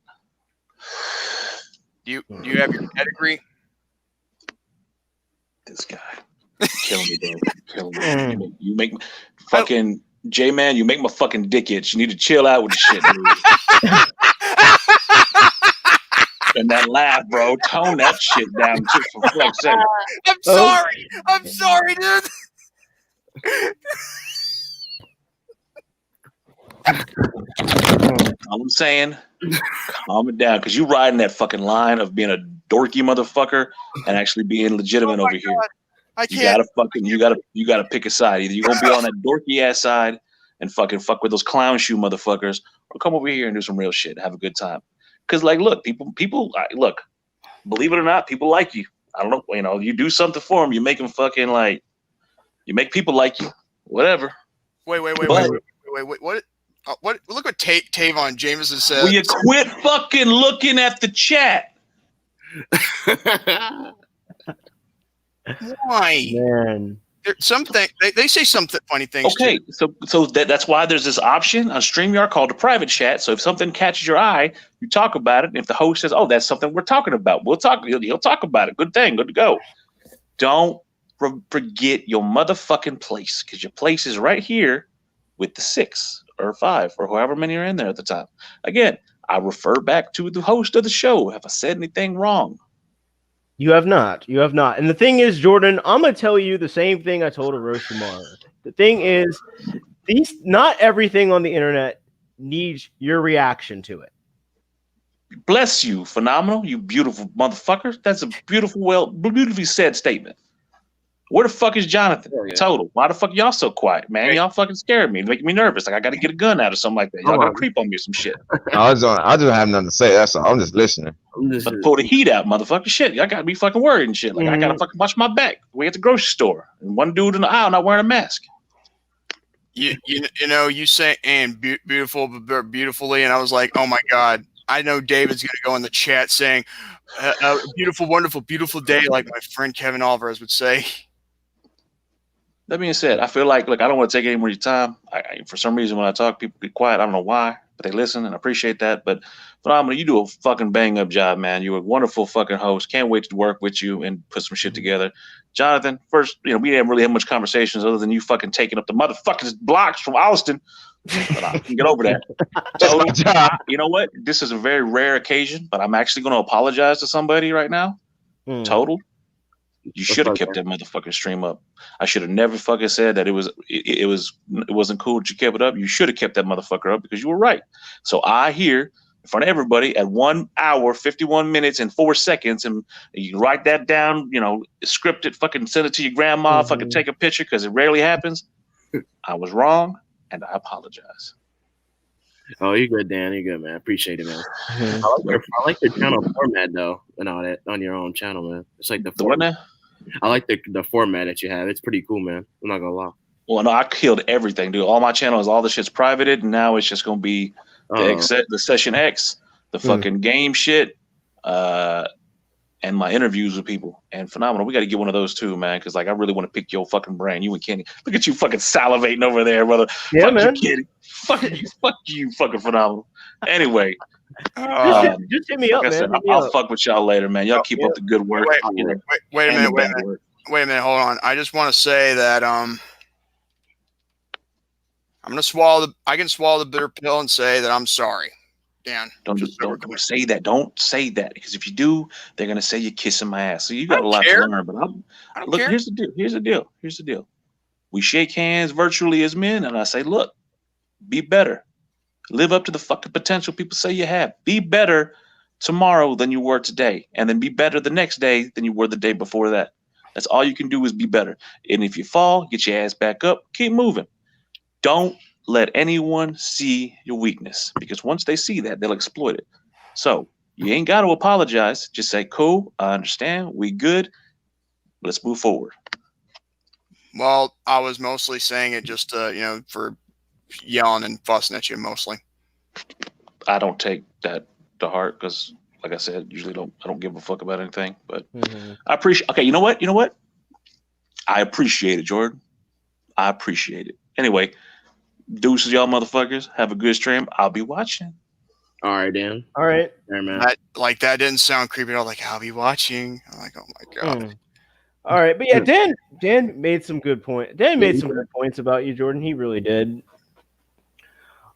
Do you have your pedigree? This guy. Killing me, bro. Killing me. You make fucking J-Man, you make my fucking dick itch. You need to chill out with the shit, dude. And that laugh, bro. Tone that shit down just for fuck's sake. I'm sorry, dude. All I'm saying, calm it down, because you riding that fucking line of being a dorky motherfucker and actually being legitimate over here. I can't. You gotta pick a side. Either you're gonna be on that dorky ass side and fucking fuck with those clown shoe motherfuckers, or come over here and do some real shit, have a good time. Because like, look, people look, believe it or not, people like you. I don't know, you know, you do something for them, you make them fucking like, you make people like you, whatever. Wait. What? Look what Tavon Jameson said. Will you quit fucking looking at the chat? Why? Man. They say some funny things. Okay, too. so that's why there's this option on StreamYard called a private chat. So if something catches your eye, you talk about it. And if the host says, "Oh, that's something we're talking about," we'll talk. He'll talk about it. Good thing. Good to go. Don't forget your motherfucking place, because your place is right here with the 6 or 5 or however many are in there at the time. Again, I refer back to the host of the show. Have I said anything wrong? You have not. You have not. And the thing is, Jordan, I'm gonna tell you the same thing I told Orochimaru. The thing is, not everything on the internet needs your reaction to it. Bless you, phenomenal, you beautiful motherfucker. That's a beautifully said statement. Where the fuck is Jonathan? Total. Why the fuck y'all so quiet, man? Y'all fucking scared me, making me nervous. Like I got to get a gun out or something like that. Y'all got to creep on me or some shit. I just have nothing to say. That's all. I'm just listening. But pull the heat out, motherfucker. Shit, y'all got to be fucking worried and shit. Like I got to fucking watch my back. We at the grocery store, and one dude in the aisle not wearing a mask. You know, you say and beautifully, and I was like, oh my god. I know David's going to go in the chat saying, beautiful, wonderful, beautiful day, like my friend Kevin Alvarez would say. That being said, I feel like, look, I don't want to take any more of your time. For some reason, when I talk, people get quiet. I don't know why, but they listen, and I appreciate that. But phenomenal, you do a fucking bang-up job, man. You're a wonderful fucking host. Can't wait to work with you and put some shit together. Jonathan, first, we didn't really have much conversations other than you fucking taking up the motherfucking blocks from Austin. But I can get over that. So, you know what? This is a very rare occasion, but I'm actually going to apologize to somebody right now. Total. You should have kept that motherfucking stream up. I should have never fucking said that it wasn't cool that you kept it up. You should have kept that motherfucker up because you were right. So I here in front of everybody at 1 hour, 51 minutes and 4 seconds, and you can write that down, script it, fucking send it to your grandma, fucking take a picture because it rarely happens. I was wrong. And I apologize. Oh, you're good, Dan. You're good, man. Appreciate it, man. I like your channel format, though, and all that on your own channel, man. It's like the format. I like the format that you have. It's pretty cool, man. I'm not gonna lie. Well, no, I killed everything, dude. All my channels, all the shit's privated, and now it's just gonna be the Session X, the fucking game shit, and my interviews with people. And phenomenal. We got to get one of those too, man. Because I really want to pick your fucking brain. You and Kenny. Look at you fucking salivating over there, brother. Yeah, fuck man. You, Kenny. Fuck you, fucking phenomenal. Anyway, just hit me up, man. I'll fuck with y'all later, man. Y'all keep up the good work. Wait a minute. Hold on. I just want to say that I'm gonna I can swallow the bitter pill and say that I'm sorry. Dan, don't say that. Don't say that because if you do, they're gonna say you're kissing my ass. So you got a lot to learn. But look, here's the deal. We shake hands virtually as men, and I say, look, be better. Live up to the fucking potential people say you have. Be better tomorrow than you were today, and then be better the next day than you were the day before that. That's all you can do is be better. And if you fall, get your ass back up. Keep moving. Don't let anyone see your weakness because once they see that, they'll exploit it. So you ain't got to apologize. Just say, cool, I understand. We good. Let's move forward. Well, I was mostly saying it just, for yelling and fussing at you mostly. I don't take that to heart because, like I said, usually I don't give a fuck about anything. But I appreciate. Okay, you know what? I appreciate it, Jordan. I appreciate it. Anyway. Deuces, y'all motherfuckers. Have a good stream. I'll be watching. All right, Dan. All right. All right, man. That didn't sound creepy at all. Like, I'll be watching. I'm like, oh my god. All right, but yeah, Dan made some good points. Dan made some good points about you, Jordan. He really did.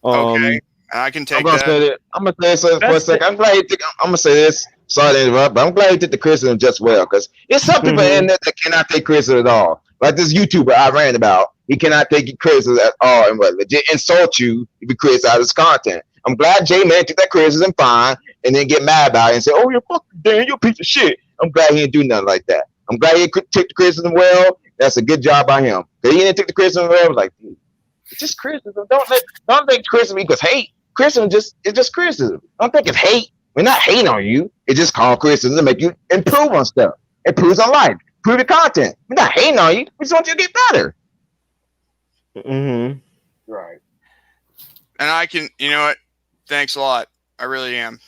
Okay, I can take that. I'm gonna say this for a second. I'm gonna say this. Sorry to interrupt, but I'm glad he took the criticism just well because it's some people in there that cannot take criticism at all. Like this YouTuber I ran about, he cannot take criticism at all and legit insult you if you criticize his content. I'm glad J-Man took that criticism fine and then get mad about it and say, "Oh, you're fucking Dan, you're a piece of shit." I'm glad he didn't do nothing like that. I'm glad he took the criticism well. That's a good job by him. Because he didn't take the criticism well. I was like, dude, it's just criticism. Don't think criticism equals hate. Criticism it's just criticism. Don't think it's hate. We're not hating on you. It's just called criticism to make you improve on stuff. Improves on life. Improve the content. We're not hating on you. We just want you to get better. Right. And I can, you know what? Thanks a lot. I really am.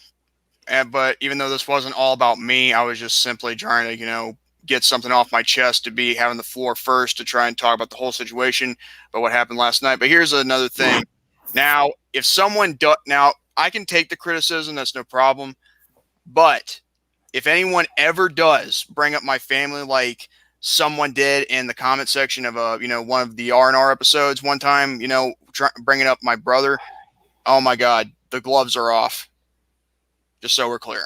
But even though this wasn't all about me, I was just simply trying to, get something off my chest to be having the floor first to try and talk about the whole situation, about what happened last night. But here's another thing. Now, if someone now I can take the criticism, that's no problem. But if anyone ever does bring up my family, like someone did in the comment section of one of the R&R episodes one time, bringing up my brother, oh my God, the gloves are off. Just so we're clear.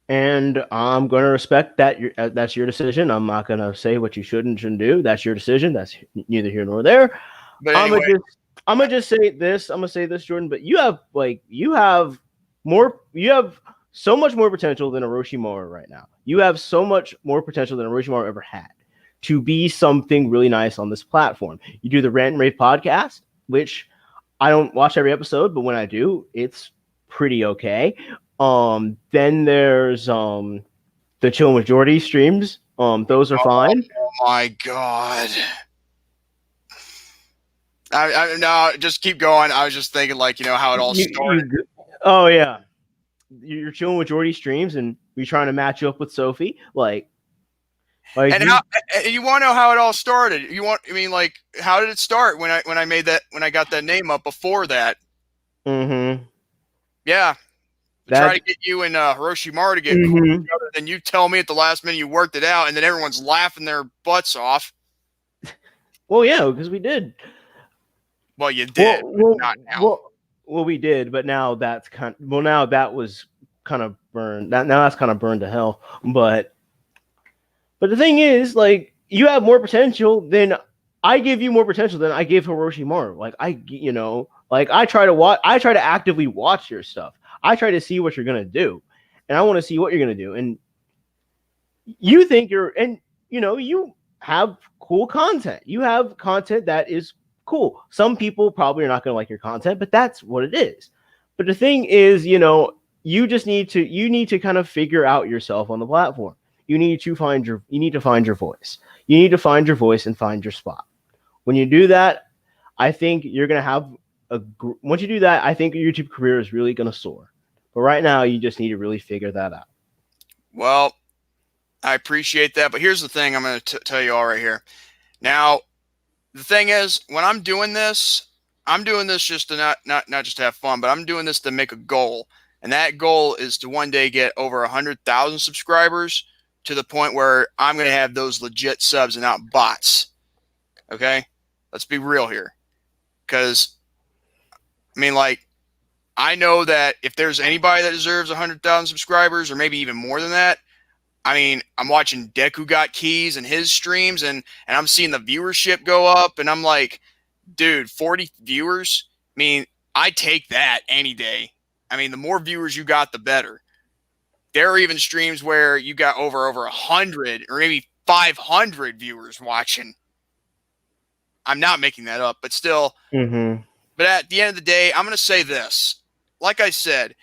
And I'm going to respect that. That's your decision. I'm not going to say what you should and shouldn't do. That's your decision. That's neither here nor there. But anyway, I'm gonna just say this. I'm gonna say this, Jordan. But you have so much more potential than Orochimaru right now. You have so much more potential than Orochimaru ever had to be something really nice on this platform. You do the Rant and Rave podcast, which I don't watch every episode, but when I do, it's pretty okay. Then there's the Chill Majority streams. Those are fine. Oh my god. No, just keep going. I was just thinking, like, how it all started. Oh yeah, you're chilling with Jordy streams, and you're trying to match you up with Sophie, and you want to know how it all started? How did it start when I got that name up before that? Mm-hmm. Yeah. Try to get you and Hiroshima to get cool together, then you tell me at the last minute you worked it out, and then everyone's laughing their butts off. Well, yeah, because we did. Well, you did, but not now. Well, we did, but now that's now that was kind of burned. Now that's kind of burned to hell. But the thing is, like, you have more potential than I give you more potential than I give Hiroshima. Like, I try to actively watch your stuff. I try to see what you're gonna do, and I want to see what you're gonna do. And you think you have cool content. You have content that is cool. Some people probably are not gonna like your content, but that's what it is. But the thing is, you need to kind of figure out yourself on the platform. You need to find your voice. You need to find your voice and find your spot. When you do that, I think you're gonna have once you do that, I think your YouTube career is really gonna soar. But right now, you just need to really figure that out. Well, I appreciate that, but here's the thing I'm going to tell you all right here. Now, the thing is, when I'm doing this just to not just to have fun, but I'm doing this to make a goal, and that goal is to one day get over 100,000 subscribers to the point where I'm going to have those legit subs and not bots. Okay, let's be real here, because I know that if there's anybody that deserves 100,000 subscribers, or maybe even more than that, I'm watching Deku Got Keys and his streams, and I'm seeing the viewership go up, and I'm like, dude, 40 viewers? I take that any day. The more viewers you got, the better. There are even streams where you got over 100 or maybe 500 viewers watching. I'm not making that up, but still. Mm-hmm. But at the end of the day, I'm going to say this. Like I said,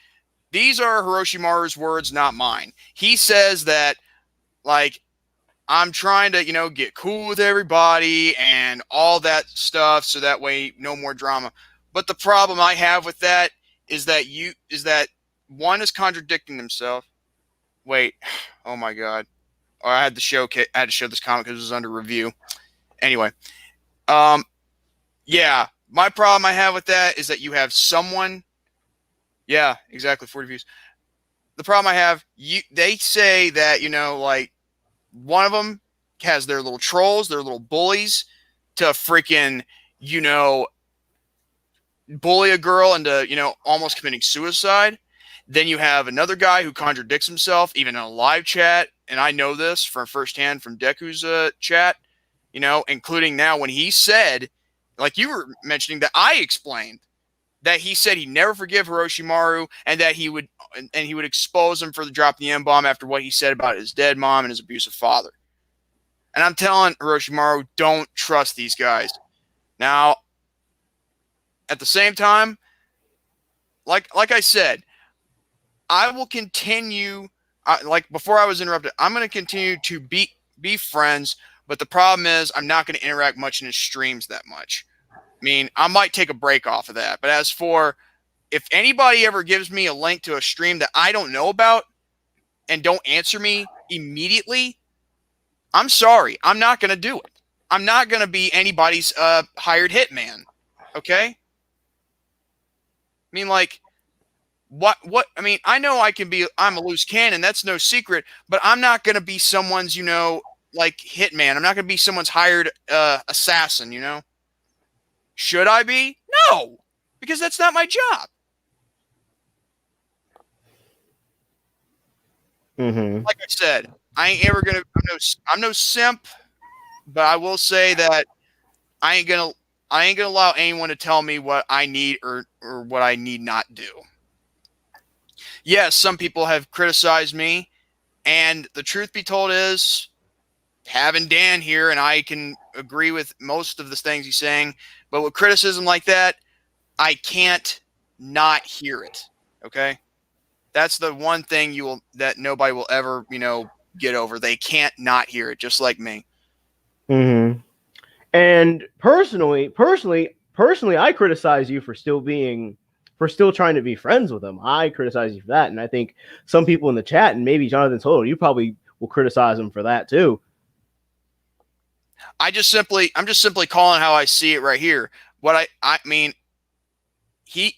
these are Hiroshimaru's words, not mine. He says that, I'm trying to, get cool with everybody and all that stuff, so that way no more drama. But the problem I have with that is that one is contradicting himself. Wait, oh my god. I had to show this comic because it was under review. Anyway, yeah, my problem I have with that is that you have someone. Yeah, exactly, 40 views. The problem I have, they say that, one of them has their little trolls, their little bullies, to freaking, bully a girl into, almost committing suicide. Then you have another guy who contradicts himself, even in a live chat, and I know this from firsthand from Deku's chat, including now when he said, like you were mentioning, that I explained, that he said he'd never forgive Hiroshimaru, and that he would expose him for the dropping the M-bomb after what he said about his dead mom and his abusive father. And I'm telling Hiroshimaru, don't trust these guys. Now, at the same time, like I said, I will continue, before I was interrupted, I'm going to continue to be friends, but the problem is I'm not going to interact much in his streams that much. I might take a break off of that. But as for, if anybody ever gives me a link to a stream that I don't know about and don't answer me immediately, I'm sorry. I'm not going to do it. I'm not going to be anybody's hired hitman. Okay? What? I know I'm a loose cannon. That's no secret. But I'm not going to be someone's, hitman. I'm not going to be someone's hired assassin, Should I be? No, because that's not my job. Mm-hmm. Like I said, I ain't ever gonna. I'm no simp, but I will say that I ain't gonna allow anyone to tell me what I need or what I need not do. Yes, some people have criticized me, and the truth be told is, having Dan here, and I can agree with most of the things he's saying, but with criticism like that, I can't not hear it. Okay, that's the one thing that nobody will ever, get over. They can't not hear it, just like me. Mm-hmm. And personally, I criticize you for still trying to be friends with him. I criticize you for that, and I think some people in the chat, and maybe Jonathan Total, you probably will criticize him for that too. I'm just simply calling how I see it right here. What I mean, he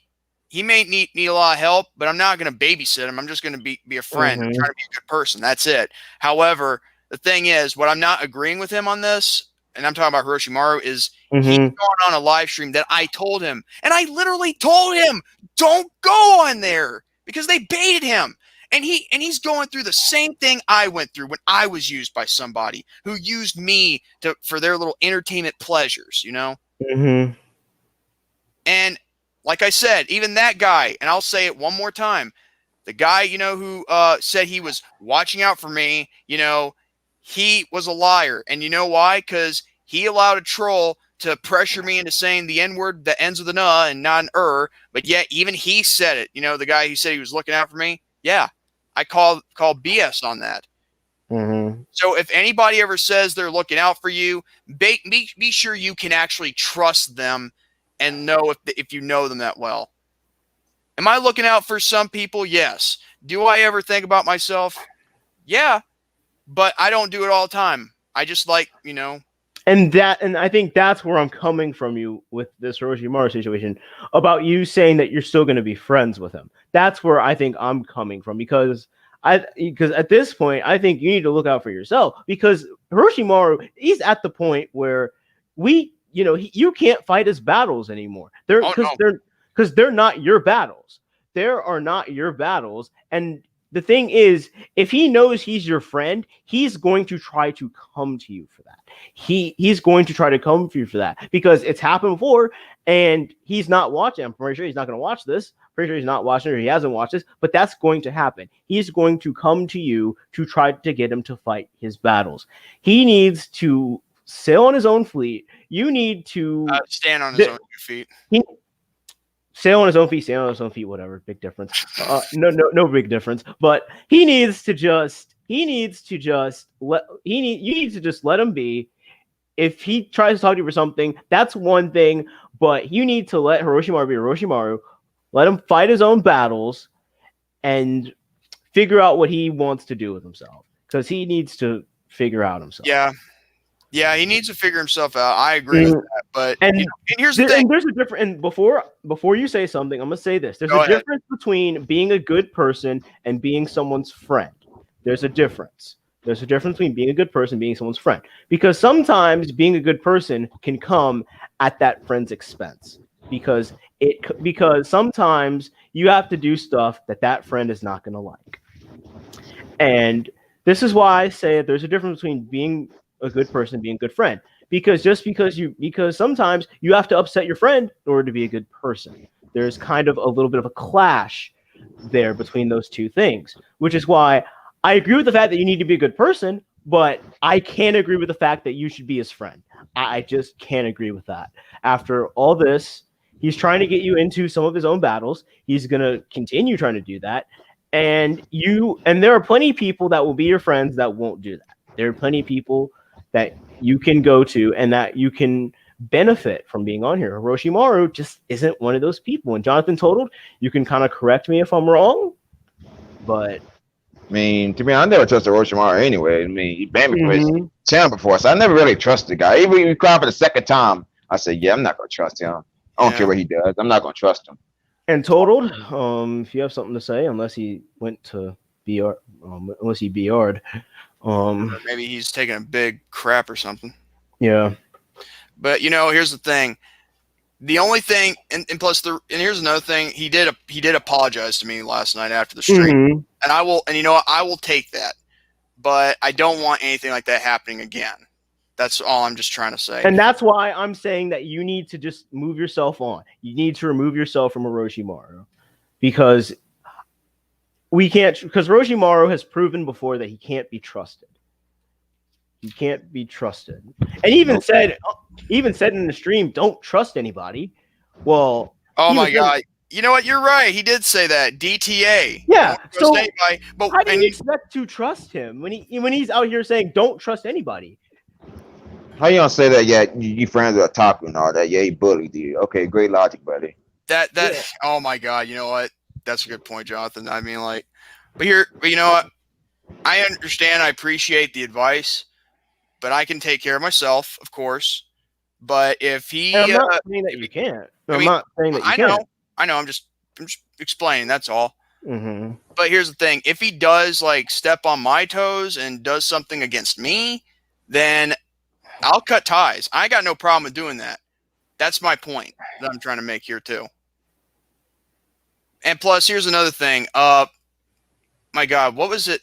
may need a lot of help, but I'm not going to babysit him. I'm just going to be a friend. I'm trying to be a good person. That's it. However, the thing is, what I'm not agreeing with him on this, and I'm talking about Hiroshimaru, is he's going on a live stream that I told him, and I literally told him, don't go on there, because they baited him. And he's going through the same thing I went through when I was used by somebody who used me for their little entertainment pleasures, Mm-hmm. And like I said, even that guy, and I'll say it one more time, the guy, who said he was watching out for me, he was a liar. And you know why? Because he allowed a troll to pressure me into saying the N-word that ends with an and not an but yet even he said it. The guy who said he was looking out for me, yeah, I call BS on that. Mm-hmm. So if anybody ever says they're looking out for you, be sure you can actually trust them and know if you know them that well. Am I looking out for some people? Yes. Do I ever think about myself? Yeah, but I don't do it all the time. I just And I think that's where I'm coming from you with this Orochimaru situation about you saying that you're still going to be friends with him. That's where I think I'm coming from because at this point I think you need to look out for yourself because Orochimaru, he's at the point where you can't fight his battles anymore. They're not your battles. There are not your battles, and the thing is, if he knows he's your friend, he's going to try to come to you for that. He's going to try to come for you for that because it's happened before, and he's not watching. I'm pretty sure he's not going to watch this. Pretty sure he's not watching or he hasn't watched this, but that's going to happen. He's going to come to you to try to get him to fight his battles. He needs to sail on his own fleet. You need to stand on his own feet. Sail on his own feet, whatever. Big difference. No big difference. But you need to just let him be. If he tries to talk to you for something, that's one thing. But you need to let Hiroshima be Hiroshima. Let him fight his own battles and figure out what he wants to do with himself. Because he needs to figure out himself. Yeah, he needs to figure himself out. I agree with that. But and here's the thing. There's a difference. And before you say something, I'm gonna say this. There's a difference between being a good person and being someone's friend. There's a difference. There's a difference between being a good person and being someone's friend. Because sometimes being a good person can come at that friend's expense. Because sometimes you have to do stuff that friend is not gonna like. And this is why I say there's a difference between being a good person, being a good friend, because sometimes you have to upset your friend in order to be a good person. There's kind of a little bit of a clash there between those two things, which is why I agree with the fact that you need to be a good person, but I can't agree with the fact that you should be his friend. I just can't agree with that. After all this, he's trying to get you into some of his own battles. He's going to continue trying to do that. And there are plenty of people that will be your friends that won't do that. There are plenty of people that you can go to and that you can benefit from being on here. Orochimaru just isn't one of those people. And Jonathan Totaled, you can kind of correct me if I'm wrong, but I mean, to me, I never trusted Orochimaru anyway. I mean, he banned me from his channel before, so I never really trusted the guy. Even when he cried for the second time, I said, yeah, I'm not going to trust him. I don't care what he does. I'm not going to trust him. And Totaled, if you have something to say, unless he went to BR, unless he BR'd. Maybe he's taking a big crap or something. Yeah. But here's the thing. The only thing, and plus and here's another thing, he did apologize to me last night after the stream, and I will, and you know what, I will take that, but I don't want anything like that happening again. That's all I'm just trying to say. And that's why I'm saying that you need to just move yourself on. You need to remove yourself from Orochimaru, because we can't, because Orochimaru has proven before that he can't be trusted. He can't be trusted. And even said in the stream, don't trust anybody. Well, oh my God. You know what? You're right. He did say that. DTA. Yeah. So anybody, but how do you expect to trust him when he's out here saying don't trust anybody? How you gonna say that? Yeah, you friends with Otaku and all that. Yeah, he bullied you. Okay, great logic, buddy. Oh my God. You know what? That's a good point, Jonathan. I mean, like, but you know what? I understand. I appreciate the advice, but I can take care of myself, of course. But if he, I'm not saying that you can't. I'm not saying that you can't. I know. I'm just explaining. That's all. Mm-hmm. But here's the thing: if he does like step on my toes and does something against me, then I'll cut ties. I got no problem with doing that. That's my point that I'm trying to make here too. And plus, here's another thing. My God, what was it?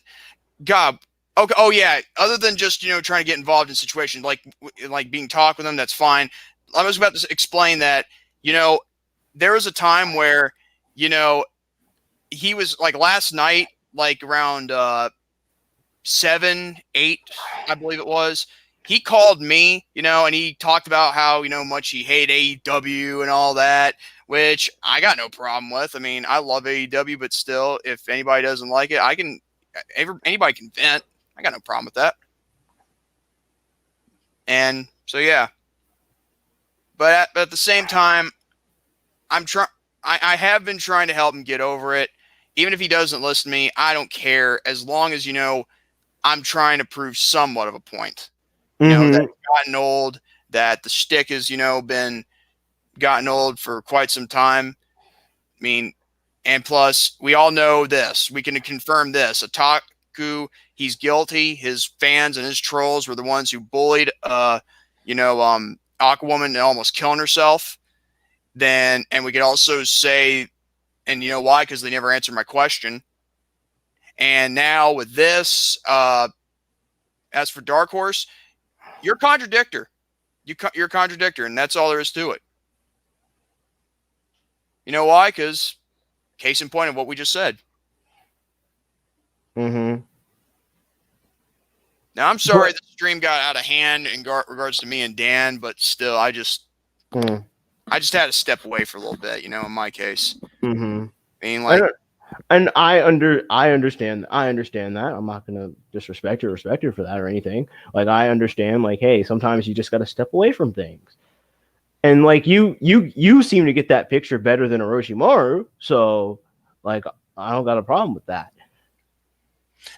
God. Okay. Oh yeah. Other than just trying to get involved in situations like being talked with them, that's fine. I was about to explain that there was a time where he was like last night, like around 7, 8, I believe it was. He called me, and he talked about how much he hated AEW and all that, which I got no problem with. I mean, I love AEW, but still, if anybody doesn't like it, anybody can vent. I got no problem with that. And so, yeah. But at the same time, I have been trying to help him get over it. Even if he doesn't listen to me, I don't care. As long as, I'm trying to prove somewhat of a point. That it's gotten old, that the shtick has, been gotten old for quite some time. I mean, and plus, we all know this. We can confirm this. Otaku, he's guilty. His fans and his trolls were the ones who bullied, Aquawoman and almost killing herself. And we could also say, and you know why? Because they never answered my question. And now with this, as for Dark Horse, you're a contradictor. You're a contradictor, and that's all there is to it. You know why? Because case in point of what we just said. Mm-hmm. Now, I'm sorry the stream got out of hand in regards to me and Dan, but still, I just had to step away for a little bit, in my case. Mm-hmm. I mean, like... And I understand that. I'm not gonna disrespect or respect her for that or anything. Like, I understand, like, hey, sometimes you just gotta step away from things. And like you seem to get that picture better than Orochimaru, so like I don't got a problem with that.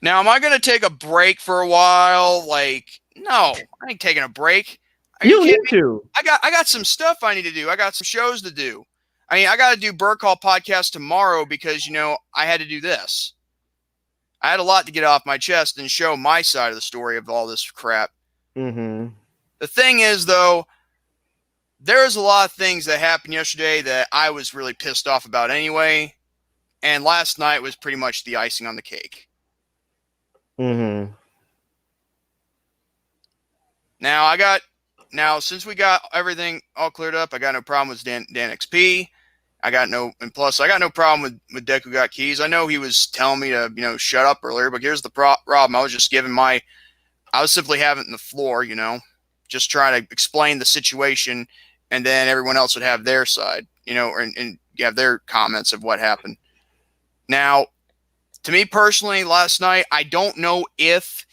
Now, am I gonna take a break for a while? Like, no, I ain't taking a break. You need to. I got some stuff I need to do. I got some shows to do. I mean, I got to do Burke Hall podcast tomorrow because, I had to do this. I had a lot to get off my chest and show my side of the story of all this crap. Mm-hmm. The thing is, though, there's a lot of things that happened yesterday that I was really pissed off about anyway. And last night was pretty much the icing on the cake. Mm-hmm. Now, since we got everything all cleared up, I got no problem with Dan XP. I got no problem with Deku Got Keys. I know he was telling me to, shut up earlier, but here's the problem. I was just I was simply having the floor, just trying to explain the situation, and then everyone else would have their side, and have their comments of what happened. Now, to me personally, last night, I don't know if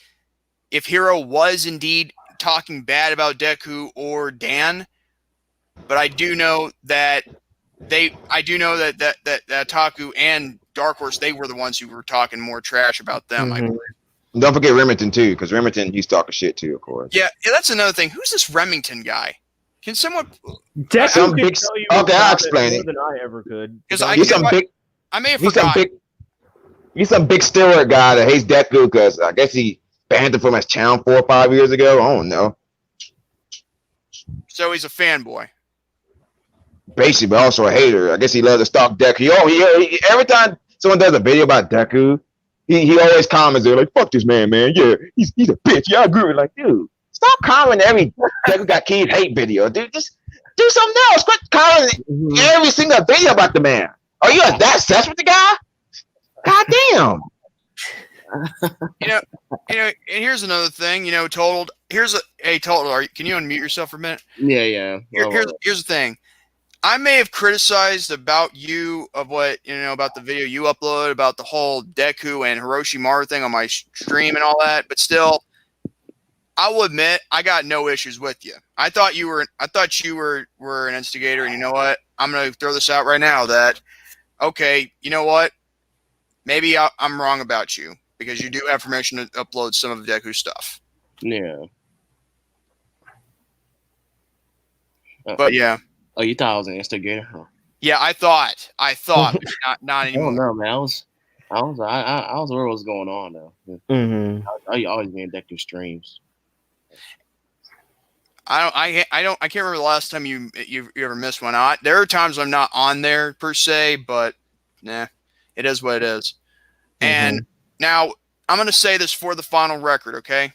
Hiro was indeed talking bad about Deku or Dan, but I do know that that Taku and Dark Horse, they were the ones who were talking more trash about them. I believe. Don't forget Remington too, because Remington, he's talking shit too, of course. Yeah, that's another thing. Who's this Remington guy? Can someone? Some big. Okay, I'll explain it. More than I ever could. Because I may have forgotten. He's some big steroid guy that hates Deku because I guess he banned him from his channel 4 or 5 years ago. I don't know. So he's a fanboy. basically, but also a hater. I guess he loves to stalk Deku. He every time someone does a video about Deku, he always comments there like, "Fuck this man, man. Yeah, he's a bitch. Yeah, I agree." Like, dude, stop commenting every Deku got keys hate video, dude. Just do something else. Quit commenting every single video about the man. Are you that obsessed with the guy? God damn. And here's another thing. Total. Can you unmute yourself for a minute? Yeah. Here's the thing. I may have criticized about you of what about the video you uploaded about the whole Deku and Hiroshima thing on my stream and all that, but still, I will admit I got no issues with you. I thought you were an instigator, and you know what? I'm gonna throw this out right now that okay, you know what? Maybe I'm wrong about you because you do have permission to upload some of Deku's stuff. Yeah. But yeah. Oh, you thought I was an instigator? Huh? Yeah, I thought, but not anymore. I don't know, man. I was aware of what's going on though. Mm-hmm. I always been Deku streams. I can't remember the last time you ever missed one. There are times I'm not on there per se, but nah, it is what it is. And now I'm gonna say this for the final record, okay?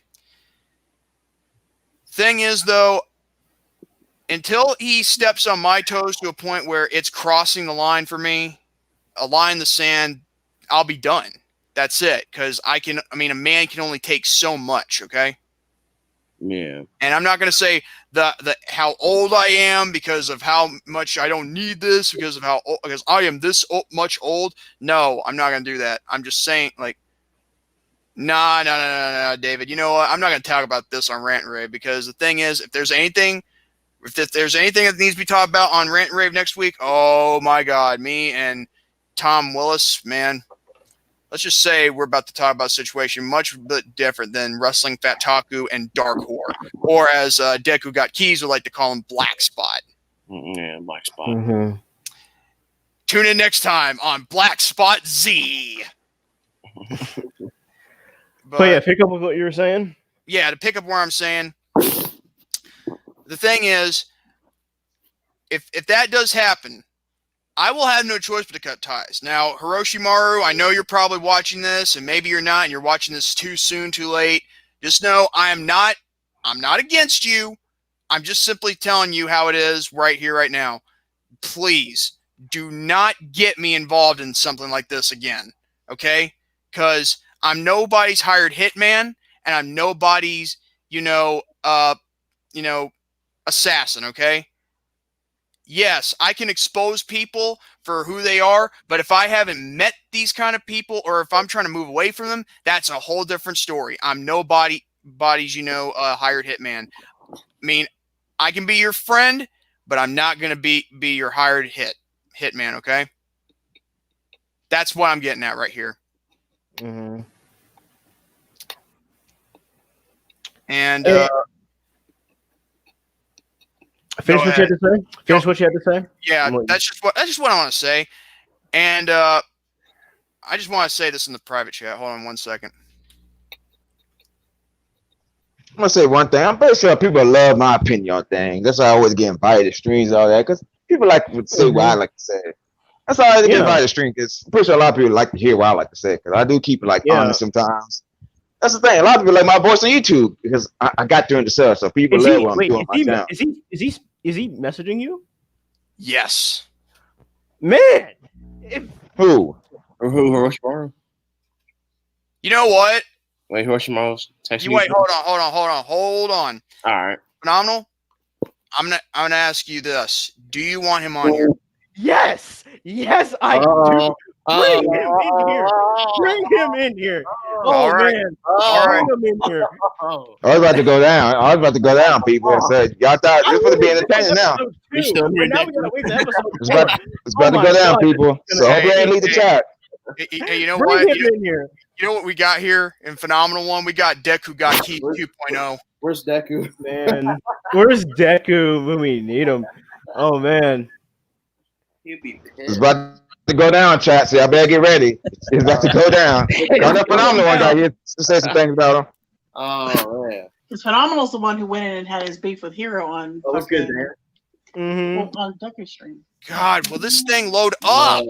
Thing is though, until he steps on my toes to a point where it's crossing the line for me, a line in the sand, I'll be done. That's it. Because a man can only take so much, okay? Yeah. And I'm not going to say the how old I am because of how much I don't need this, because I am this much old. No, I'm not going to do that. I'm just saying, like, nah, David. You know what? I'm not going to talk about this on Rant and Rave because the thing is, if there's anything that needs to be talked about on Rant and Rave next week, oh my God, me and Tom Willis, man, let's just say we're about to talk about a situation much bit different than Wrestling Fat Taku and Dark Whore, or as Deku Got Keys would like to call him, Black Spot. Yeah, Black Spot. Mm-hmm. Tune in next time on Black Spot Z. But yeah, pick up with what you were saying. Yeah, to pick up where I'm saying. The thing is, if that does happen, I will have no choice but to cut ties. Now, Hiroshimaru, I know you're probably watching this, and maybe you're not, and you're watching this too soon, too late. Just know I'm not against you. I'm just simply telling you how it is right here, right now. Please do not get me involved in something like this again, okay? Because I'm nobody's hired hitman, and I'm nobody's, assassin, okay? Yes, I can expose people for who they are, but if I haven't met these kind of people or if I'm trying to move away from them, that's a whole different story. I'm nobody's, hired hitman. I mean, I can be your friend, but I'm not going to be your hired hitman, okay? That's what I'm getting at right here. Mm-hmm. And finish what you had to say. Finish what you had to say. Yeah, that's just what I want to say. And I just want to say this in the private chat. Hold on one second. I'm gonna say one thing. I'm pretty sure people love my opinion on things. That's why I always get invited to streams, all that, because people like to say what I like to say. That's why I get invited to stream. Because I'm pretty sure a lot of people like to hear what I like to say. Because I do keep it honest sometimes. That's the thing. A lot of people like my voice on YouTube because I got during the sub, so people love what I'm doing. Is he messaging you? Yes. Man. Who? Hiroshima? You know what? Wait, Hiroshima's texting you. Wait, hold on. All right. Phenomenal. I'm gonna ask you this. Do you want him on here? Yes, I do. Bring him in here. Oh right. man. All right. Bring him in here. I was about to go down. People said y'all thought this was being entertaining now. Now we gotta wait the episode. It's about to go down, people. So I'll go ahead and leave the chat. Hey, you know Bring what? him in here. You know what we got here in Phenomenal One? We got Deku Got Keys 2.0. Where's Deku? Man, where's Deku when we need him? Oh man. He'd be pissed. It's about to go down, chat. So y'all better get ready. It's about to go down. Got that Phenomenal One guy here to say some things about him. Oh man. Because Phenomenal's the one who went in and had his beef with Hero on. Oh, good, man. Mm-hmm. on Deku stream. God, will this thing load up?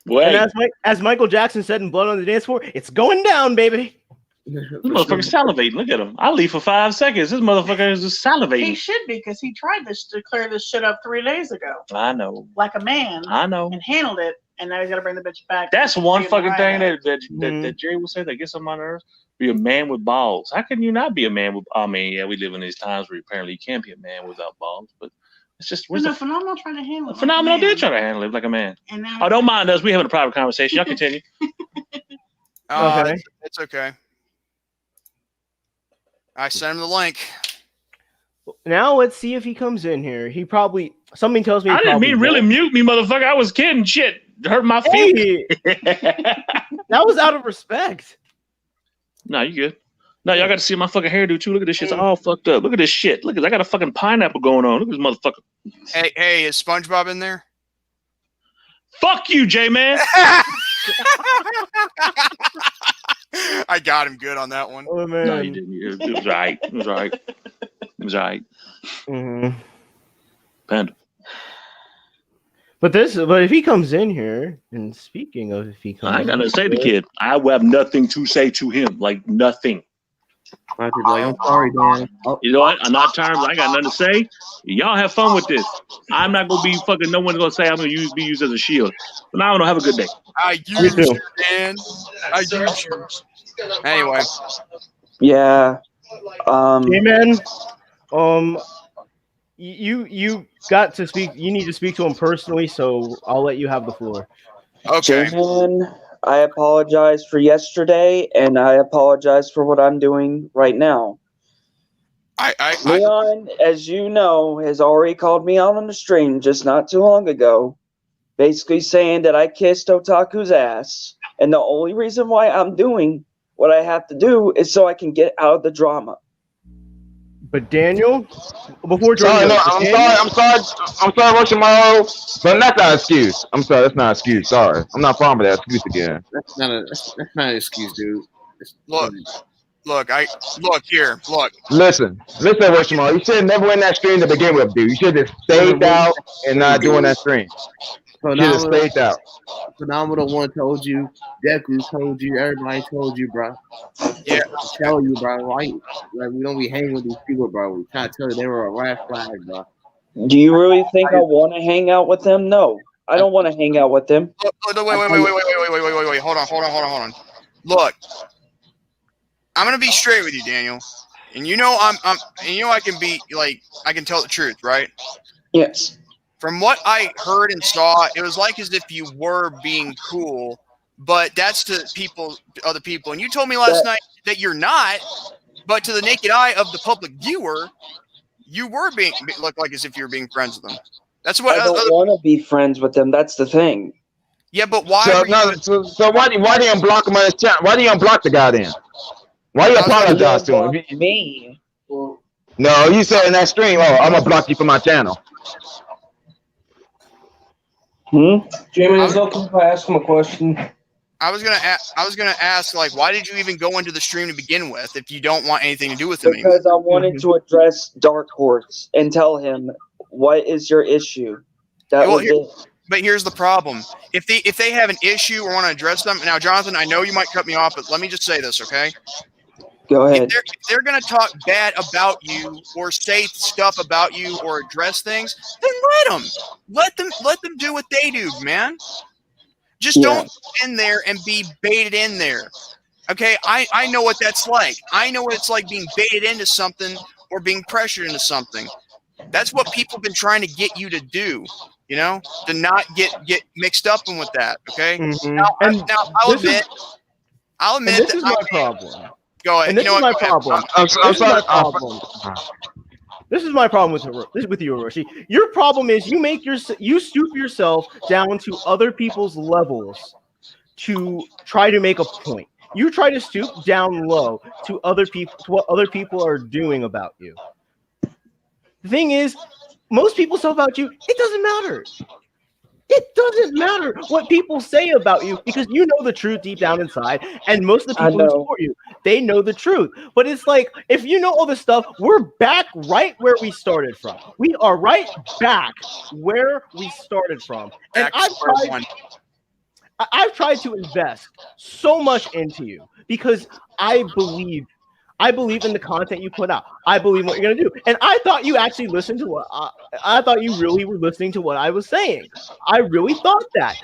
Wait. And as Michael Jackson said in Blood on the Dance Floor, it's going down, baby. This motherfucker's salivating. Look at him. I leave for 5 seconds. This motherfucker is just salivating. He should be, because he tried to clear this shit up 3 days ago. I know. Like a man. I know. And handled it, and now he's got to bring the bitch back. That's one fucking thing that Jerry would say that gets on my nerves. Be a man with balls. How can you not be a man with? I mean, yeah, we live in these times where apparently you can't be a man without balls, but it's just. Phenomenal trying to handle it. Phenomenal did try to handle it like a man. And now Oh, don't mind us. We having a private conversation. Y'all continue. Okay. It's okay. I sent him the link. Now let's see if he comes in here. He probably something tells me. I didn't mean really mute me, motherfucker. I was kidding. Shit, hurt my feelings. That was out of respect. No, you good. No, y'all got to see my fucking hairdo too. Look at this shit. It's all fucked up. Look at this shit. Look at I got a fucking pineapple going on. Look at this motherfucker. Hey, is SpongeBob in there? Fuck you, J-Man. I got him good on that one. Oh man, no, you didn't. It was right. It was right. It was right. Mm-hmm. Panda. But if he comes in here, and speaking of if he comes, I ain't got nothing to say to the kid. I will have nothing to say to him. Like nothing. Like, I'm sorry, Dan. You know what? I'm not terms. I ain't got nothing to say. Y'all have fun with this. I'm not gonna be fucking. No one's gonna say I'm gonna be used as a shield. But now I don't have a good day. I use you, man. I use you. Anyway. Yeah. Hey man. You got to speak. You need to speak to him personally, so I'll let you have the floor. Okay. Jason, I apologize for yesterday, and I apologize for what I'm doing right now. Leon, as you know, has already called me out on the stream just not too long ago, basically saying that I kissed Otaku's ass, and the only reason why I'm doing what I have to do is so I can get out of the drama. But Daniel, before I'm sorry, Roshimaro, but that's not an excuse. I'm sorry, that's not an excuse. Sorry, I'm not falling for that excuse again. That's not an excuse, dude. Look, here. Listen, Roshimaro, you should have never went that stream to begin with, dude. You should have stayed out and not doing that stream. You should have stayed out. Phenomenal one told you, Deku told you, everybody told you, bro. Yeah, tell you, bro. Right? Like we don't be hanging with these people, bro. We try to tell you they were a red flag, bro. Do you really think I want to hang out with them? No, I don't want to hang out with them. Wait. Hold on. Look, I'm gonna be straight with you, Daniel, and you know I can be like I can tell the truth, right? Yes. From what I heard and saw, it was like as if you were being cool, but that's to other people. And you told me last night that you're not, but to the naked eye of the public viewer, you were looked like as if you were being friends with them. That's what I don't want to be friends with them. That's the thing. Yeah, but why? So why do you unblock him on his chat? Why do you unblock the guy then? Why do you apologize to him? Me. No, you said in that stream, "Oh, I'm gonna block you from my channel." Jamie, is it okay if I ask him a question? I was gonna ask, like, why did you even go into the stream to begin with if you don't want anything to do with him anymore? Because I wanted to address Dark Horse and tell him what is your issue. That was it. But here's the problem: if they have an issue or want to address them, now, Jonathan, I know you might cut me off, but let me just say this, okay? Go ahead. If they're going to talk bad about you or say stuff about you or address things, then let them do what they do, man. Just don't get in there and be baited in there. Okay, I know what that's like. I know what it's like being baited into something or being pressured into something. That's what people have been trying to get you to do. You know, to not get mixed up in with that. Okay. Mm-hmm. Now I'll admit this is my problem. Go ahead. And this is my problem. This is my problem with you, Orochi. Your problem is you stoop yourself down to other people's levels to try to make a point. You try to stoop down low to what other people are doing about you. The thing is, most people say about you, it doesn't matter. It doesn't matter what people say about you because you know the truth deep down inside, and most of the people who support you, they know the truth. But it's like, if you know all this stuff, we're back right where we started from. We are right back where we started from. And I've tried to invest so much into you because I believe in the content you put out. I believe in what you're gonna do, and I thought you actually listened to what I thought you really were listening to what I was saying. I really thought that,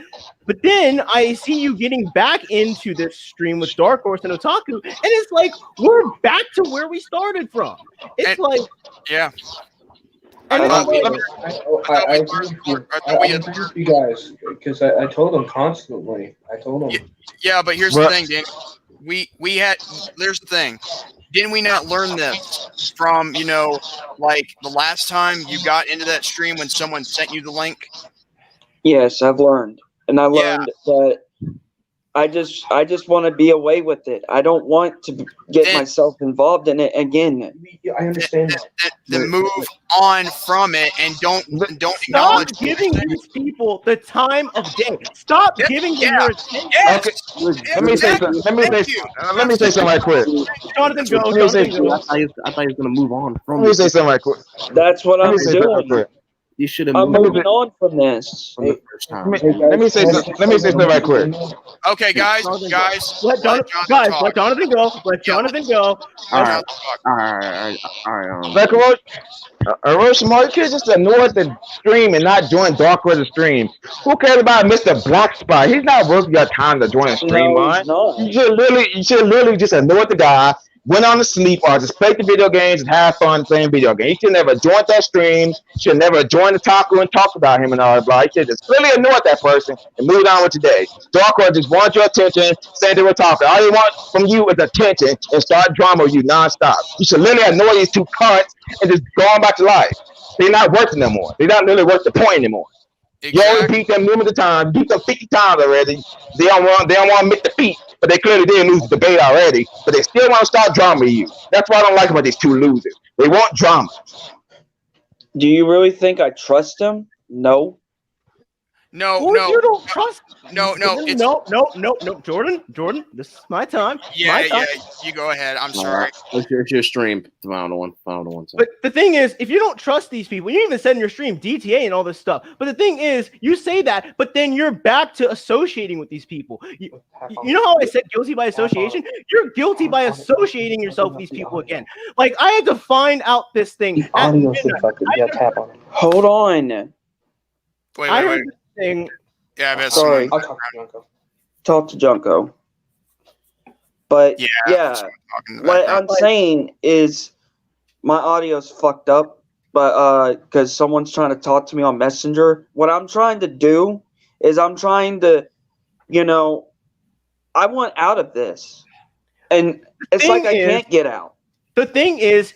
but then I see you getting back into this stream with Dark Horse and Otaku, and it's like we're back to where we started from. It's like, yeah. I agree with you guys because I told them constantly. I told them. Yeah, but here's the thing, Dan. We had. There's the thing. Didn't we not learn this from like the last time you got into that stream when someone sent you the link? Yes, I've learned, and I learned that I just want to be away with it. I don't want to get myself involved in it again. I understand that. Then move on from it and don't stop giving these people the time of day. Stop giving them your attention. Okay, let me say something right quick. Jonathan, go. I thought he was gonna move on from. Let me say something right quick. That's what I'm doing. You should have. I'm moving on from this. From the first time. Let me say something right quick. Okay, guys, let Jonathan go. Let Jonathan go. All right. Like Orochimaru, you could just ignore the stream and not join Dark Horse's stream. Who cares about Mr. Black Spot? He's not worth your time to join a stream on. You should literally just ignore the guy. Went on to sleep or just played the video games and have fun playing video games. You should never join that stream. Should never join the taco and talk about him and all that. Blah. You should just really ignore that person and move on with your day. Dark Horse just wants your attention. Say they were talking. All they want from you is attention and start drama with you nonstop. You should literally ignore these two cunts and just go on about your life. They're not worth it no more. They're not really worth the point anymore. Exactly. You already beat them numerous times. Beat them 50 times already. They don't want to make the feet. But they clearly didn't lose the debate already. But they still want to start drama with you. That's what I don't like about these two losers. They want drama. Do you really think I trust them? No. No. You don't trust. No. No. Jordan, this is my time. Yeah. You go ahead. I'm sorry. It's your stream. Final one. But the thing is, if you don't trust these people, you even said in your stream DTA and all this stuff. But the thing is, you say that, but then you're back to associating with these people. You know how I said guilty by association? You're guilty by associating yourself with these people again. Like, I had to find out this thing. Hold on. Wait. Thing. Yeah, but sorry. I'll talk to Junko. Talk to Junko. But yeah, what I'm saying is my audio's fucked up, but because someone's trying to talk to me on Messenger. What I'm trying to do is I'm trying to, I want out of this, and it's like I can't get out. The thing is,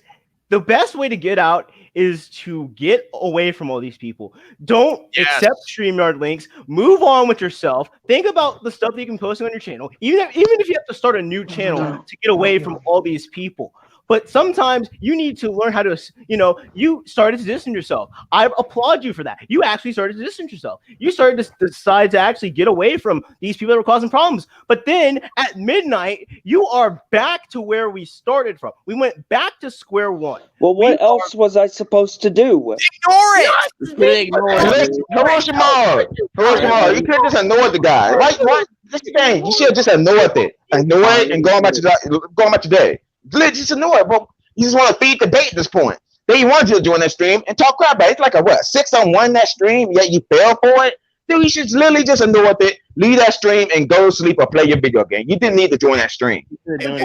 the best way to get out is to get away from all these people. Don't accept StreamYard links. Move on with yourself. Think about the stuff that you can post on your channel. Even if you have to start a new channel to get away from all these people. But sometimes you need to learn how to, you started to distance yourself. I applaud you for that. You actually started to distance yourself. You started to decide to actually get away from these people that were causing problems. But then at midnight, you are back to where we started from. We went back to square one. Well, what else was I supposed to do? Ignore it. Hiroshima, you can't just ignore the guy. What? This thing, you should just ignore it. Ignore it and go about your day. Just ignore it, bro. You just want to feed debate at this point. They want you to join that stream and talk crap about it. It's like a 6-on-1 that stream, yet you fail for it. Dude, you should literally just ignore it, leave that stream, and go to sleep or play your video game. You didn't need to join that stream. Let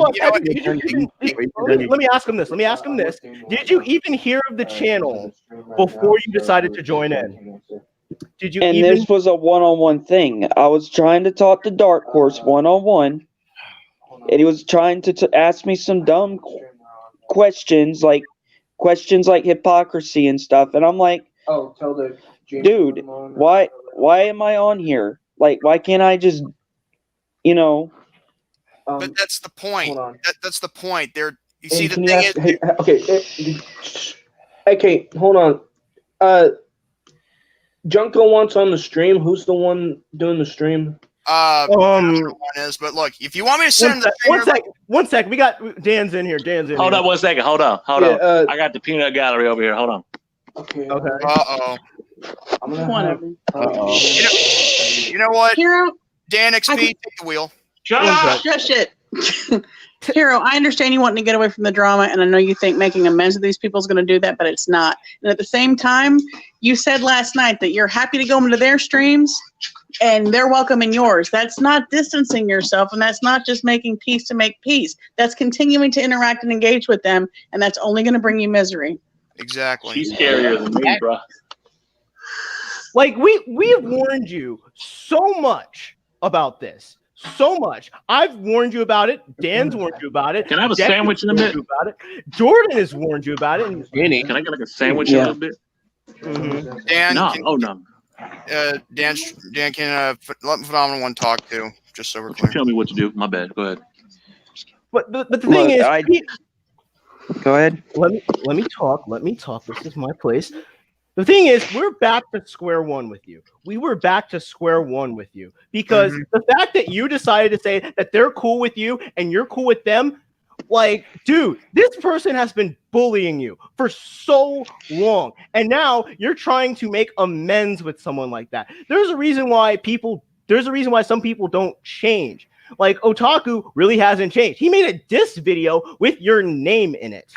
me ask him this. Did you even hear of the channel before you decided to join in? This was a one-on-one thing. I was trying to talk to Dark Horse one-on-one. And he was trying to ask me some dumb questions like hypocrisy and stuff. And I'm like, dude, why am I on here? Like, why can't I just, But that's the point. That's the point. You see, the thing is. Okay, hold on. Junko wants on the stream. Who's the one doing the stream? One is, but look, if you want me to send the one sec. We got Dan's in here. Hold on 1 second. Hold on. I got the peanut gallery over here. Hold on. Okay. Uh-oh. Whatever. You know what? Hero, Dan XP, take the wheel. Shut up. Shush it. Hero, I understand you wanting to get away from the drama, and I know you think making amends with these people is going to do that, but it's not. And at the same time, you said last night that you're happy to go into their streams, and they're welcome in yours. That's not distancing yourself, and that's not just making peace to make peace. That's continuing to interact and engage with them, and that's only going to bring you misery. Exactly. She's scarier than me, bro. Like we have warned you so much about this. So much. I've warned you about it. Dan's warned you about it. Can I have a Dex sandwich in a bit? About it. Jordan has warned you about it. And Can I get like a sandwich in a little bit? Mm-hmm. Dan, no. Dan can let Phenomenal One talk too, just so we're clear. Tell me what to do. My bad. Go ahead. But the thing is, go ahead. Let me talk. Let me talk. This is my place. The thing is, we're back to square one with you. We were back to square one with you because the fact that you decided to say that they're cool with you and you're cool with them, like, dude, this person has been bullying you for so long. And now you're trying to make amends with someone like that. There's a reason why some people don't change. Like, Otaku really hasn't changed. He made a diss video with your name in it.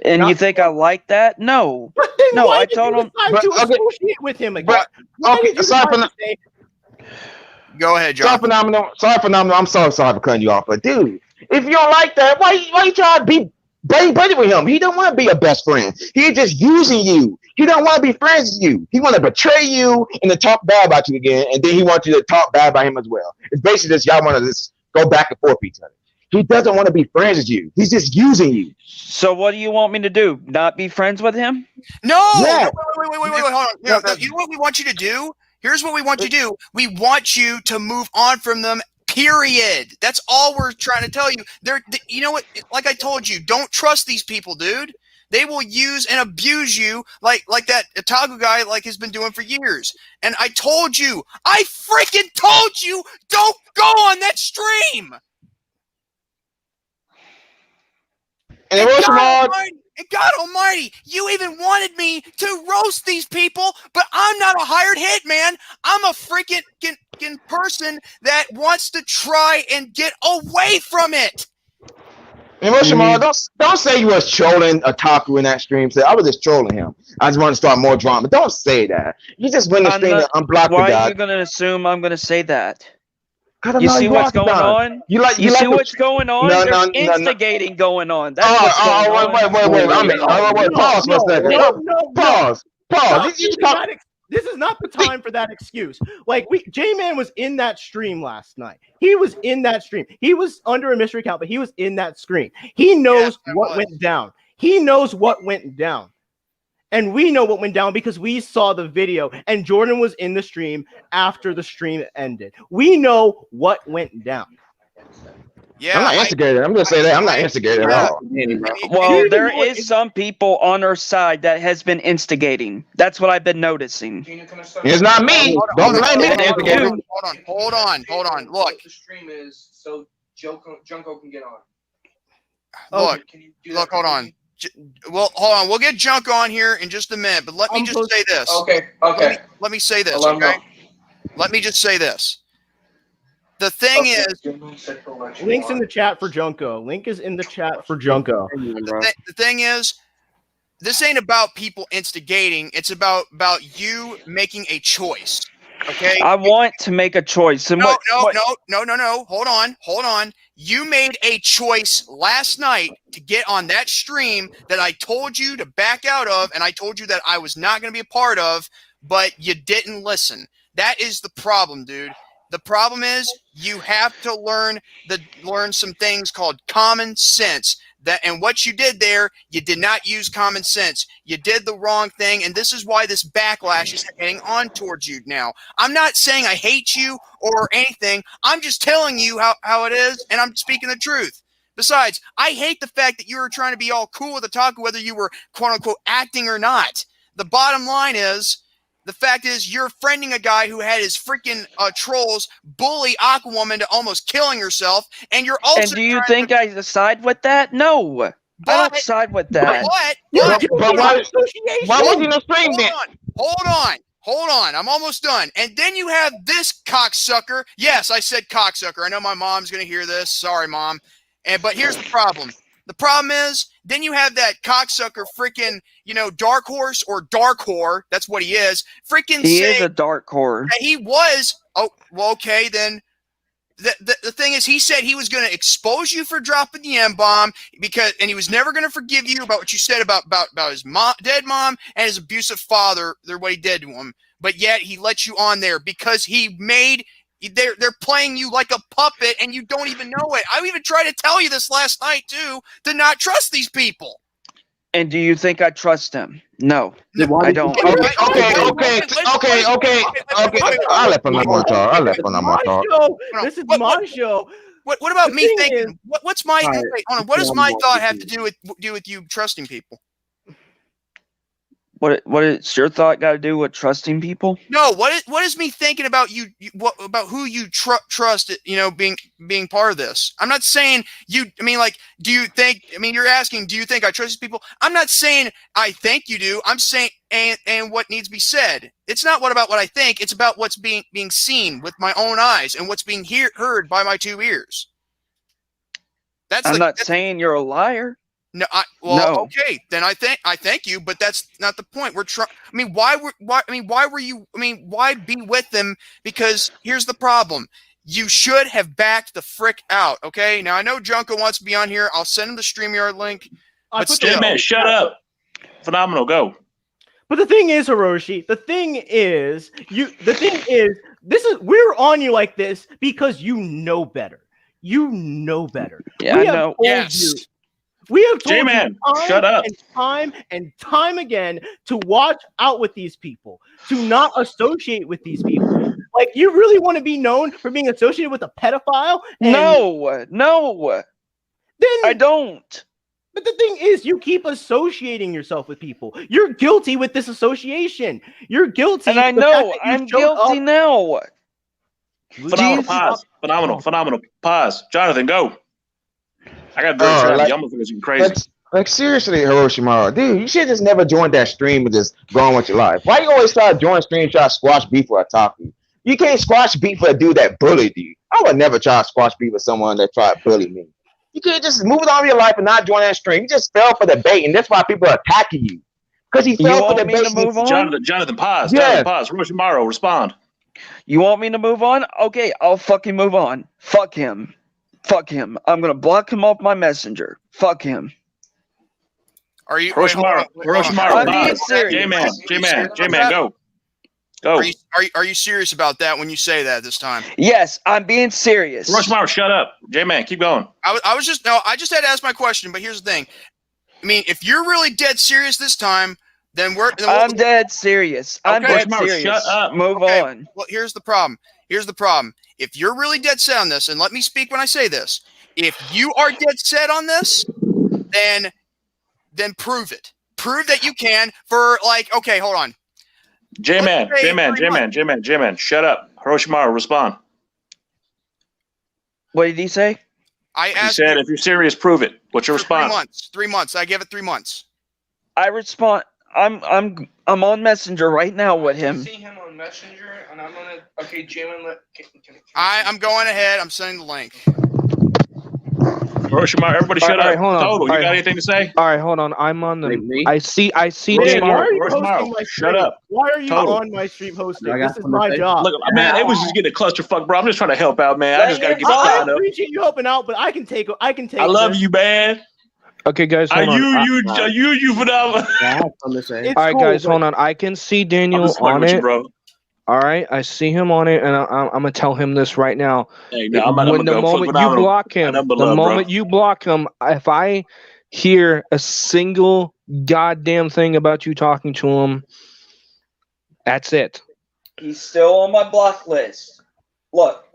And you think I like that? No. No, I told him to associate with him again. Go ahead, John. Sorry, Phenomenal. I'm sorry for cutting you off. But, dude, if you don't like that, why you try to be buddy with him? He don't want to be a best friend. He's just using you. He don't want to be friends with you. He want to betray you and to talk bad about you again, and then he wants you to talk bad about him as well. It's basically just y'all want to just go back and forth with each other. He doesn't want to be friends with you. He's just using you. So what do you want me to do? Not be friends with him? No! Yeah. Wait, hold on. You know what we want you to do? Here's what we want you to do. We want you to move on from them, period. That's all we're trying to tell you. You know what? Like I told you, don't trust these people, dude. They will use and abuse you like that Otaku guy has been doing for years. And I freaking told you, don't go on that stream. And God Almighty, you even wanted me to roast these people, but I'm not a hired hitman. I'm a freaking person that wants to try and get away from it. And don't say you was trolling Otaku in that stream. Say I was just trolling him. I just want to start more drama. Don't say that. You just went to the stream and unblocked the guy. Why are you gonna assume I'm gonna say that? You see what's going on? You see what's going on? There's instigating going on. That's what's going on. Wait. Pause for a second. Pause. This is not the time for that excuse. Like J-Man was in that stream last night. He was in that stream. He was under a mystery account, but he was in that screen. He knows what went down. He knows what went down. And we know what went down because we saw the video and Jordan was in the stream after the stream ended. We know what went down. Yeah, I'm not instigated. I'm gonna say that. I'm not instigated at all. Well, there is some people on our side that has been instigating. That's what I've been noticing. It's not me. Don't blame me. Hold on. Look. The stream is so Junko can get on. Look, hold on. Well, hold on. We'll get Junko on here in just a minute, but let me just say this. Okay. Let me say this, okay? Let me just say this. The thing is, link's in the chat for Junko. Link is in the chat for Junko. The thing is, this ain't about people instigating. It's about you making a choice. Okay. I want to make a choice. And no. Hold on. You made a choice last night to get on that stream that I told you to back out of, and I told you that I was not going to be a part of, but you didn't listen. That is the problem, dude. The problem is you have to learn some things called common sense. And what you did there, you did not use common sense. You did the wrong thing, and this is why this backlash is heading on towards you now. I'm not saying I hate you or anything. I'm just telling you how it is, and I'm speaking the truth. Besides, I hate the fact that you were trying to be all cool with Otaku, whether you were quote-unquote acting or not. The bottom line is, the fact is you're friending a guy who had his freaking trolls bully Aquawoman to almost killing herself, and you're also. And do you think I side with that? No, I don't side with that. But why was he not stream then? Hold on. I'm almost done. And then you have this cocksucker. Yes, I said cocksucker. I know my mom's gonna hear this. Sorry, Mom. But here's the problem. The problem is, then you have that cocksucker freaking, Dark Horse or Dark Whore. That's what he is. He is a dark whore. He was. Oh, well, okay, then. The thing is, he said he was going to expose you for dropping the M-bomb and he was never going to forgive you about what you said about his dead mom and his abusive father, what he did to him. But yet he let you on there because they're playing you like a puppet and you don't even know it. I even tried to tell you this last night too, to not trust these people. And do you think I trust him? No, I don't. Okay. I'll let Phenomenal talk. This is my show. What about me thinking? What's my what does my thought have to do with you trusting people? What is your thought got to do with trusting people? No, what is me thinking about you? About who you trust? Being part of this. I'm not saying you. I mean, like, do you think? I mean, you're asking, do you think I trust these people? I'm not saying I think you do. I'm saying and what needs to be said. It's not about what I think. It's about what's being seen with my own eyes and what's being heard by my 2 ears. I'm not saying you're a liar. No, okay. Then I thank you, but that's not the point. We're trying. I mean, why were you? I mean, why be with them? Because here's the problem. You should have backed the frick out. Okay. Now I know Junko wants to be on here. I'll send him the StreamYard link. But still, man, shut up. Phenomenal. Go. But the thing is, Hiroshi. The thing is, we're on you like this because you know better. You know better. Yeah, I know. Yes. We have told J-Man, you shut up. and time again to watch out with these people, to not associate with these people. Like, you really want to be known for being associated with a pedophile? No. Then I don't. But the thing is, you keep associating yourself with people. You're guilty with this association. You're guilty. And I know. I'm guilty now. Phenomenal. Pause. Jonathan, go. I got very I'm looking crazy. Like seriously, Hiroshima, dude, you should just never join that stream and just go on with your life. Why you always try to join a stream, try to squash beef with a topic? You can't squash beef with a dude that bullied you. I would never try to squash beef with someone that tried to bully me. You could just move on with your life and not join that stream. You just fell for the bait, and that's why people are attacking you. Because he fell for the bait. Jonathan, pause. Yeah. Jonathan, pause. Roshimaru, respond. You want me to move on? Okay, I'll fucking move on. Fuck him. I'm gonna block him off my messenger. Fuck him. Are you Roshimaru? I'm being serious. J-Man, go. Are you serious about that when you say that this time? Yes, I'm being serious. Roshimaru, shut up. J-Man, keep going. I just had to ask my question, but here's the thing. I mean, if you're really dead serious this time, then I'm dead serious. I'm dead serious. Shut up. Move on. Well, here's the problem. If you're really dead set on this, and let me speak when I say this, if you are dead set on this, then prove it. Prove that you can for okay, hold on. J-Man, shut up. Hiroshima, respond. What did he say? He said, if you're serious, prove it. What's your response? 3 months. I give it 3 months. I respond. I'm on Messenger right now with him. See him on Messenger, and I'm gonna. Okay, J-Man, I'm going ahead. I'm sending the link. Hiroshima, everybody shut up. Hold on. Total, you got anything to say? All right, hold on. I'm on the. I see. Hiroshima, shut up. Why are you on my stream hosting? This is my job. Look, man, it was just getting a clusterfuck, bro. I'm just trying to help out, man. I just gotta get I appreciate you helping out, but I can take. I love you, man. Okay, guys. Hold on. You phenomenal. All right, guys, hold on. I can see Daniel on it. Bro. All right, I see him on it, and I'm gonna tell him this right now. Hey, the moment you block him, if I hear a single goddamn thing about you talking to him, that's it. He's still on my block list. Look,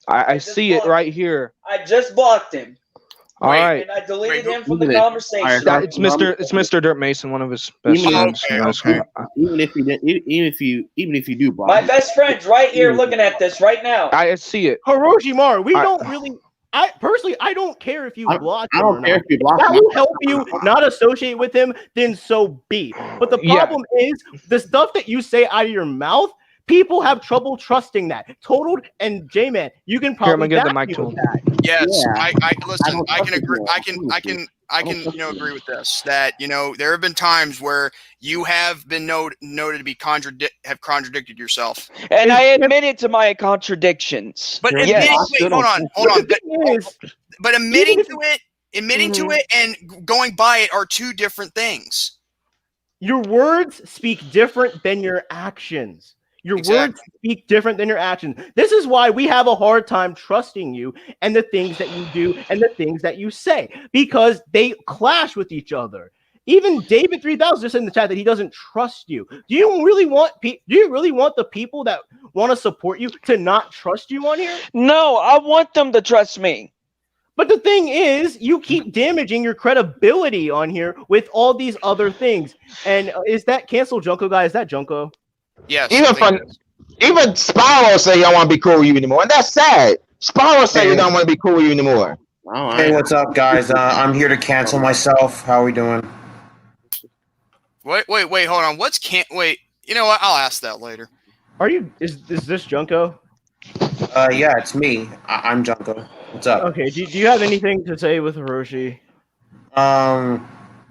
I see it right here. I just blocked him. All right. And I deleted him from the conversation. It's Mr. Dirt Mason, one of his best friends. Even if you do block My best friend's right here looking at this right now. I see it. Hiroshi-Maru, we don't really. I don't care if you block him or not. If that will help you not associate with him, then so be. But the problem is the stuff that you say out of your mouth. People have trouble trusting that. Totaled and J-Man, you can probably get the mic to him. Yes, I listen. I can agree. I can agree with this. That there have been times where you have been noted to be contradicted yourself, and I admitted to my contradictions. But hold on. But admitting to it, and going by it are two different things. Your words speak different than your actions. Your words speak different than your actions. This is why we have a hard time trusting you and the things that you do and the things that you say, because they clash with each other. Even David 3000 just said in the chat that he doesn't trust you. Do you really want the people that want to support you to not trust you on here? No, I want them to trust me. But the thing is, you keep damaging your credibility on here with all these other things. And is that cancel Junko guy? Is that Junko? Yes. Even Spyro say y'all want to be cool with you anymore, and that's sad. Spyro say you don't want to be cool with you anymore. Hey, what's up, guys? I'm here to cancel myself. How are we doing? Wait, hold on. Wait, you know what? I'll ask that later. Is this Junko? Yeah, it's me. I'm Junko. What's up? Okay, do you have anything to say with Hiroshi?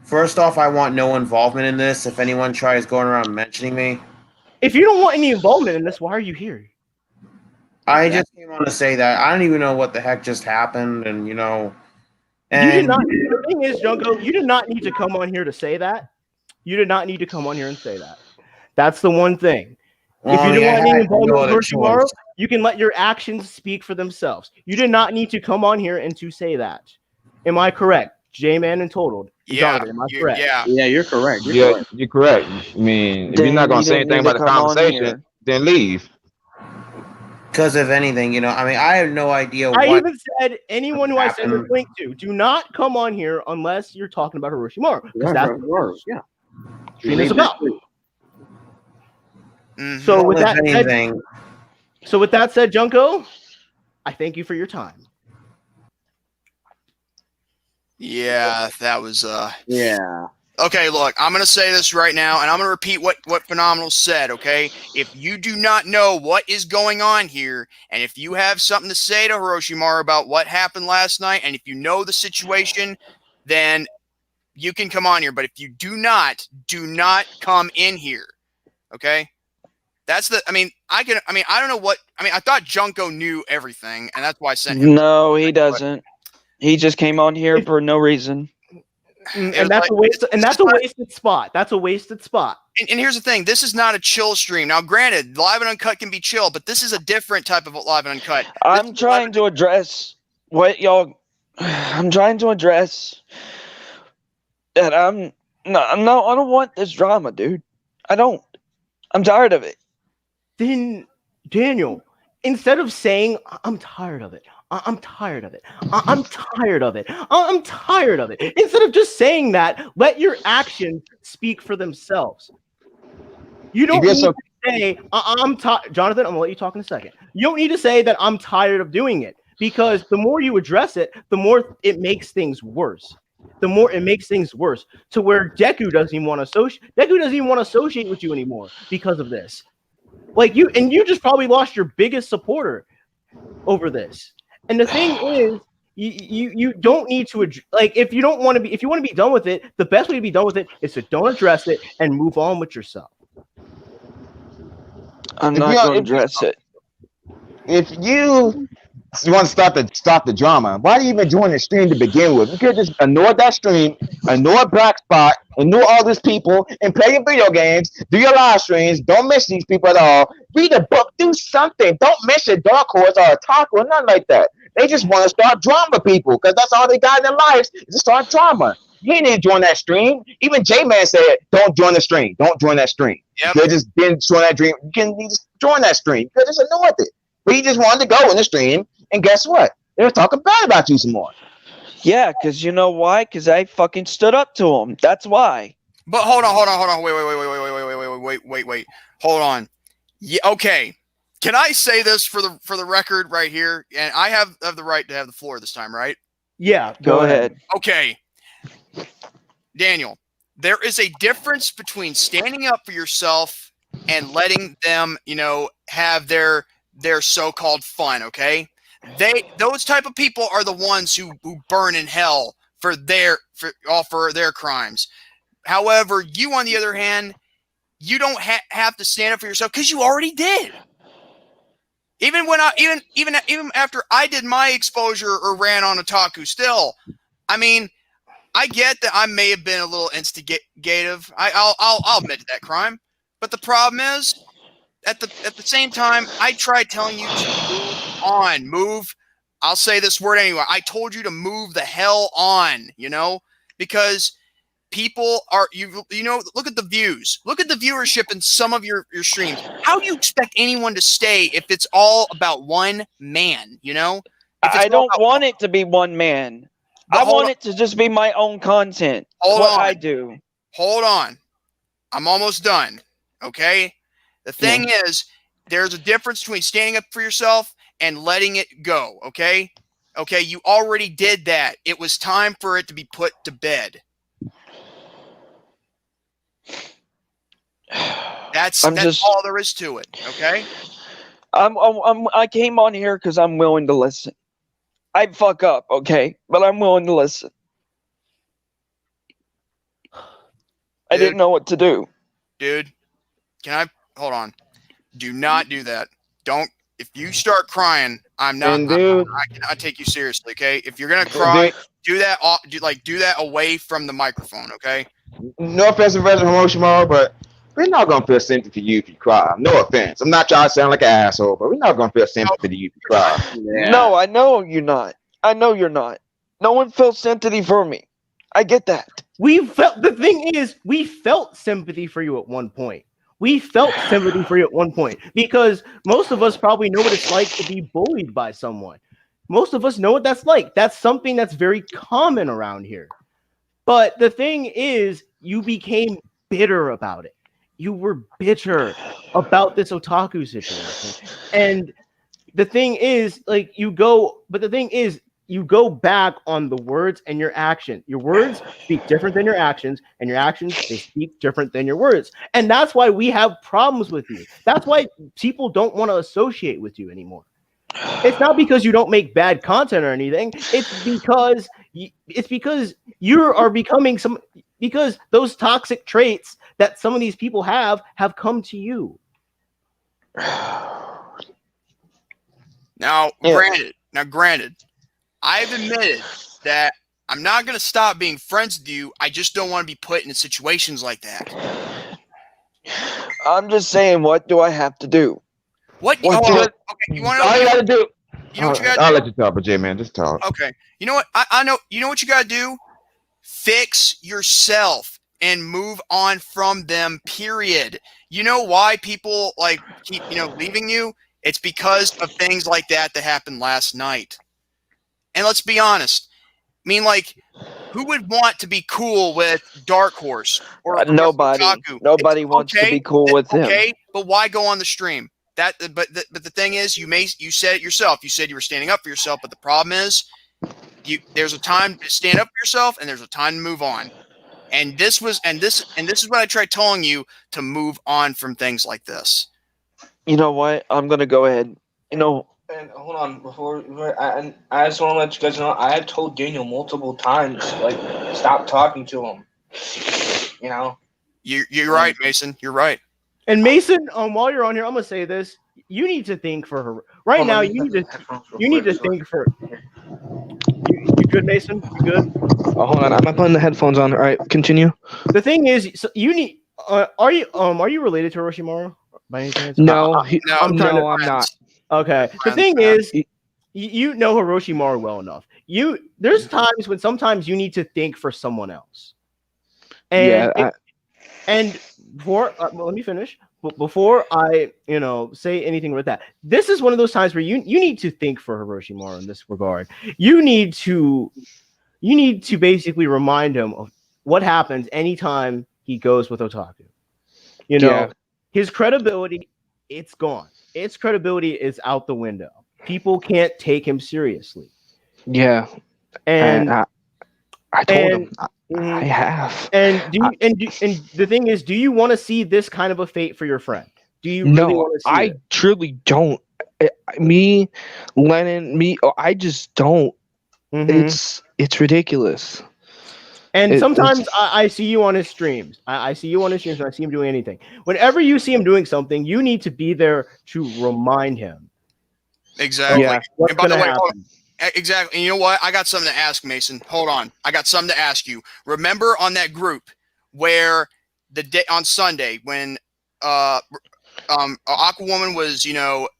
First off, I want no involvement in this. If anyone tries going around mentioning me. If you don't want any involvement in this, why are you here? I just came on to say that. I don't even know what the heck just happened, and You did not. The thing is, Junko, you did not need to come on here to say that. You did not need to come on here and say that. That's the one thing. If you didn't want any involvement with Hiroshi-Maru, you can let your actions speak for themselves. You did not need to come on here and to say that. Am I correct? J-Man and Totaled. Jonathan, am I correct? Yeah, you're correct. You're correct. I mean, if you're not going to say anything about the conversation, then leave. Because if anything, I have no idea I even said anyone who I send this link to, do not come on here unless you're talking about Hiroshi-Maru. Because that's what stream is about. Mm-hmm. So with that said, Junko, I thank you for your time. Yeah, that was Yeah. Okay, look, I'm going to say this right now, and I'm going to repeat what Phenomenal said, okay? If you do not know what is going on here, and if you have something to say to Hiroshi-Maru about what happened last night, and if you know the situation, then you can come on here. But if you do not come in here, okay? That's I don't know what, I thought Junko knew everything, and that's why I sent him. No, he doesn't. He just came on here for no reason. And that's a waste. And that's a wasted spot. That's a wasted spot. And here's the thing: this is not a chill stream. Now, granted, live and uncut can be chill, but this is a different type of live and uncut. I'm trying to address what y'all. I'm trying to address that I don't want this drama, dude. I don't. I'm tired of it. Then, Daniel, instead of saying I'm tired of it. I'm tired of it. I'm tired of it. I'm tired of it. Instead of just saying that, let your actions speak for themselves. You don't need to say, I'm tired. Jonathan, I'm going to let you talk in a second. You don't need to say that I'm tired of doing it, because the more you address it, the more it makes things worse. The more it makes things worse to where Deku doesn't even want to associate with you anymore because of this. You just probably lost your biggest supporter over this. And the thing is, you don't need to if you want to be done with it, the best way to be done with it is to don't address it and move on with yourself. I'm not going to address it. If you want to stop the drama, why do you even join the stream to begin with? You could just ignore that stream, ignore Black Spot, ignore all these people, and play your video games, do your live streams. Don't miss these people at all. Read a book, do something. Don't miss your Dark Horse or a taco or nothing like that. They just want to start drama, people, because that's all they got in their lives is to start drama. You didn't join that stream. Even J-Man said, don't join the stream. Don't join that stream. Yep. You just didn't join that stream. You can just join that stream. You just annoyed it. But he just wanted to go in the stream, and guess what? They were talking bad about you some more. Yeah, because you know why? Because I fucking stood up to him. That's why. But hold on. Wait. Hold on. Yeah, okay. Can I say this for the record right here? And I have the right to have the floor this time, right? Yeah, go ahead. Okay. Daniel, there is a difference between standing up for yourself and letting them, have their so-called fun, okay? Those type of people are the ones who burn in hell for their crimes. However, you on the other hand, you don't have to stand up for yourself because you already did. Even when even after I did my exposure or ran on Otaku, still, I mean, I get that I may have been a little instigative. I'll admit to that crime, but the problem is, at the same time, I tried telling you to move on. I'll say this word anyway. I told you to move the hell on. Because people are look at the views, look at the viewership in some of your streams. How do you expect anyone to stay if it's all about one man? I don't want it to be one man. I want it to just be my own content. I do. Hold on. I'm almost done. Okay? The thing is, there's a difference between standing up for yourself and letting it go. Okay? Okay, you already did that. It was time for it to be put to bed. That's all there is to it. Okay? I came on here because I'm willing to listen. I'd fuck up, okay? But I'm willing to listen. I didn't know what to do. Dude, hold on. Do not do that. If you start crying, I cannot take you seriously, okay? If you're gonna cry, do that away from the microphone, okay? No offense to President Hiroshima, but we're not gonna feel sympathy for you if you cry. No offense. I'm not trying to sound like an asshole, but we're not gonna feel sympathy for you if you cry. Yeah. No, I know you're not. I know you're not. No one felt sympathy for me. I get that. The thing is, we felt sympathy for you at one point. Because most of us probably know what it's like to be bullied by someone. Most of us know what that's like. That's something that's very common around here. But the thing is, you became bitter about it. You were bitter about this otaku situation. And the thing is, you go back on the words and your action. Your words speak different than your actions, and your actions, they speak different than your words. And that's why we have problems with you. That's why people don't want to associate with you anymore. It's not because you don't make bad content or anything. It's because you are becoming because those toxic traits that some of these people have come to you. Now, granted, I've admitted that I'm not going to stop being friends with you. I just don't want to be put in situations like that. I'm just saying, what do I have to do? What you want to know? You gotta do. You know what you got to do? I'll let you talk, but J man, just talk. Okay. You know what? I know. You know what you got to do? Fix yourself and move on from them. Period. You know why people keep leaving you? It's because of things like that happened last night. And let's be honest. I mean, who would want to be cool with Dark Horse or nobody? Otaku? Nobody wants to be cool with him. Okay, but why go on the stream? But the thing is, you said it yourself. You said you were standing up for yourself, but the problem is, there's a time to stand up for yourself, and there's a time to move on. And this is what I tried telling you, to move on from things like this. You know what? I'm gonna go ahead. And hold on, I just want to let you guys know, I have told Daniel multiple times, stop talking to him. You're right, Mason. You're right. And Mason, while you're on here, I'm gonna say this: you need to think for her right now. You need to think for. You good, Mason? You good? Oh, hold on, I'm not putting the headphones on. All right, continue. The thing is, so you need. Are you related to Orochimaru by any chance? No, I'm not. Okay. The thing is, you know Orochimaru well enough. There's times when sometimes you need to think for someone else. And let me finish. Before I, say anything with that, this is one of those times where you need to think for Orochimaru in this regard. You need to you need to basically remind him of what happens anytime he goes with Otaku. You know, his credibility, it's gone. Its credibility is out the window. People can't take him seriously. Yeah. And I told him I have. And and the thing is, do you want to see this kind of a fate for your friend? Do you really want to see I it? truly don't. Me, Lennon, I just don't. It's ridiculous. And sometimes I see you on his streams. I see you on his streams and I see him doing anything. Whenever you see him doing something, you need to be there to remind him. Exactly. Yeah, what's and by the gonna way, happen? exactly. And you know what? I got something to ask, Mason. Hold on. I got something to ask you. Remember on that group where the day on Sunday when Aquawoman was,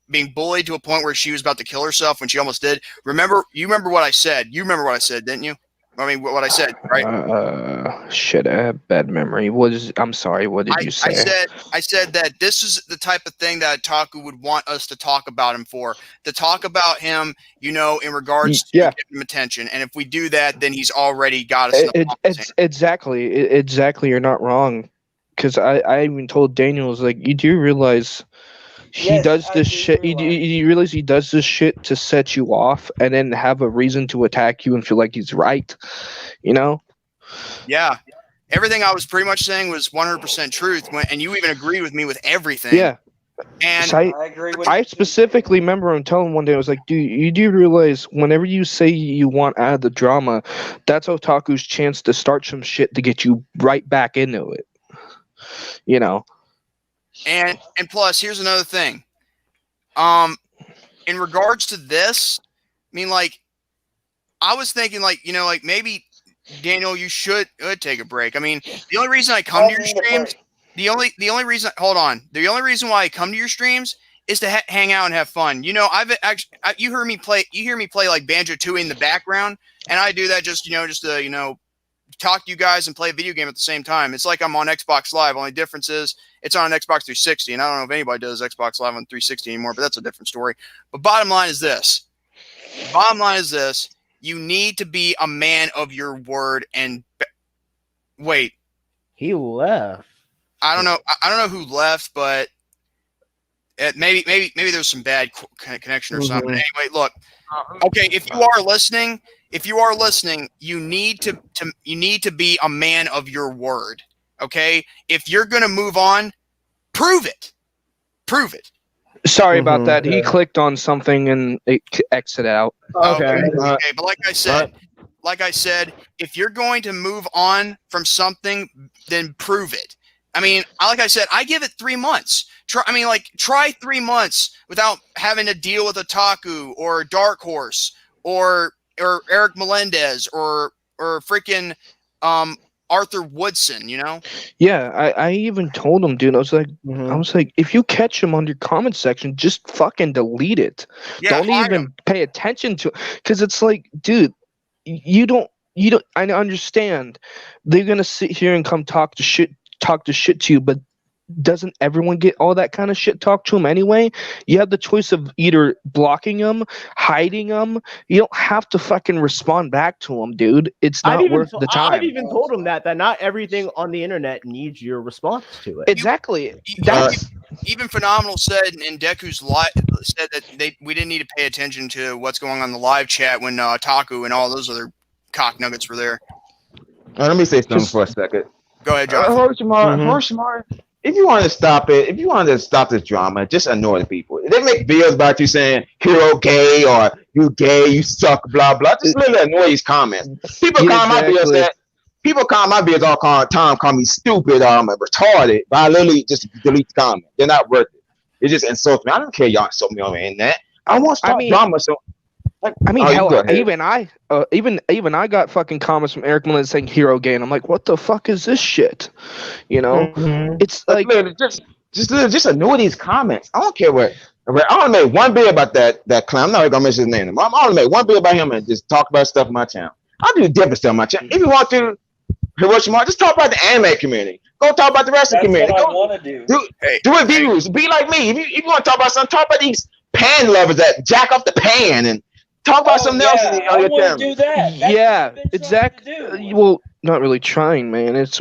being bullied to a point where she was about to kill herself when she almost did. You remember what I said? You remember what I said, didn't you? I mean, what I said, right? Shit, I have bad memory. I'm sorry. What did you say? I said that this is the type of thing that Taku would want us to talk about him for. To talk about him, in regards to giving him attention. And if we do that, then he's already got us. Exactly. You're not wrong. Because I even told Daniel, you do realize he does this shit. You realize he does this shit to set you off and then have a reason to attack you and feel like he's right. Yeah. Everything I was pretty much saying was 100% truth. And you even agreed with me with everything. Yeah. And I agree with I specifically remember him telling one day, I was like, dude, you do realize whenever you say you want out of the drama, that's Otaku's chance to start some shit to get you right back into it. And plus, here's another thing. In regards to this, I mean, I was thinking, maybe Daniel, you should take a break. I mean, the only reason I come to your streams, the only reason why I come to your streams is to hang out and have fun. You hear me play like Banjo-Tooie in the background, and I do that just to talk to you guys and play a video game at the same time. It's like I'm on Xbox Live. Only difference is it's on an Xbox 360, and I don't know if anybody does Xbox Live on 360 anymore, but that's a different story. But bottom line is this. You need to be a man of your word. And wait, he left. I don't know who left, but maybe there's some bad connection or something. Anyway, look. Okay, if you are listening, you need to be a man of your word. Okay? If you're gonna move on, prove it. Sorry about that. He clicked on something and it exited out. Okay. But like I said, if you're going to move on from something, then prove it. I mean, like I said, I give it 3 months. Try 3 months without having to deal with Otaku or Dark Horse or Eric Melendez or freaking Arthur Woodson, Yeah, I even told him, dude. I was like, if you catch him on your comment section, just fucking delete it. Yeah, don't even pay attention to it, because it's like, dude, you don't. I understand they're gonna sit here and come talk to shit to you, but doesn't everyone get all that kind of shit talked to them anyway? You have the choice of either blocking them, hiding them. You don't have to fucking respond back to them, dude. It's not worth the time. I've even told them that not everything on the internet needs your response to it. Exactly. Even Phenomenal said, and Deku's said that we didn't need to pay attention to what's going on in the live chat when Taku and all those other cock nuggets were there. Let me say something for a second. Go ahead, John. Hirschmar, if you want to stop it, if you want to stop this drama, just annoy the people. If they make videos about you saying hero gay or you gay, you suck, blah blah, just really annoy these comments. People call my videos all the time, call me stupid, retarded, but I literally just delete the comment. They're not worth it. It just insults me. I don't care y'all insult me on the internet. I want to stop drama. So even I got fucking comments from Eric Melendez saying hero gay, and I'm like, what the fuck is this shit? It's like just annoy these comments. I don't care what. I want to make one video about that clown. I'm not gonna mention his name. I want to make one video about him and just talk about stuff on my channel. I'll do different stuff on my channel. If you want to, Hiroshima, just talk about the anime community. Go talk about the rest of the community. That's what I want to do. Do reviews. Be like me. If you want to talk about something, talk about these pan lovers that jack off the pan and talk about something else on your channel. Do that. Yeah, exactly. Well, not really trying, man. It's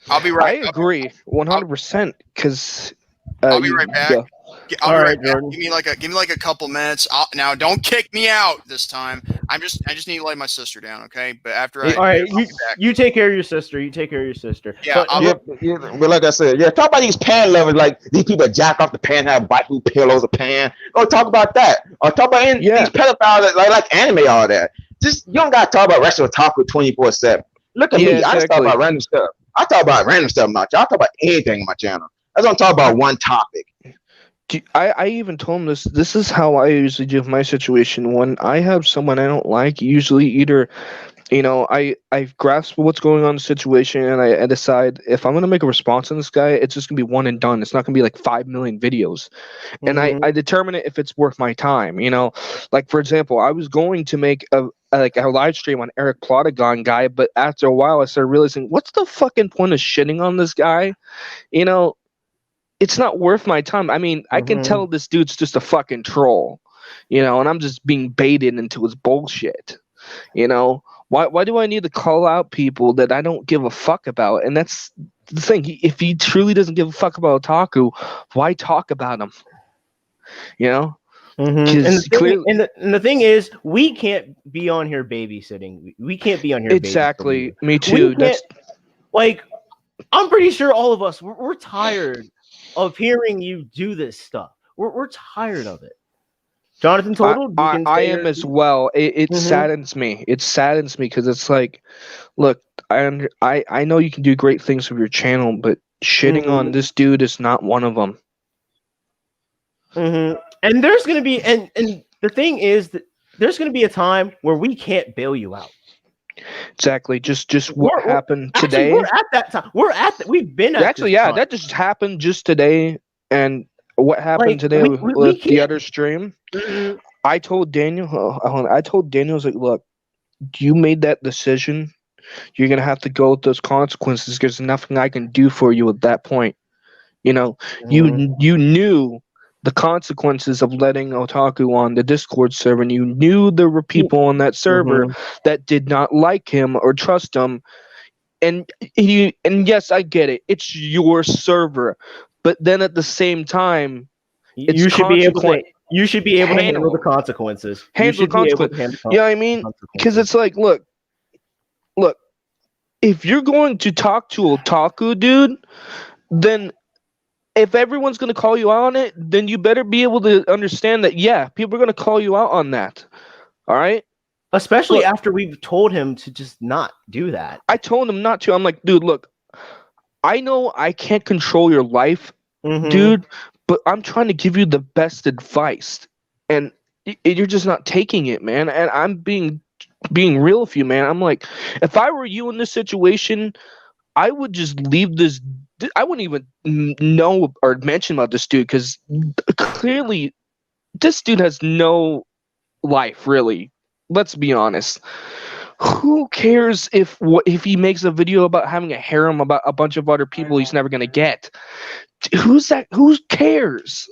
I'll be right. I agree 100% because I'll be right back. Go. I'll be right back. Give me like a couple minutes. Now, don't kick me out this time. I just need to lay my sister down, okay? But after all right, you take care of your sister. You take care of your sister. Yeah, but like I said, talk about these pan lovers. Like these people jack off the pan, have bite who pillows a pan. Or talk about that. Or talk about these pedophiles that like anime, all that. Just you don't gotta talk about Retro Taco 24/7. Look at me. Exactly. I just talk about random stuff. I talk about random stuff on my channel. I talk about anything on my channel. I don't talk about one topic. I even told him this is how I usually do my situation. When I have someone I don't like, usually either, I grasp what's going on in the situation and I decide if I'm going to make a response on this guy, it's just going to be one and done. It's not going to be like 5 million videos. And I determine it if it's worth my time, Like, for example, I was going to make a live stream on Eric Plotagon guy, but after a while I started realizing, what's the fucking point of shitting on this guy? It's not worth my time. I mean, I can tell this dude's just a fucking troll, and I'm just being baited into his bullshit. Why do I need to call out people that I don't give a fuck about? And that's the thing. If he truly doesn't give a fuck about Otaku, why talk about him? And the thing is, we can't be on here babysitting. We can't be on here. Exactly. Me too. That's like, I'm pretty sure all of us we're tired of hearing you do this stuff. We're tired of it. Jonathan Total, I am as well. It saddens me. It saddens me because it's like, look, I know you can do great things with your channel, but shitting on this dude is not one of them. And there's gonna be and the thing is that there's gonna be a time where we can't bail you out. Exactly. Just what happened today. We're at that time. We've been at actually, yeah, that just happened just today. And what happened today with the other stream? I told Daniel. I told Daniel, I was like, look, you made that decision. You're gonna have to go with those consequences. There's nothing I can do for you at that point. You knew the consequences of letting Otaku on the Discord server, and you knew there were people on that server that did not like him or trust him. And yes, I get it. It's your server, but then at the same time, you should be able to handle the consequences. Handle the consequences. Yeah, I mean, because it's like, look. If you're going to talk to Otaku, dude, then if everyone's going to call you out on it, then you better be able to understand that, yeah, people are going to call you out on that. All right? Especially after we've told him to just not do that. I told him not to. I'm like, dude, look, I know I can't control your life, dude, but I'm trying to give you the best advice. And you're just not taking it, man. And I'm being real with you, man. I'm like, if I were you in this situation, I would just leave this. I wouldn't even know or mention about this dude because clearly this dude has no life, really. Let's be honest. Who cares if he makes a video about having a harem about a bunch of other people he's never gonna get? Who's that? Who cares?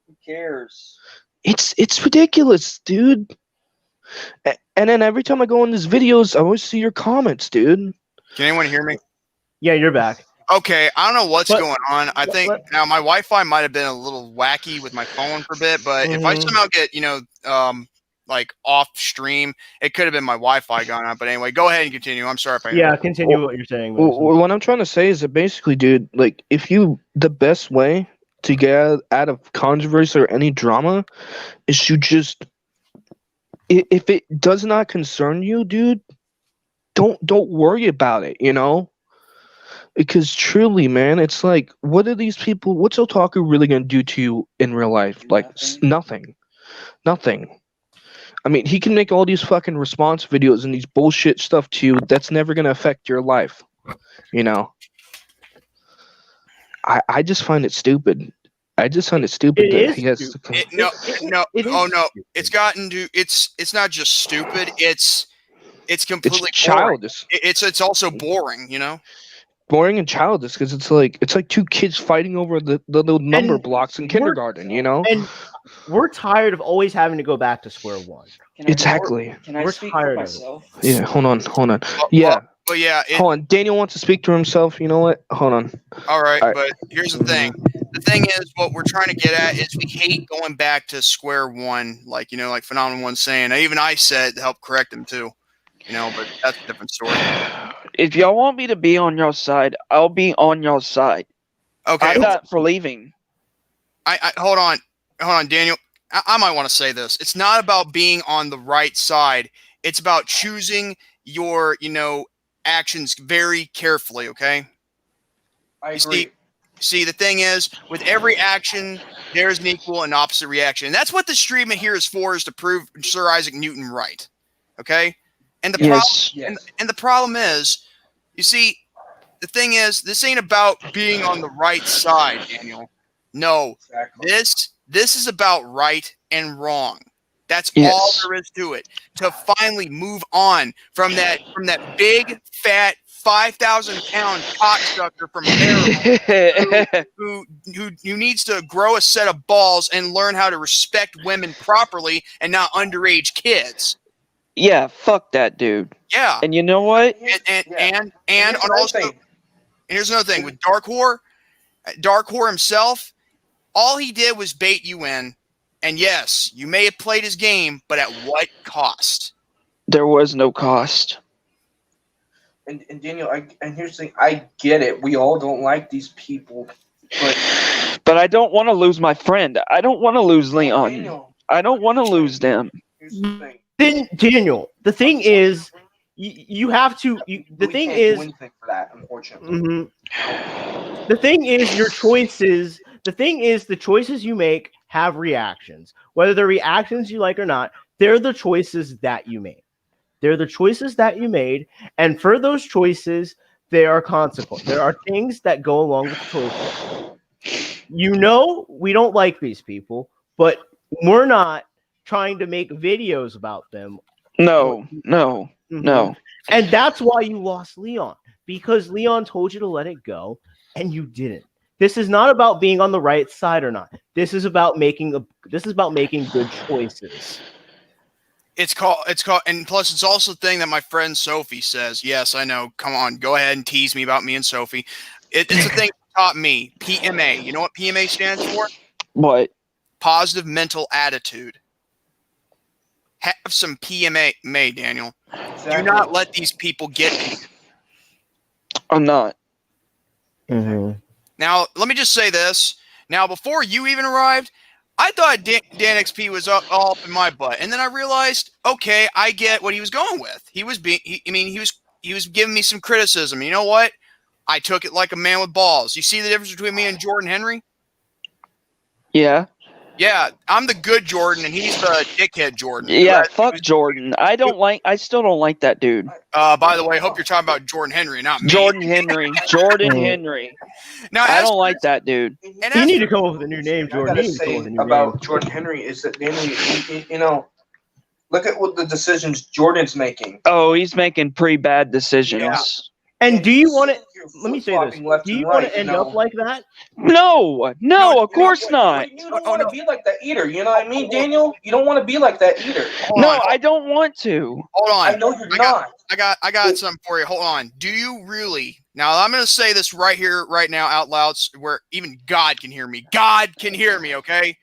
Who cares? It's ridiculous, dude. And then every time I go in these videos, I always see your comments, dude. Can anyone hear me? Yeah, you're back. Okay, I don't know what's going on. I think now my Wi-Fi might have been a little wacky with my phone for a bit, but if I somehow get, like off stream, it could have been my Wi-Fi gone out. But anyway, go ahead and continue. I'm sorry if I continue what you're saying. What I'm trying to say is that basically, dude, like the best way to get out of controversy or any drama is to just, if it does not concern you, dude, don't worry about it, Because truly, man, it's like, what are these people? What's Otaku really gonna do to you in real life? Like nothing. I mean, he can make all these fucking response videos and these bullshit stuff to you. That's never gonna affect your life. I just find it stupid. He has. It's gotten to. It's not just stupid. It's completely childish. It's also boring. boring and childish because it's like two kids fighting over the little number blocks in kindergarten, you know. And we're tired of always having to go back to square one. Exactly. Can I speak for myself? Yeah, hold on. Yeah. But yeah, hold on. Daniel wants to speak to himself. You know what? Hold on. All right, but here's the thing. The thing is, what we're trying to get at is we hate going back to square one, like like Phenomenon One's saying. Even I said to help correct him too, but that's a different story. If y'all want me to be on your side, I'll be on your side. Okay, I'm not for leaving. I hold on, Daniel. I might want to say this. It's not about being on the right side. It's about choosing your, actions very carefully, okay? I agree. See, the thing is, with every action, there's an equal and opposite reaction. And that's what the stream here is for, is to prove Sir Isaac Newton right, okay? And the problem is, you see, the thing is, this ain't about being on the right side, Daniel. No, this is about right and wrong. That's all there is to it. To finally move on from that big fat 5,000-pound cocksucker from Maryland who needs to grow a set of balls and learn how to respect women properly and not underage kids. Yeah, fuck that dude. Yeah. And you know what? And also, and here's another thing with Dark Whore himself. All he did was bait you in, and yes, you may have played his game, but at what cost? There was no cost. And Daniel, and here's the thing, I get it. We all don't like these people, but I don't want to lose my friend. I don't want to lose Leon. Daniel, I don't want to lose them. Then Daniel, the thing is, you have to. The thing is, do anything for that, unfortunately. Mm-hmm. The thing is, your choices. The thing is, the choices you make have reactions. Whether the reactions you like or not, they're the choices that you made. They're the choices that you made, and for those choices, there are consequences. There are things that go along with choices. We don't like these people, but we're not trying to make videos about them. No. And that's why you lost Leon, because Leon told you to let it go, and you didn't. This is not about being on the right side or not. This is about making good choices. It's called, and plus it's also the thing that my friend Sophie says. Yes, I know. Come on, go ahead and tease me about me and Sophie. It's a thing that taught me. PMA. You know what PMA stands for? What? Positive mental attitude. Have some PMA, Daniel. Exactly. Do not let these people get you. I'm not. Mm-hmm. Now, let me just say this. Now, before you even arrived, I thought Dan XP was all up in my butt, and then I realized, okay, I get what he was going with. He was giving me some criticism. You know what? I took it like a man with balls. You see the difference between me and Jordan Henry? Yeah. Yeah, I'm the good Jordan, and he's the dickhead Jordan. Yeah, fuck Jordan. I still don't like that dude. By the way, I hope you're talking about Jordan Henry, not me. Jordan Henry. Now, I don't like that dude. You need to come up with a new name, Jordan. I gotta say about Jordan Henry is that look at what the decisions Jordan's making. Oh, he's making pretty bad decisions. Yeah. And do you want to? Let me say this. Do you want to end up like that? No, of course not. You don't want to be like that either. You know what I mean, Daniel? You don't want to be like that either. I don't want to. Hold on. I know you're not. I got something for you. Hold on. Do you really? Now I'm going to say this right here, right now, out loud, where even God can hear me. God can hear me. Okay.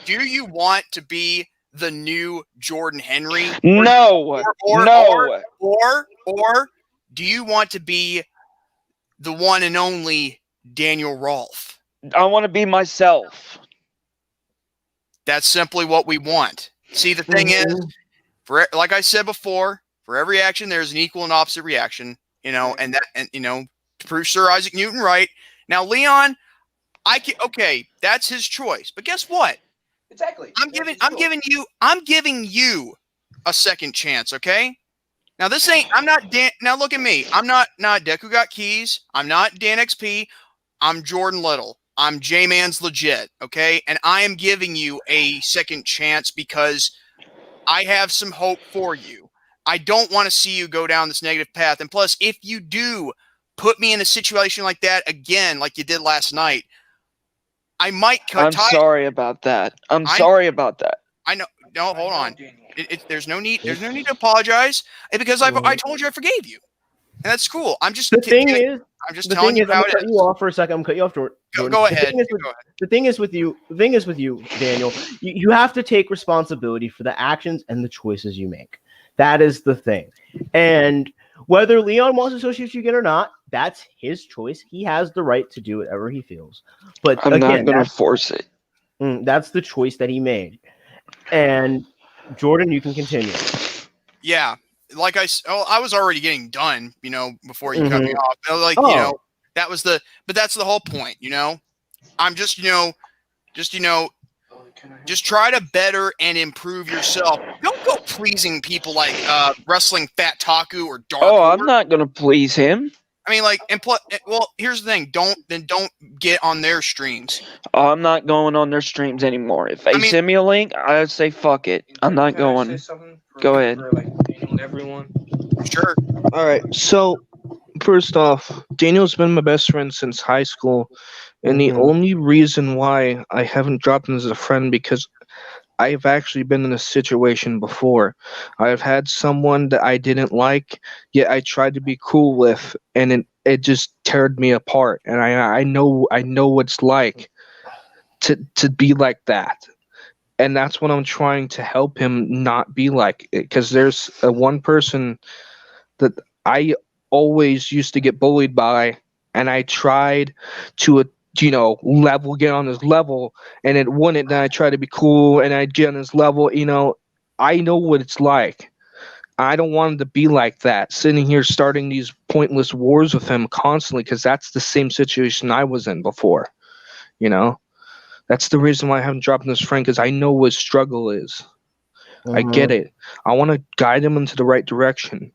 Do you want to be the new Jordan Henry? No. Or do you want to be the one and only Daniel Rolfe? I want to be myself. That's simply what we want. See, the thing is, like I said before, for every action, there's an equal and opposite reaction, and to prove Sir Isaac Newton right. Now, Leon, that's his choice. But guess what? Exactly. I'm giving you a second chance, okay? Now I'm not Dan. Now look at me. I'm not Deku Got Keys. I'm not Dan XP. I'm Jordan Little. I'm J-Man's legit. Okay. And I am giving you a second chance because I have some hope for you. I don't want to see you go down this negative path. And plus, if you do put me in a situation like that again, like you did last night, I might cut I'm sorry about that. I'm sorry about that. I know. No, hold on. There's no need. There's no need to apologize because I told you I forgave you, and that's cool. I'm just the thing is, I'm just the telling thing you is, I'm how gonna it cut is. you off for a second. I'm gonna cut you off, Jordan. Go ahead. The thing is with you, Daniel. You have to take responsibility for the actions and the choices you make. That is the thing. And whether Leon wants to associate you again or not, that's his choice. He has the right to do whatever he feels. But I'm again, not gonna force it. That's the choice that he made. And Jordan, you can continue. Yeah, like I was already getting done, before you cut me off. Like, that was but that's the whole point, I'm just, just try to better and improve yourself. Don't go pleasing people like Wrestling Fat Taku or Dark. Oh, I'm not gonna please him. I mean, like, well, here's the thing. Don't get on their streams. Oh, I'm not going on their streams anymore. If they send me a link, I would say fuck it. I'm not going. Go ahead. Everyone. Sure. All right. So, first off, Daniel's been my best friend since high school, and the only reason why I haven't dropped him as a friend because I've actually been in a situation before. I've had someone that I didn't like, yet I tried to be cool with, and it just teared me apart. And I know what it's like to be like that. And that's what I'm trying to help him not be like it. Because there's one person that I always used to get bullied by, and I tried to get on his level, and it wouldn't. Then I try to be cool, and I get on his level. I know what it's like. I don't want him to be like that, sitting here starting these pointless wars with him constantly, because that's the same situation I was in before. That's the reason why I haven't dropped this friend, because I know what struggle is. I get it. I want to guide him into the right direction.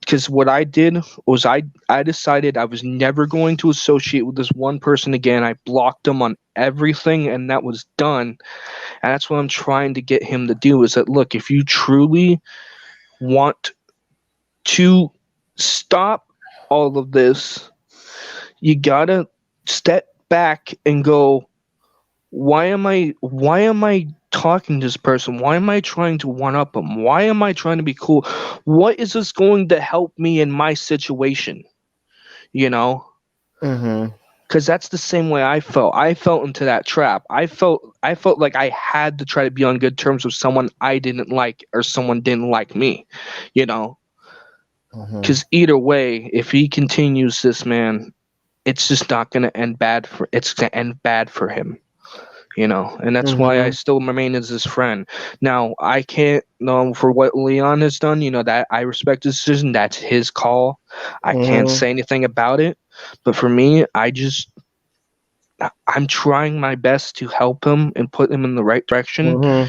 Because what I did was I decided I was never going to associate with this one person again. I blocked him on everything, and that was done. And that's what I'm trying to get him to do, is that, look, if you truly want to stop all of this, you gotta step back and go, why am I talking to this person? Why am I trying to one up him? Why am I trying to be cool? What is this going to help me in my situation? Because that's the same way I felt. I felt into that trap. I felt like I had to try to be on good terms with someone I didn't like, or someone didn't like me. Because either way, if he continues this, man, it's just not going to end bad for. It's going to end bad for him. And that's why I still remain as his friend. Now, I can't, for what Leon has done, that I respect his decision. That's his call. I can't say anything about it. But for me, I'm trying my best to help him and put him in the right direction.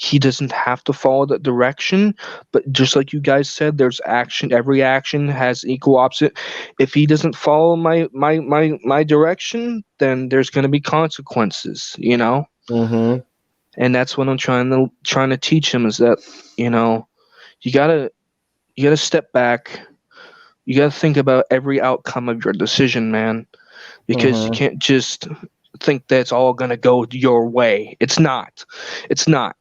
He doesn't have to follow that direction, but just like you guys said, there's action. Every action has equal opposite. If he doesn't follow my direction, then there's going to be consequences, And that's what I'm trying to teach him, is that, you gotta step back. You gotta think about every outcome of your decision, man, because you can't just think that's all gonna go your way. It's not.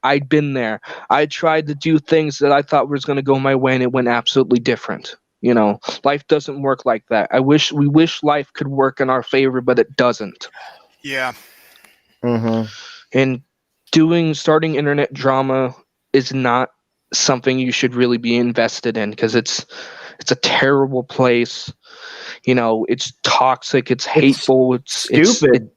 I'd been there. I tried to do things that I thought was gonna go my way, and it went absolutely different. Life doesn't work like that. We wish life could work in our favor, but it doesn't. Yeah. And starting internet drama is not something you should really be invested in, because it's a terrible place. It's toxic, it's hateful, it's stupid.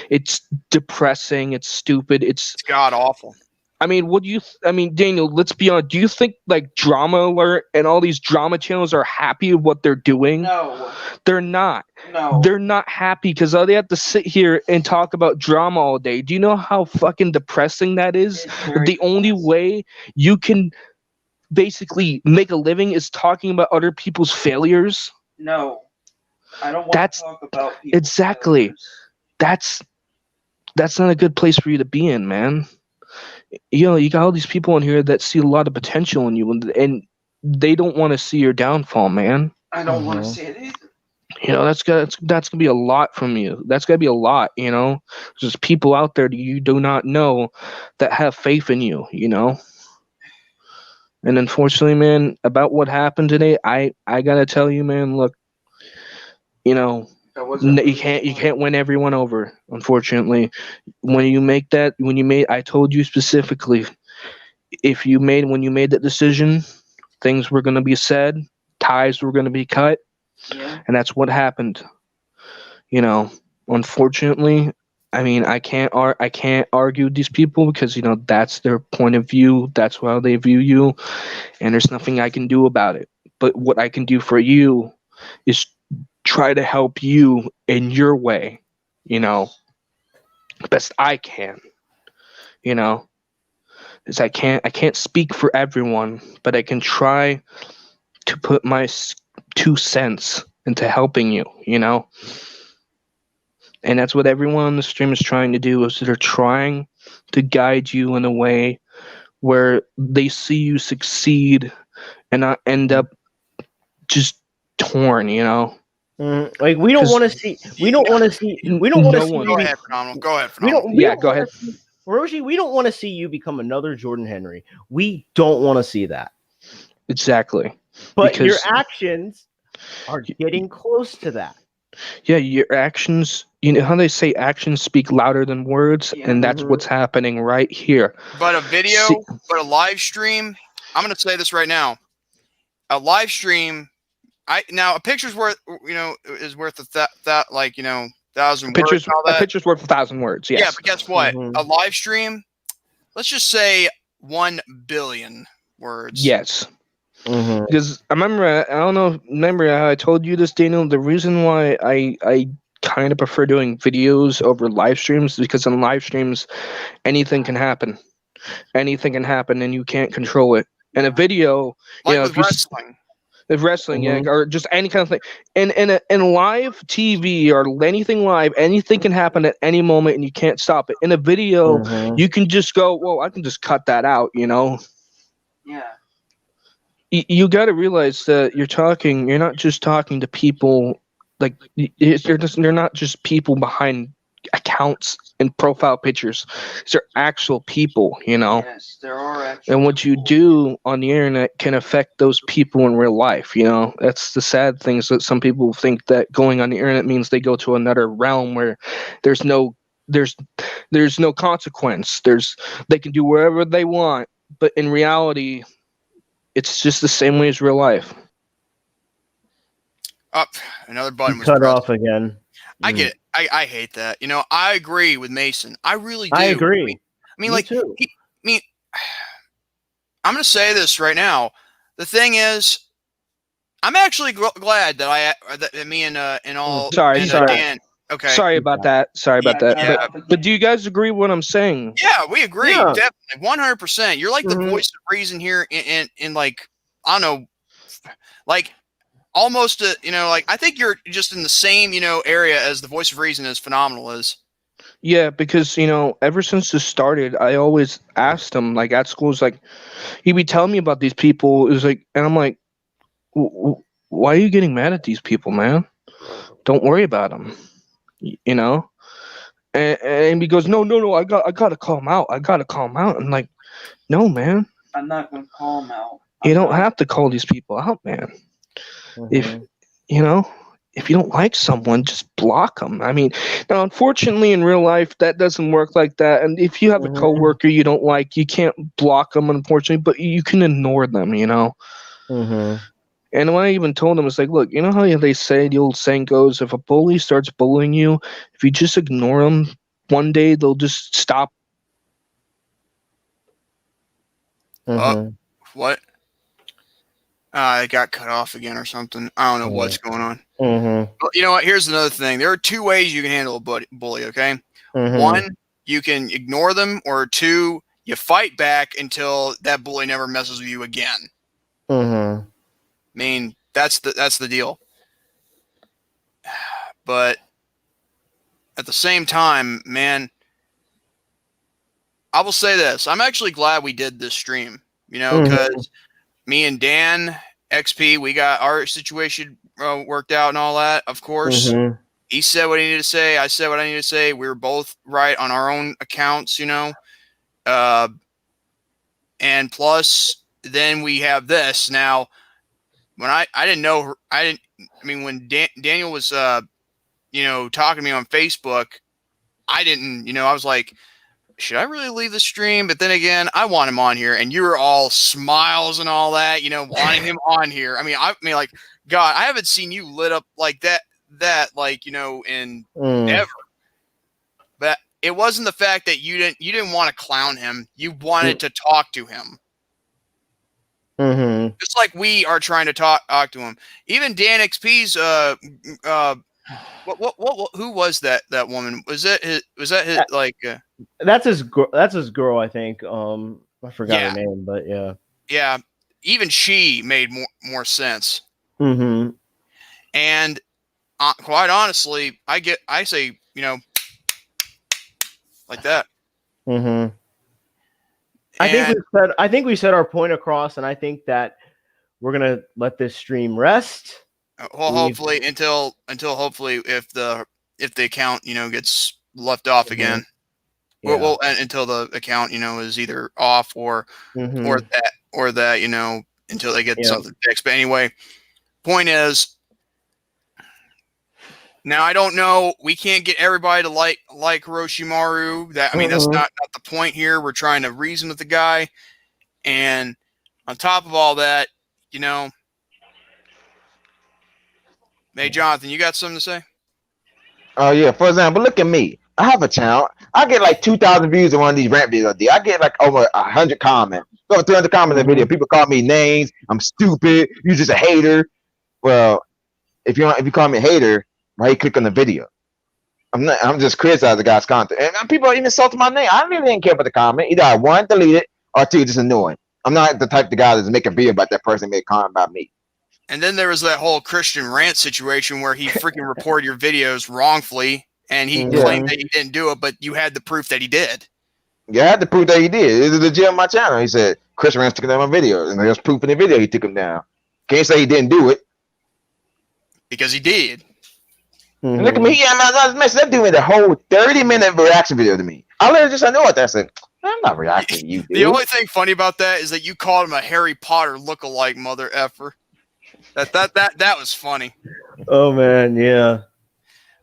It's depressing. It's stupid. It's god awful. Daniel, let's be honest. Do you think like Drama Alert and all these drama channels are happy with what they're doing? No. They're not. No. They're not happy because they have to sit here and talk about drama all day. Do you know how fucking depressing that is? The only way you can basically make a living is talking about other people's failures? No. I don't want to talk about people. Exactly. That's not a good place for you to be in, man. You got all these people in here that see a lot of potential in you, and they don't want to see your downfall, man. I don't want to see it either. You know, that's gonna be a lot from you. That's gonna be a lot. You know, there's people out there that you do not know that have faith in you. You know, and unfortunately, man, about what happened today, I gotta tell you, man. Look, you know, you can't win everyone over. Unfortunately, when you made, I told you specifically, when you made that decision, things were gonna be said, ties were gonna be cut, and that's what happened. You know, unfortunately, I mean, I can't argue with these people because, you know, that's their point of view, that's how they view you, and there's nothing I can do about it. But what I can do for you is try to help you in your way, you know, best I can. You know, is I can't speak for everyone, but I can try to put my 2 cents into helping you, you know. And that's what everyone on the stream is trying to do, is they're trying to guide you in a way where they see you succeed and not end up just torn, you know. Like we don't want to see. We don't want to see. We don't want to see. Go ahead, Phenomenal. Go ahead, We Phenomenal. don't. Go ahead. Roshi, we don't want to see you become another Jordan Henry. We don't want to see that. Exactly. But Because your actions are getting close to that. Yeah, your actions, you know how they say actions speak louder than words, and that's what's happening right here. But a video, but a live stream, I'm going to say this right now. A live stream, a picture's worth, you know, is worth that like, you know, 1,000 words and all that. A picture's worth 1,000 words, yes. Yeah, but guess what? A live stream, let's just say 1 billion words. Yes. Because I remember how I told you this, Daniel? The reason why I kind of prefer doing videos over live streams is because in live streams, anything can happen. Anything can happen and you can't control it. And a video, like, you know, with wrestling. If wrestling, yeah, or just any kind of thing. In live TV or anything live, anything can happen at any moment and you can't stop it. In a video, you can just go, well, I can just cut that out, you know? Yeah. You got to realize that you're not just talking to people, like they're not just people behind accounts and profile pictures. They're actual people, you know. Yes, there are actual. And what you do on the internet can affect those people in real life, you know. That's the sad thing, is that some people think that going on the internet means they go to another realm where there's no consequence. They can do whatever they want, but in reality, it's just the same way as real life. Up, another button was cut pressed. off again. I get it. I hate that. You know, I agree with Mason. I really do. I agree. I mean, like, too. I'm going to say this right now. The thing is, I'm actually glad that that me and all. Sorry. Dan, okay. Sorry about that. Yeah. But do you guys agree with what I'm saying? Yeah, we agree. Yeah. Definitely, 100%. You're like the voice of reason here, in like, I don't know, like almost you know, like I think you're just in the same, you know, area as the voice of reason as Phenomenal is. Yeah, because, you know, ever since this started, I always asked him, like at school, it's like he'd be telling me about these people. It was like, and I'm like, why are you getting mad at these people, man? Don't worry about them, you know. And he goes, no, I gotta call him out. I'm like, no, man. I'm not gonna call him out. You don't have to call these people out, man. If you know, if you don't like someone, just block them. I mean, now unfortunately in real life that doesn't work like that. And if you have a coworker you don't like, you can't block them, unfortunately, but you can ignore them, you know. And what I even told him is like, look, you know how they say, the old saying goes, if a bully starts bullying you, if you just ignore them, one day they'll just stop. What? It got cut off again or something. I don't know what's going on. But you know what? Here's another thing. There are two ways you can handle a bully, okay? One, you can ignore them, or two, you fight back until that bully never messes with you again. I mean, that's the deal. But at the same time, man, I will say this. I'm actually glad we did this stream, you know, because me and Dan XP, we got our situation worked out and all that. Of course, he said what he needed to say. I said what I needed to say. We were both right on our own accounts, you know. And plus, then we have this now. When I didn't know, when Daniel was, you know, talking to me on Facebook, I didn't, you know, I was like, should I really leave the stream? But then again, I want him on here, and you were all smiles and all that, you know, wanting him on here. I mean, like, God, I haven't seen you lit up like that, like, you know, in ever. But it wasn't the fact that you didn't want to clown him. You wanted to talk to him. Just like we are trying to talk to him. Even Dan XP's who was that woman? Was that his like that's his girl, I think. I forgot her name, but yeah. Yeah. Even she made more sense. And quite honestly, I say, you know, like that. I think we said our point across, and I think that we're gonna let this stream rest. Well, hopefully until hopefully if the account, you know, gets left off again. Well, until the account, you know, is either off or that, you know, until they get something fixed. But anyway, point is, now I don't know. We can't get everybody to like Orochimaru. That's not the point here. We're trying to reason with the guy, and on top of all that, you know. Hey, Jonathan, you got something to say? Oh yeah. For example, look at me. I have a channel. I get like 2,000 views on one of these rant videos. I get like over 100 comments. Over 300 comments in the video. People call me names. I'm stupid. You're just a hater. Well, if you call me a hater, why you click on the video? I'm just criticizing the guy's content. And people even insulting my name. I really didn't care about the comment. Either I one, delete it, or two, just annoying. I'm not the type of guy that's making a video about that person make a comment about me. And then there was that whole Christian Rant situation where he freaking reported your videos wrongfully, and he claimed that he didn't do it, but you had the proof that he did. Yeah, I had the proof that he did. It was legit on my channel. He said Christian Rant took down my videos, and there's proof in the video he took him down. Can't say he didn't do it because he did. And look at me. Yeah, that dude made a whole 30-minute reaction video to me. I literally just know what that. I said, I'm not reacting to you, dude. The only thing funny about that is that you called him a Harry Potter lookalike mother effer. That was funny. Oh man, yeah.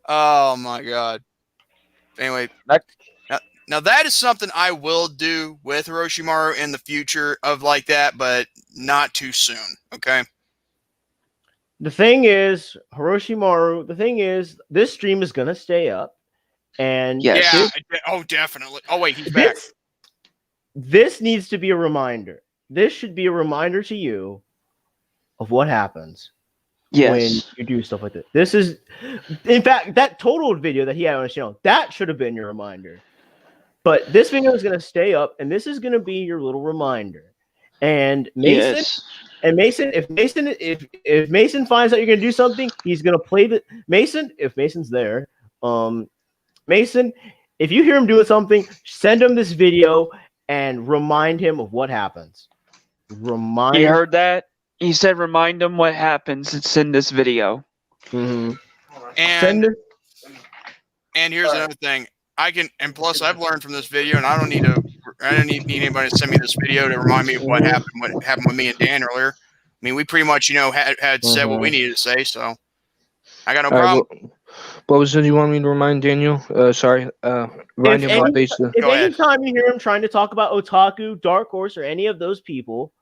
Oh my God. Anyway, now that is something I will do with Orochimaru in the future of like that, but not too soon. Okay. The thing is, Orochimaru. The thing is, this stream is gonna stay up, and definitely. Oh wait, he's back. This needs to be a reminder. This should be a reminder to you of what happens when you do stuff like this. This is, in fact, that total video that he had on his channel, that should have been your reminder. But this video is going to stay up, and this is going to be your little reminder. And Mason, if Mason finds out you're going to do something, he's going to play the Mason. If Mason's there, Mason, if you hear him doing something, send him this video and remind him of what happens. You heard that? He said, "Remind him what happens. It's in this video." And here's another thing. And plus I've learned from this video, and I don't need anybody to send me this video to remind me of what happened with me and Dan earlier. I mean, we pretty much, you know, had said what we needed to say, so I got no problem. What was it you want me to remind Daniel? Remind him about basically. If anytime you hear him trying to talk about Otaku, Dark Horse, or any of those people,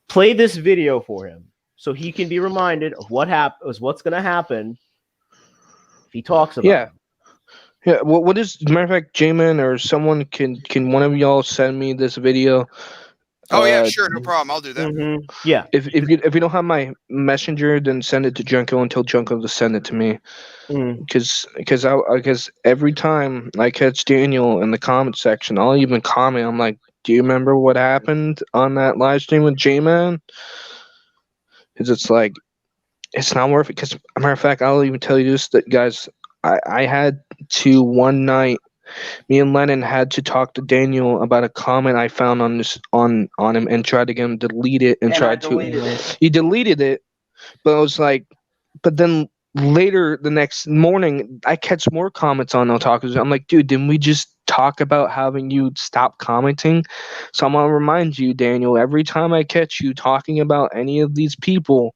play this video for him so he can be reminded of what's going to happen if he talks about it. Yeah. What is, matter of fact, J-Man or someone can one of y'all send me this video? Oh yeah, sure, no problem. I'll do that. Yeah. If you don't have my messenger, then send it to Junko and tell Junko to send it to me. Because every time I catch Daniel in the comment section, I'll even comment. I'm like, do you remember what happened on that live stream with J-Man? Because it's like, it's not worth it. Because, matter of fact, I'll even tell you this, that guys, I had to one night me and Lennon had to talk to Daniel about a comment I found on him and tried to get him to delete it and tried to. He deleted it, but I was like, but then later the next morning I catch more comments on Otaku's. I'm like, dude, didn't we just talk about having you stop commenting? So I'm gonna remind you, Daniel, every time I catch you talking about any of these people,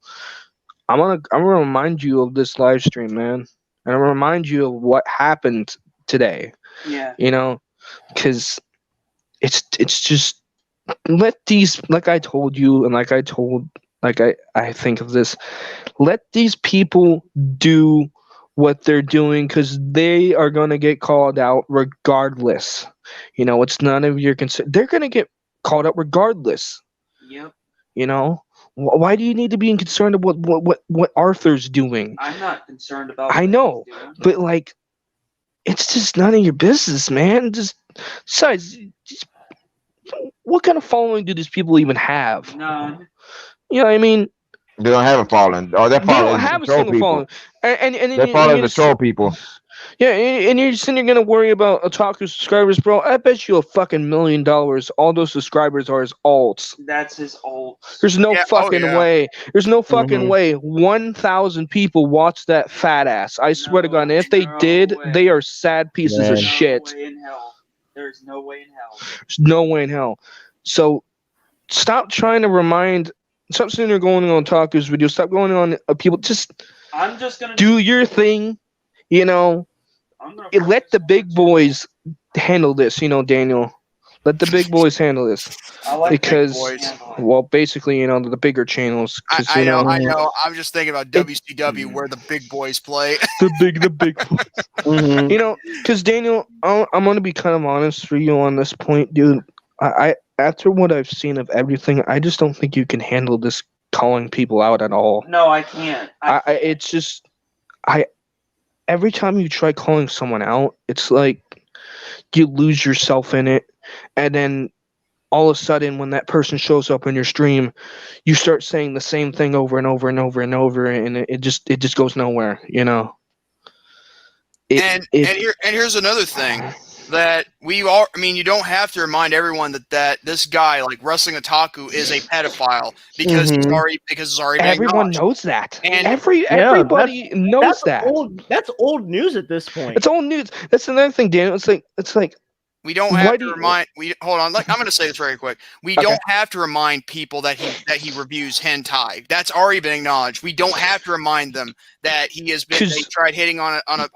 I'm gonna remind you of this live stream, man. And I'm gonna remind you of what happened today. Yeah. You know, because it's just let these, like I told you and like I think of this, let these people do what they're doing because they are going to get called out regardless. You know, it's none of your concern. They're going to get called out regardless. Yep. You know, why do you need to be concerned about what Arthur's doing? I'm not concerned about. I know, but like, it's just none of your business, man. Just besides, what kind of following do these people even have? None. You know what I mean? They don't have a following. Or their They following don't is have a troll single people. following. And then Their followers are troll people. Yeah, and you're sitting there gonna worry about Otaku subscribers, bro. I bet you $1 million all those subscribers are his alts. That's his alt. There's no fucking way. There's no fucking way 1,000 people watch that fat ass. I swear to God. And if they did, they are sad pieces of shit. No way in hell. There's no way in hell. There's no way in hell. So stop trying to remind. Stop sitting there going on Otaku's video. Stop going on people. Just I'm just gonna do your thing. You know. Let the big boys handle this, you know, Daniel. Let the big boys handle this. I like because, big boys. well, basically, you know, the bigger channels. I know. I'm just thinking about WCW where the big boys play. the big boys. You know, because Daniel, I'm gonna be kind of honest for you on this point, dude. I after what I've seen of everything, I just don't think you can handle this calling people out at all. No, I can't. It's just every time you try calling someone out, it's like you lose yourself in it, and then all of a sudden when that person shows up in your stream, you start saying the same thing over and over and over and over, and it just goes nowhere, you know. Here's another thing that you don't have to remind everyone that this guy, like Wrestling Otaku, is a pedophile because it's already everyone knows that. And Everybody knows that. That's old news at this point. It's old news. That's another thing, Daniel. It's like we don't have to remind. Hold on. Like, I'm going to say this very quick. We don't have to remind people that he reviews hentai. That's already been acknowledged. We don't have to remind them that he has been. They tried hitting on a.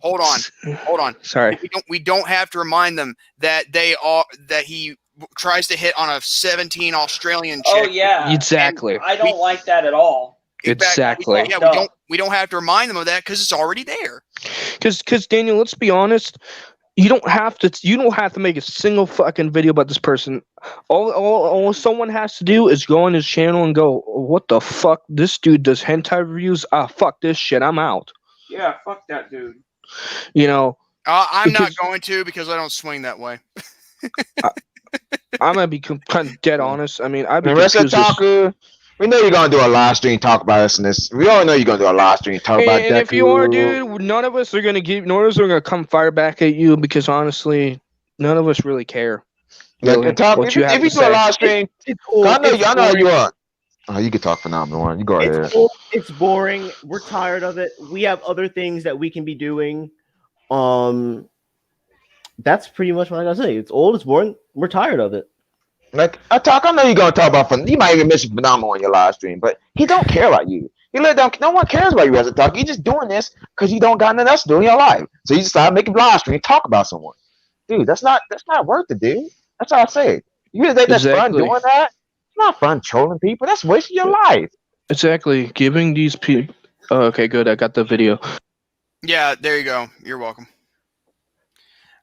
Hold on. Sorry. We don't have to remind them that he tries to hit on a 17 Australian chick. Oh yeah. Exactly. And I don't like that at all. Exactly. Yeah, we don't have to remind them of that because it's already there. Because Daniel, let's be honest. You don't have to make a single fucking video about this person. All someone has to do is go on his channel and go, what the fuck? This dude does hentai reviews? Fuck this shit. I'm out. Yeah, fuck that dude. You know. I'm not going to because I don't swing that way. I'm gonna be kind of dead honest. I mean, I've been Otaku. We know you're gonna do a live stream talk about us in this. We all know you're gonna do a live stream talk about that. And if you are, dude, none of us are gonna come fire back at you because honestly, none of us really care. Really, if you do a live stream, I know you are. Oh, you can talk phenomenal one. You go ahead. It's boring. We're tired of it. We have other things that we can be doing. That's pretty much what I gotta say. It's old. It's boring. We're tired of it. Like I know you're gonna talk about you might even mention Phenomenal on your live stream, but he don't care about you. No one cares about you as a talk. You're just doing this because you don't got nothing else to do in your life. So you decide to make a live stream and talk about someone. Dude, that's not worth it, dude. That's all I say. You really think that's fun doing that? It's not fun trolling people. That's wasting your life. Exactly. Giving these people. Oh, okay, good. I got the video. Yeah, there you go. You're welcome.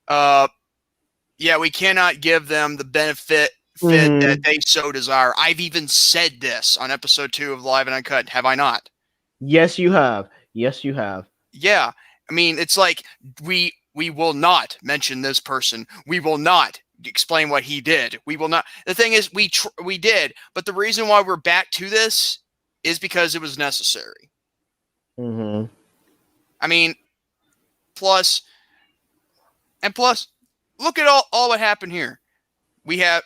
Yeah, we cannot give them the benefit that they so desire. I've even said this on episode 2 of Live and Uncut, have I not? Yes, you have. Yes, you have. Yeah, I mean, it's like we will not mention this person. We will not explain what he did. We will not. The thing is, we did, but the reason why we're back to this is because it was necessary. Mm-hmm. I mean, plus, And plus, look at all what happened here. We had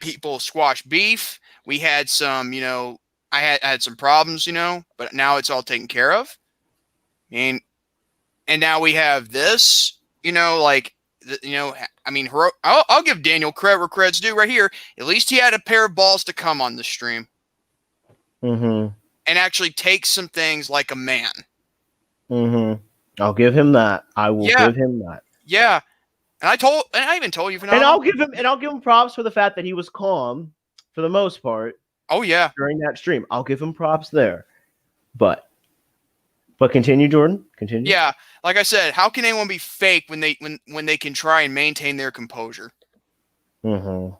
people squash beef. We had some, I had some problems, but now it's all taken care of. And now we have this, I'll give Daniel credit where credit's due right here. At least he had a pair of balls to come on the stream. Mm-hmm. And actually take some things like a man. Mm-hmm. I'll give him that. I will give him that. Yeah. And I even told you, and I'll give him props for the fact that he was calm for the most part. Oh yeah, during that stream, I'll give him props there. But continue, Jordan. Continue. Yeah, like I said, how can anyone be fake when they can try and maintain their composure? Mm-hmm.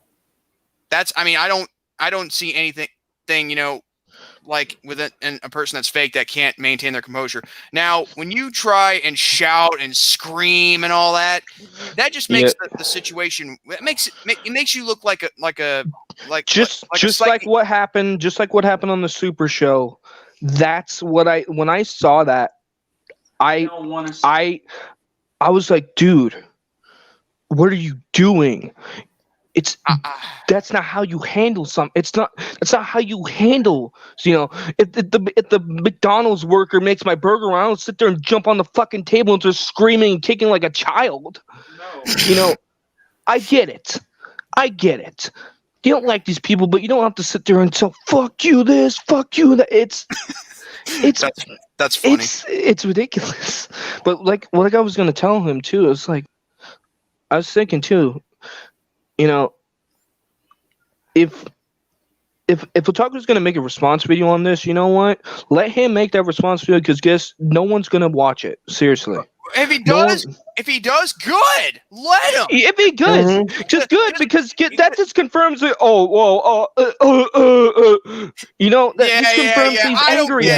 I don't see anything, like with a person that's fake that can't maintain their composure. Now, when you try and shout and scream and all that, that just makes the situation. It makes you look like what happened. Just like what happened on the Super Show. That's what when I saw that, I was like, dude, what are you doing? It's that's not how you handle something. That's not how you handle. If the McDonald's worker makes my burger, I don't sit there and jump on the fucking table and just screaming and kicking like a child. No. I get it. You don't like these people, but you don't have to sit there and tell fuck you this, fuck you that. It's that's funny. It's ridiculous. But like I was gonna tell him too. It's like I was thinking too. If Otaku's gonna make a response video on this, you know what? Let him make that response video because guess no one's gonna watch it. Seriously. If he does, good. Let him. If he does, just good because that just confirms it. That just confirms he's angry.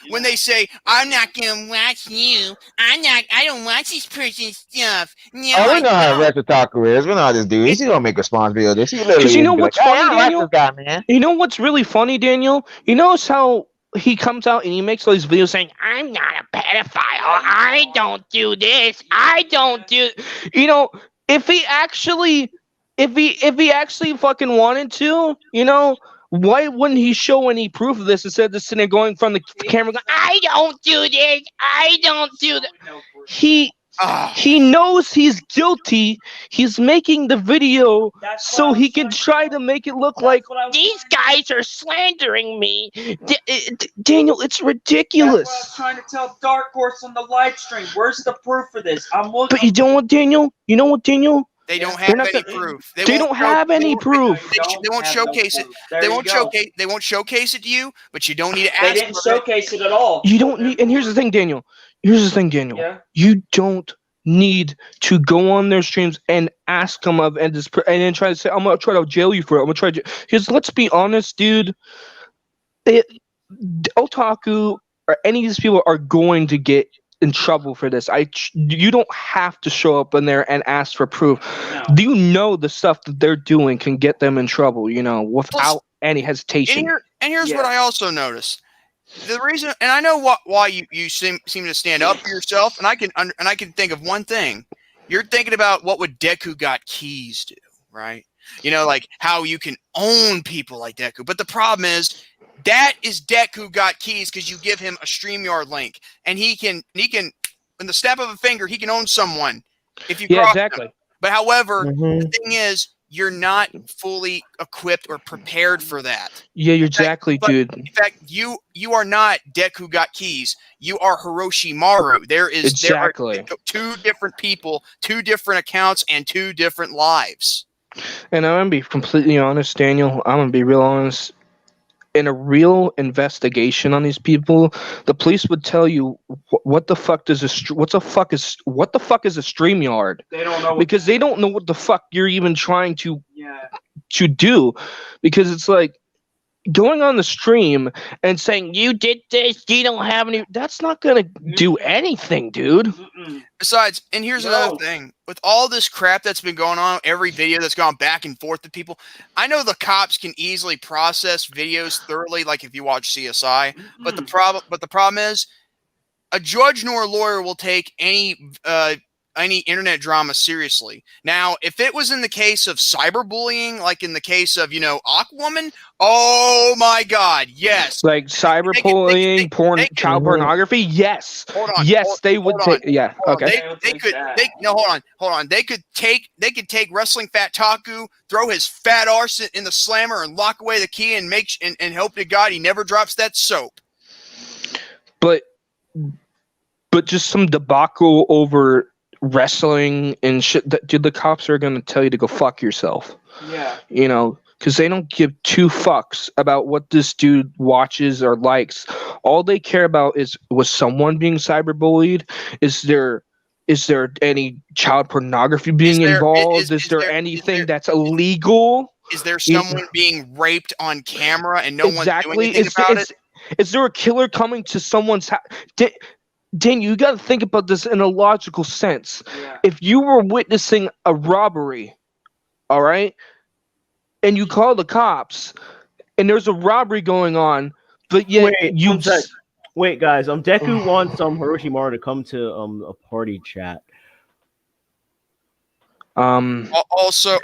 When they say I'm not gonna watch you, I don't watch this person's stuff. No, we know how Red Otaku is. We know how this dude. He's gonna make a response video. This. He literally. You know what's funny, I Daniel? like this guy, man. You know what's really funny, Daniel? You notice how he comes out and he makes all these videos saying, I'm not a pedophile. I don't do this. I don't do. If he actually fucking wanted to, why wouldn't he show any proof of this instead of just sitting there going from the camera going, I don't do this. I don't do that. He knows he's guilty. He's making the video so he can try to make it look like these guys are slandering me. Daniel, it's ridiculous. That's what I was trying to tell Dark Horse on the live stream. Where's the proof for this? I'm looking. But you know what, Daniel? They don't have any proof. They don't have any proof. They won't showcase it. They won't showcase it to you, but you don't need to ask. They didn't showcase it at all. You don't need. And here's the thing, Daniel. Yeah. You don't need to go on their streams and ask them and then try to say, I'm gonna try to jail you for it. I'm gonna try to. Because let's be honest, dude. Otaku or any of these people are going to get in trouble for this. You don't have to show up in there and ask for proof. No. Do you know the stuff that they're doing can get them in trouble? Without any hesitation. And here's what I also noticed. The reason, and I know why you seem to stand up for yourself, and I can think of one thing. You're thinking about what would Deku Got Keys do, right? Like how you can own people like Deku. But the problem is that is Deku Got Keys because you give him a StreamYard link, and he can in the snap of a finger he can own someone if you cross exactly. him. But however, the thing is, you're not fully equipped or prepared for that. Yeah, you're exactly, dude. In fact, you are not Deku Got Keys. You are Hiroshi-Maru. There are two different people, two different accounts, and two different lives. And I'm gonna be completely honest, Daniel. I'm gonna be real honest. In a real investigation on these people, the police would tell you what the fuck is a StreamYard. They don't know because they don't know what the fuck you're even trying to do, because it's like going on the stream and saying you did this, you don't have any. That's not gonna do anything, dude. Besides, and here's another thing: with all this crap that's been going on, every video that's gone back and forth to people, I know the cops can easily process videos thoroughly, like if you watch CSI. But the problem is, a judge nor a lawyer will take any any internet drama seriously. Now, if it was in the case of cyberbullying, like in the case of, Aquawoman, oh my God, yes. Like cyberbullying, child pornography, yes. Hold on. Yes, they would take. Yeah. Okay. They could. Hold on. They could take wrestling fat Taku, throw his fat arse in the slammer, and lock away the key, and and hope to God he never drops that soap. But just some debacle over wrestling and shit. Dude, the cops are gonna tell you to go fuck yourself. Yeah. Because they don't give two fucks about what this dude watches or likes. All they care about is, was someone being cyberbullied? Is there any child pornography being involved? Is there anything that's illegal? Is there someone being raped on camera and no one's doing anything about it? Is there a killer coming to someone's house? Dan, you got to think about this in a logical sense. Yeah. If you were witnessing a robbery, all right, and you call the cops, and there's a robbery going on, but yet wait, guys, Deku wants Hiroshima to come to a party chat. Also,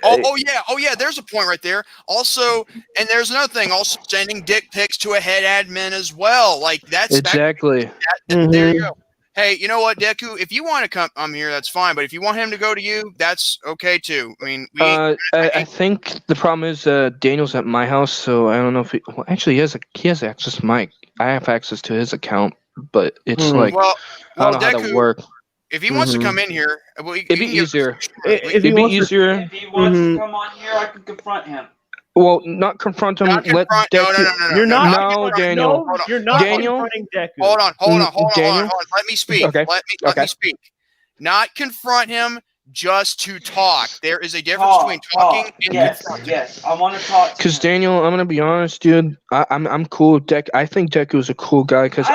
yeah, there's a point right there. Also, and there's another thing. Also, sending dick pics to a head admin as well. Like that's exactly. There you go. Hey, you know what, Deku? If you want to come here, that's fine. But if you want him to go to you, that's okay too. I mean, I think the problem is Daniel's at my house, so I don't know if actually he has access to my. I have access to his account, but it's like I don't know how Deku, that works. If he wants to come in here, it'd be easier. If he wants to come on here, I can confront him. Well, not confront him. Let Deku. You're not. No, Daniel. No, you're not confronting Deku. Hold on. Let me speak. Okay. Let me speak. Not confront him, just to talk. There is a difference between talking and confronting. Yes, I want to talk. Because Daniel, I'm gonna be honest, dude. I'm cool with Deku. I think Deku is a cool guy because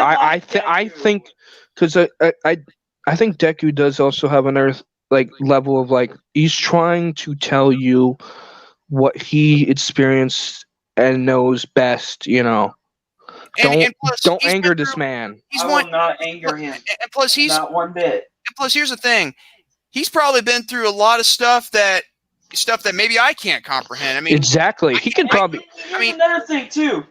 I think Deku does also have another level of he's trying to tell you what he experienced and knows best. Don't anger this man. I will not anger him. And plus, not one bit. And plus, here's the thing: he's probably been through a lot of stuff that maybe I can't comprehend. I mean, exactly. He can probably. Here's another thing too.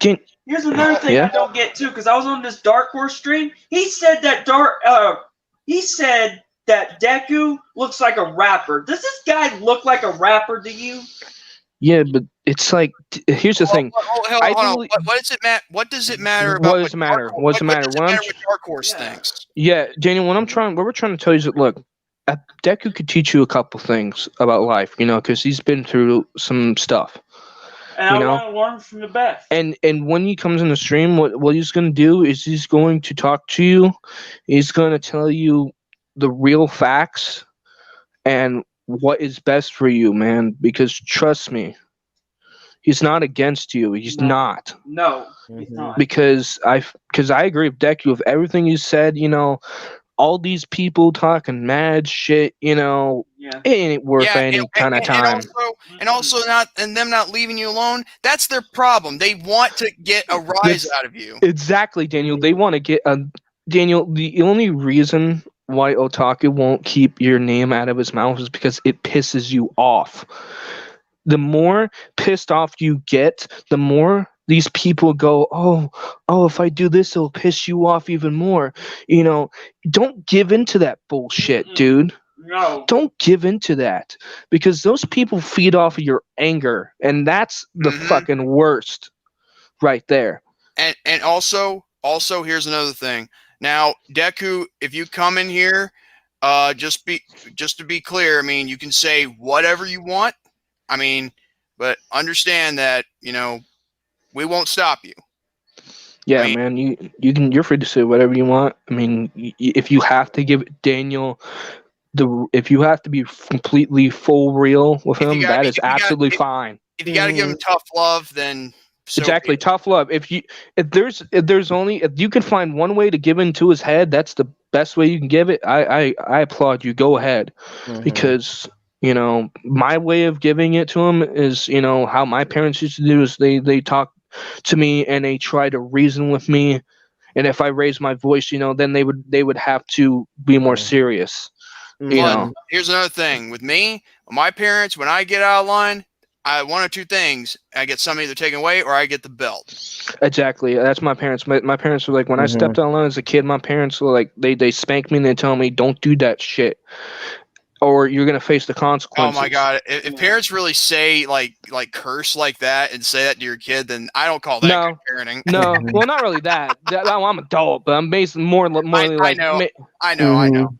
Here's another thing I don't get too, because I was on this Dark Horse stream. He said that Deku looks like a rapper. Does this guy look like a rapper to you? Yeah, but it's like, here's the thing. What does it matter? What does it matter about? What does it matter? What does it matter? What Dark Horse thinks? Yeah, Daniel. What we're trying to tell you is that look, Deku could teach you a couple things about life, because he's been through some stuff. And I want to learn from the best. And when he comes in the stream, what he's going to do is he's going to talk to you. He's going to tell you the real facts and what is best for you, man. Because trust me, he's not against you. He's not. No, he's not. Because I agree with Deku with everything you said. All these people talking mad shit, it ain't worth any kind of time. And them not leaving you alone, that's their problem. They want to get a rise out of you. Exactly, Daniel. They want to get Daniel, the only reason why Otaku won't keep your name out of his mouth is because it pisses you off. The more pissed off you get, the more these people go, oh, if I do this, it'll piss you off even more. Don't give into that bullshit, dude. No. Don't give into that. Because those people feed off of your anger. And that's the fucking worst right there. And also, here's another thing. Now, Deku, if you come in here, just to be clear, I mean, you can say whatever you want. I mean, but understand that, we won't stop you. Yeah, man, you're free to say whatever you want. I mean, if you have to give Daniel if you have to be completely full real with him, that is absolutely fine. If you got to give him tough love, then exactly, tough love. If you can find one way to give into his head, that's the best way you can give it. I applaud you. Go ahead, because my way of giving it to him is how my parents used to do is they talk to me and they try to reason with me, and if I raise my voice, then they would have to be more serious. Here's another thing with me, my parents. When I get out of line, I one or two things. I get something either taken away or I get the belt. Exactly. That's my parents. My parents were like, when I stepped out of line as a kid, my parents were like, they spanked me and they tell me, don't do that shit, or you're gonna face the consequences. Oh my god! If parents really say like curse like that and say that to your kid, then I don't call that good parenting. No, well, not really that. I'm adult, but I'm basically more like. I know.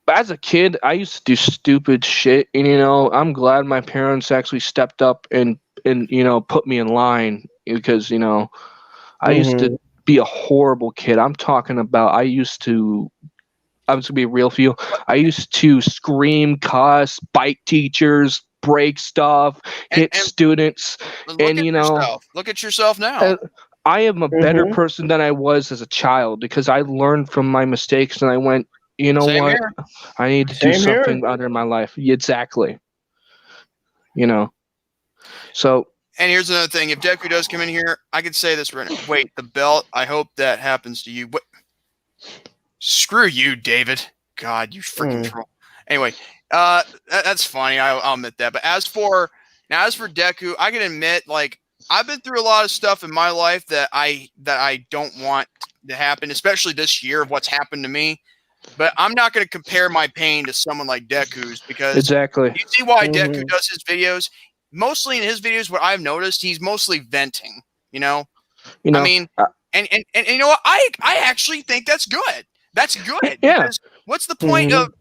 But as a kid, I used to do stupid shit, and I'm glad my parents actually stepped up and put me in line, because I used to be a horrible kid. I'm talking about I'm just gonna be real for you. I used to scream, cuss, bite teachers, break stuff, hit students, and look at yourself now. I am a better person than I was as a child, because I learned from my mistakes and I went, Same what? Here. I need to do something other in my life. Exactly. So. And here's another thing: if Deku does come in here, I could say this right now. Wait, the belt. I hope that happens to you. What? Screw you, David. God, you freaking troll. Anyway, that's funny. I'll admit that. But as for Deku, I can admit, like, I've been through a lot of stuff in my life that I don't want to happen, especially this year of what's happened to me. But I'm not going to compare my pain to someone like Deku's, because exactly. You see why Deku does his videos? Mostly in his videos, what I've noticed, he's mostly venting. I mean, and you know what? I actually think that's good. That's good. Yeah. Because what's the point of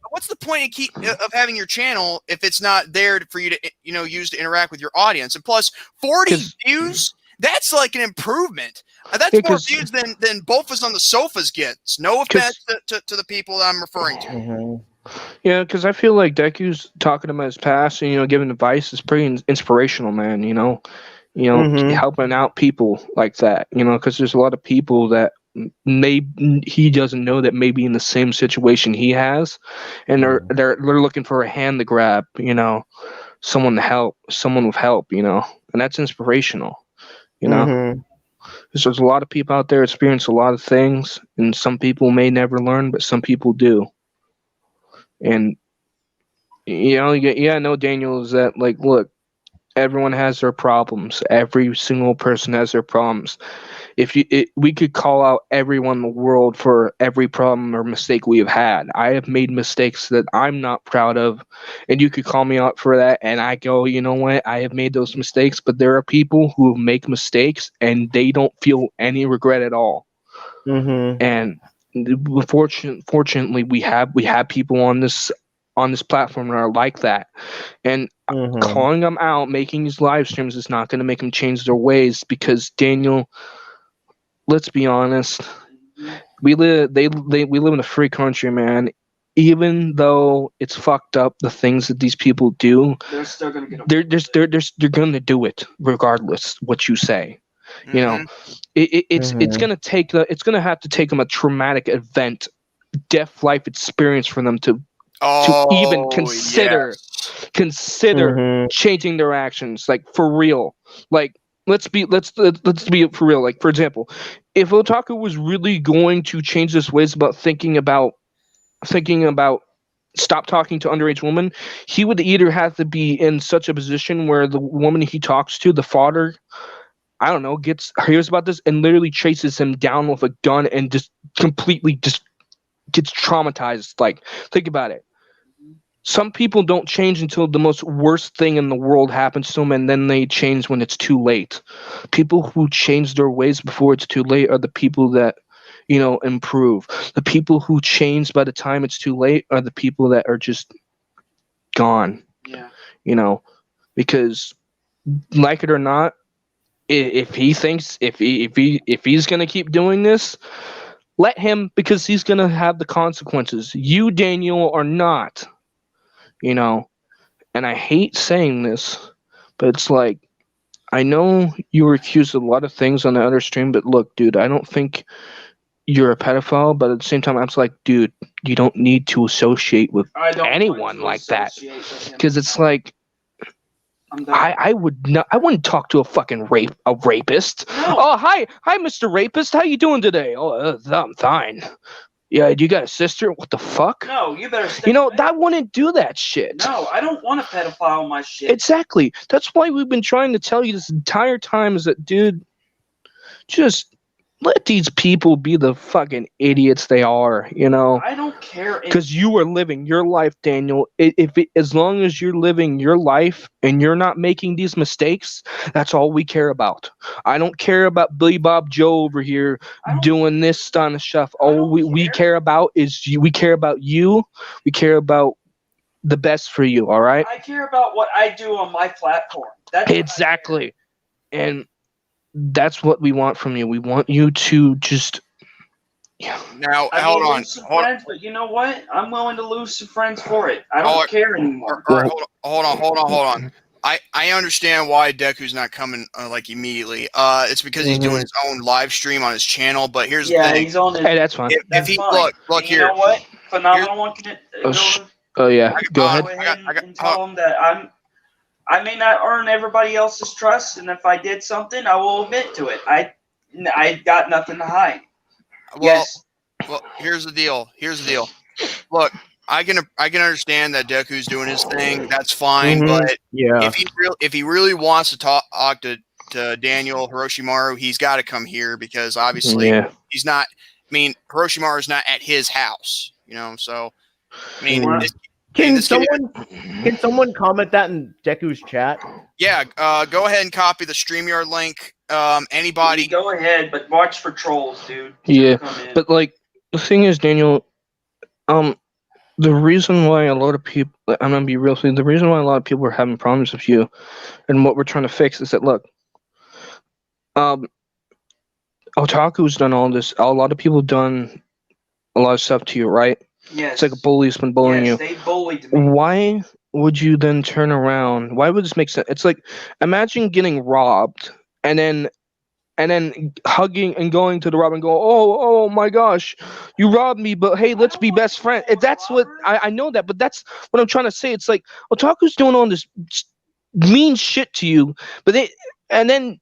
having your channel if it's not there for you to use to interact with your audience? And plus, 40 views. That's like an improvement. That's more views than both of us on the sofas gets. No offense to the people that I'm referring to. Yeah, because I feel like Deku's talking about his past and giving advice is pretty inspirational, man. Helping out people like that. Because there's a lot of people that he doesn't know that may be in the same situation he has, and they're looking for a hand to grab. Someone to help, someone with help. And that's inspirational. There's a lot of people out there experience a lot of things, and some people may never learn, but some people do. And no, Daniel, is that like, look, everyone has their problems. Every single person has their problems. We could call out everyone in the world for every problem or mistake we have had. I have made mistakes that I'm not proud of, and you could call me out for that, and I go, you know what? I have made those mistakes, but there are people who make mistakes and they don't feel any regret at all. And fortunately, we have people on this platform that are like that, and calling them out, making these live streams is not going to make them change their ways, because Daniel, let's be honest, we live in a free country, man. Even though it's fucked up, the things that these people do, they're still gonna get they're gonna do it regardless what you say. It's gonna have to take them a traumatic event, death life experience for them to even consider changing their actions, like, for real. Like, let's be for real. Like, for example, if Otaku was really going to change his ways about thinking about stop talking to underage women, he would either have to be in such a position where the woman he talks to, the father, I don't know, hears about this and literally chases him down with a gun and just completely just gets traumatized. Like, think about it. Some people don't change until the most worst thing in the world happens to them, and then they change when it's too late. People who change their ways before it's too late are the people that, improve. The people who change by the time it's too late are the people that are just gone. Yeah. Because, like it or not, if he's gonna keep doing this, let him, because he's gonna have the consequences. You, Daniel, are not. And I hate saying this, but it's like, I know you were accused of a lot of things on the other stream, but look, dude, I don't think you're a pedophile, but at the same time, I'm just like, dude, you don't need to associate with anyone like that, because it's like, I wouldn't talk to a fucking rapist. No. Oh, hi, Mr. Rapist, how you doing today? Oh, I'm fine. Yeah, you got a sister? What the fuck? No, you better stay. You know, that wouldn't do that shit. No, I don't want a pedophile on my shit. Exactly. That's why we've been trying to tell you this entire time is that, dude, just let these people be the fucking idiots they are, you know? I don't care. Because you are living your life, Daniel. As long as you're living your life and you're not making these mistakes, that's all we care about. I don't care about Billy Bob Joe over here doing this kind of stuff. All we care about is you. We care about you. We care about the best for you, all right? I care about what I do on my platform. That's exactly. And that's what we want from you. We want you to just Now, I hold may on. lose some friends, but you know what? I'm willing to lose some friends for it. I don't care anymore. All right, hold on. I understand why Deku's not coming like immediately. It's because he's doing his own live stream on his channel. But here's the thing. He's on his. Hey, that's fine. If he look And here. You know what? Phenomenal one can Oh yeah, go ahead. and tell him that I may not earn everybody else's trust, and if I did something, I will admit to it. I got nothing to hide. Well, here's the deal. Look, I can understand that Deku's doing his thing. That's fine. But if he really wants to talk to Daniel Hiroshimaru, he's got to come here because obviously he's not. I mean, Hiroshimaru is not at his house. You know, so I mean, can someone comment that in Deku's chat? Yeah, go ahead and copy the StreamYard link. Anybody? Go ahead, but watch for trolls, dude. Yeah, but like the thing is, Daniel, the reason why a lot of people, I'm gonna be real, the reason why a lot of people are having problems with you, and what we're trying to fix is that look, Otaku's done all this. A lot of people done a lot of stuff to you, right? Yes. It's like a bully's been bullying you. They bullied me. Why would you then turn around? Why would this make sense? It's like imagine getting robbed and then hugging and going to the rob and go, oh my gosh, you robbed me, but hey, let's be best friends. That's what I know that, but that's what I'm trying to say. It's like Otaku's doing all this mean shit to you, but and then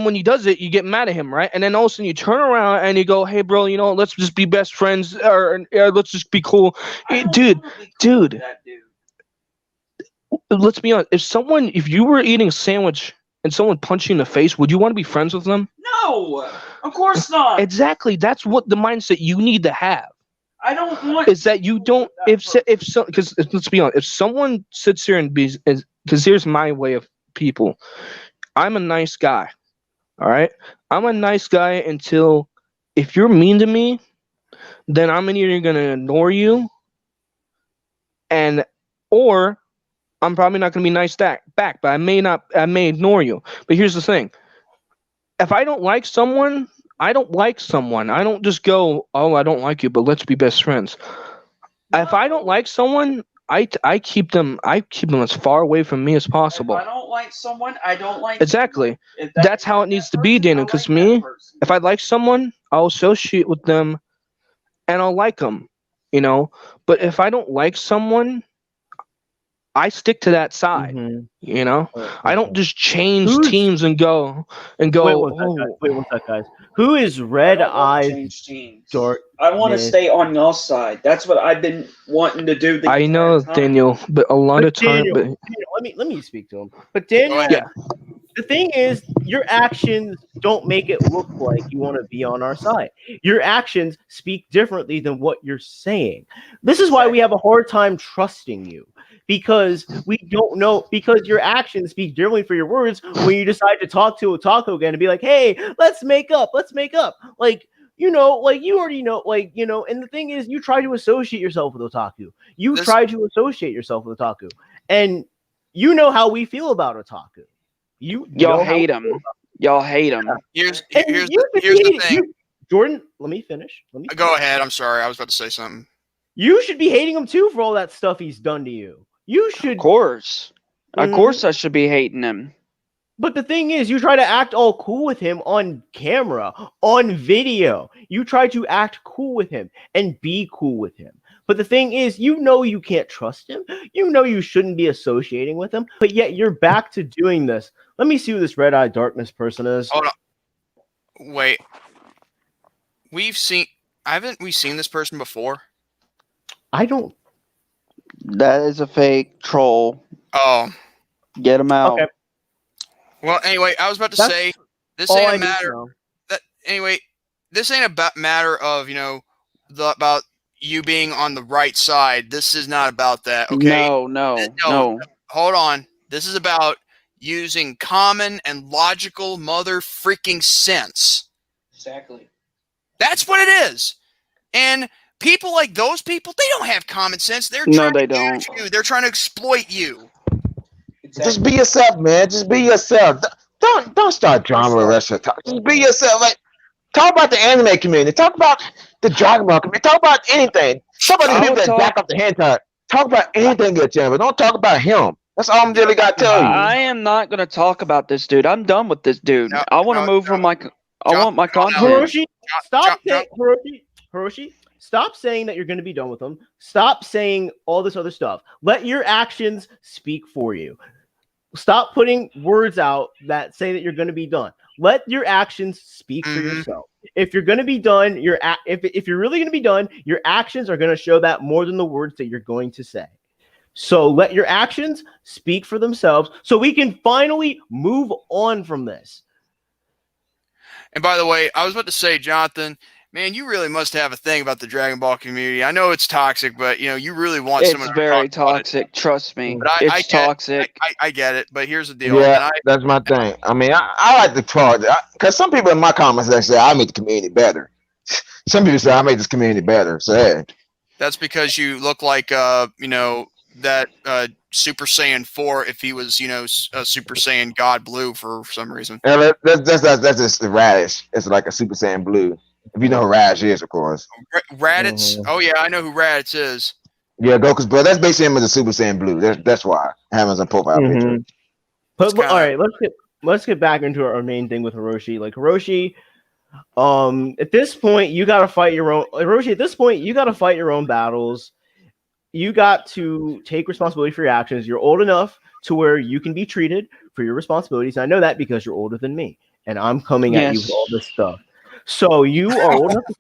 when he does it, you get mad at him, right? And then all of a sudden you turn around and you go, hey bro, you know, let's just be best friends, or let's just be cool. Dude, let's be honest. If you were eating a sandwich and someone punched you in the face, would you want to be friends with them? No, of course not. Exactly. That's what the mindset you need to have. I don't want. Is that you don't because let's be honest. If someone sits here and because here's my way of people. I'm a nice guy. All right. I'm a nice guy until if you're mean to me, then I'm either gonna ignore you, or I'm probably not gonna be nice back. But I may ignore you. But here's the thing: if I don't like someone, I don't like someone. I don't just go, oh, I don't like you, but let's be best friends. If I don't like someone, I keep them as far away from me as possible. If I don't like someone, I don't like. Exactly. That's how it needs to be, Daniel. Because if I like someone, I'll associate with them, and I'll like them, you know. But if I don't like someone, I stick to that side, you know. I don't just change teams and go. Wait one sec, guys. Who is Red Eyes? I want to stay on your side. That's what I've been wanting to do. I know, Daniel, but a lot of time. Daniel, let me speak to him. But Daniel, the thing is, your actions don't make it look like you want to be on our side. Your actions speak differently than what you're saying. This is why we have a hard time trusting you. Because we don't know, because your actions speak differently for your words when you decide to talk to Otaku again and be like, hey, let's make up. Like, you know, like you already know, like, you know, and the thing is, you try to associate yourself with Otaku. And you know how we feel about Otaku. Y'all hate him. Here's the thing. Jordan, let me finish. Go ahead. I'm sorry. I was about to say something. You should be hating him too for all that stuff he's done to you. You should. Of course, I should be hating him. But the thing is, you try to act all cool with him on camera, on video. You try to act cool with him and be cool with him. But the thing is, you know you can't trust him. You know you shouldn't be associating with him. But yet you're back to doing this. Let me see who this Red-Eyed Darkness person is. Hold on. Wait. We've seen haven't we seen this person before? I don't. That is a fake troll. Oh. Get him out. Okay. Well, anyway, I was about to say this ain't a matter. This ain't a matter of about you being on the right side. This is not about that. Okay. No. Hold on. This is about using common and logical mother freaking sense. Exactly. That's what it is. And people like those people, they don't have common sense. They're No, trying they to don't. use you. They're trying to exploit you. Just be yourself, man. Just be yourself. Don't start drama with rest of the talk. Just be yourself. Like, talk about the anime community. Talk about the Dragon Ball community. Talk about anything. Talk about the people that back up the hentai. Talk about anything good, but don't talk about him. That's all I'm really got to tell you. I am not going to talk about this dude. I'm done with this dude. I want to move from my. I want my content. Hiroshi, stop saying Hiroshi. Stop saying that you're going to be done with them. Stop saying all this other stuff. Let your actions speak for you. Stop putting words out that say that you're going to be done. Let your actions speak for yourself. If you're going to be done, if you're really going to be done, your actions are going to show that more than the words that you're going to say. So let your actions speak for themselves so we can finally move on from this. And by the way, I was about to say, Jonathan, man, you really must have a thing about the Dragon Ball community. I know it's toxic, but you really want someone to very talk toxic. Trust me. But It's toxic. I get it, but here's the deal. Yeah, that's my thing. I mean, I like to talk because some people in my comments they say I make the community better. Some people say I make this community better. So hey. That's because you look like that Super Saiyan 4 if he was a Super Saiyan God Blue for some reason. Yeah, that's just the Radish. It's like a Super Saiyan Blue. If you know who Radish is, of course. Raditz? Oh yeah, I know who Raditz is. Yeah, Goku's brother. That's basically him as a Super Saiyan Blue. That's why I have him as a profile picture. But all right, let's get back into our main thing with Hiroshi. Like Hiroshi, at this point you gotta fight your own. Hiroshi, at this point you gotta fight your own battles. You got to take responsibility for your actions. You're old enough to where you can be treated for your responsibilities. I know that because you're older than me, and I'm coming at you with all this stuff. So you are old enough to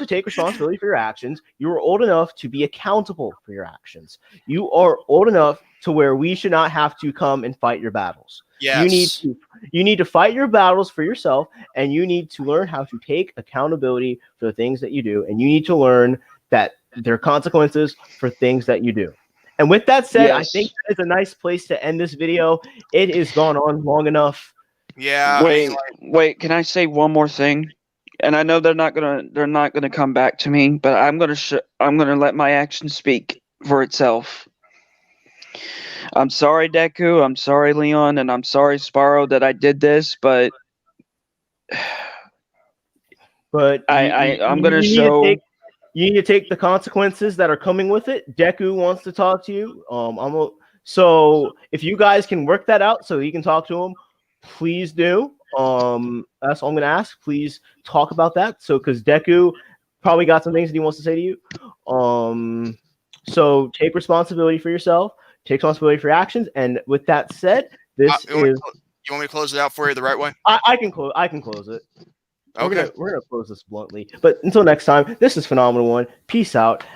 take responsibility for your actions. You are old enough to be accountable for your actions. You are old enough to where we should not have to come and fight your battles. Yes. You need to fight your battles for yourself, and you need to learn how to take accountability for the things that you do, and you need to learn that there are consequences for things that you do. And with that said, I think it's a nice place to end this video. It has gone on long enough. Yeah. Wait. Can I say one more thing? And I know they're not gonna come back to me, but I'm gonna let my action speak for itself. I'm sorry, Deku. I'm sorry, Leon, and I'm sorry, Sparrow, that I did this, but I'm gonna show. You need to take the consequences that are coming with it. Deku wants to talk to you. So if you guys can work that out so you can talk to him, please do. That's all I'm gonna ask. Please talk about that. So because Deku probably got some things that he wants to say to you. So take responsibility for yourself. Take responsibility for your actions. And with that said, this is. You want me to close it out for you the right way? I can close it. Okay. We're gonna close this bluntly. But until next time, this is Phenomenal One. Peace out.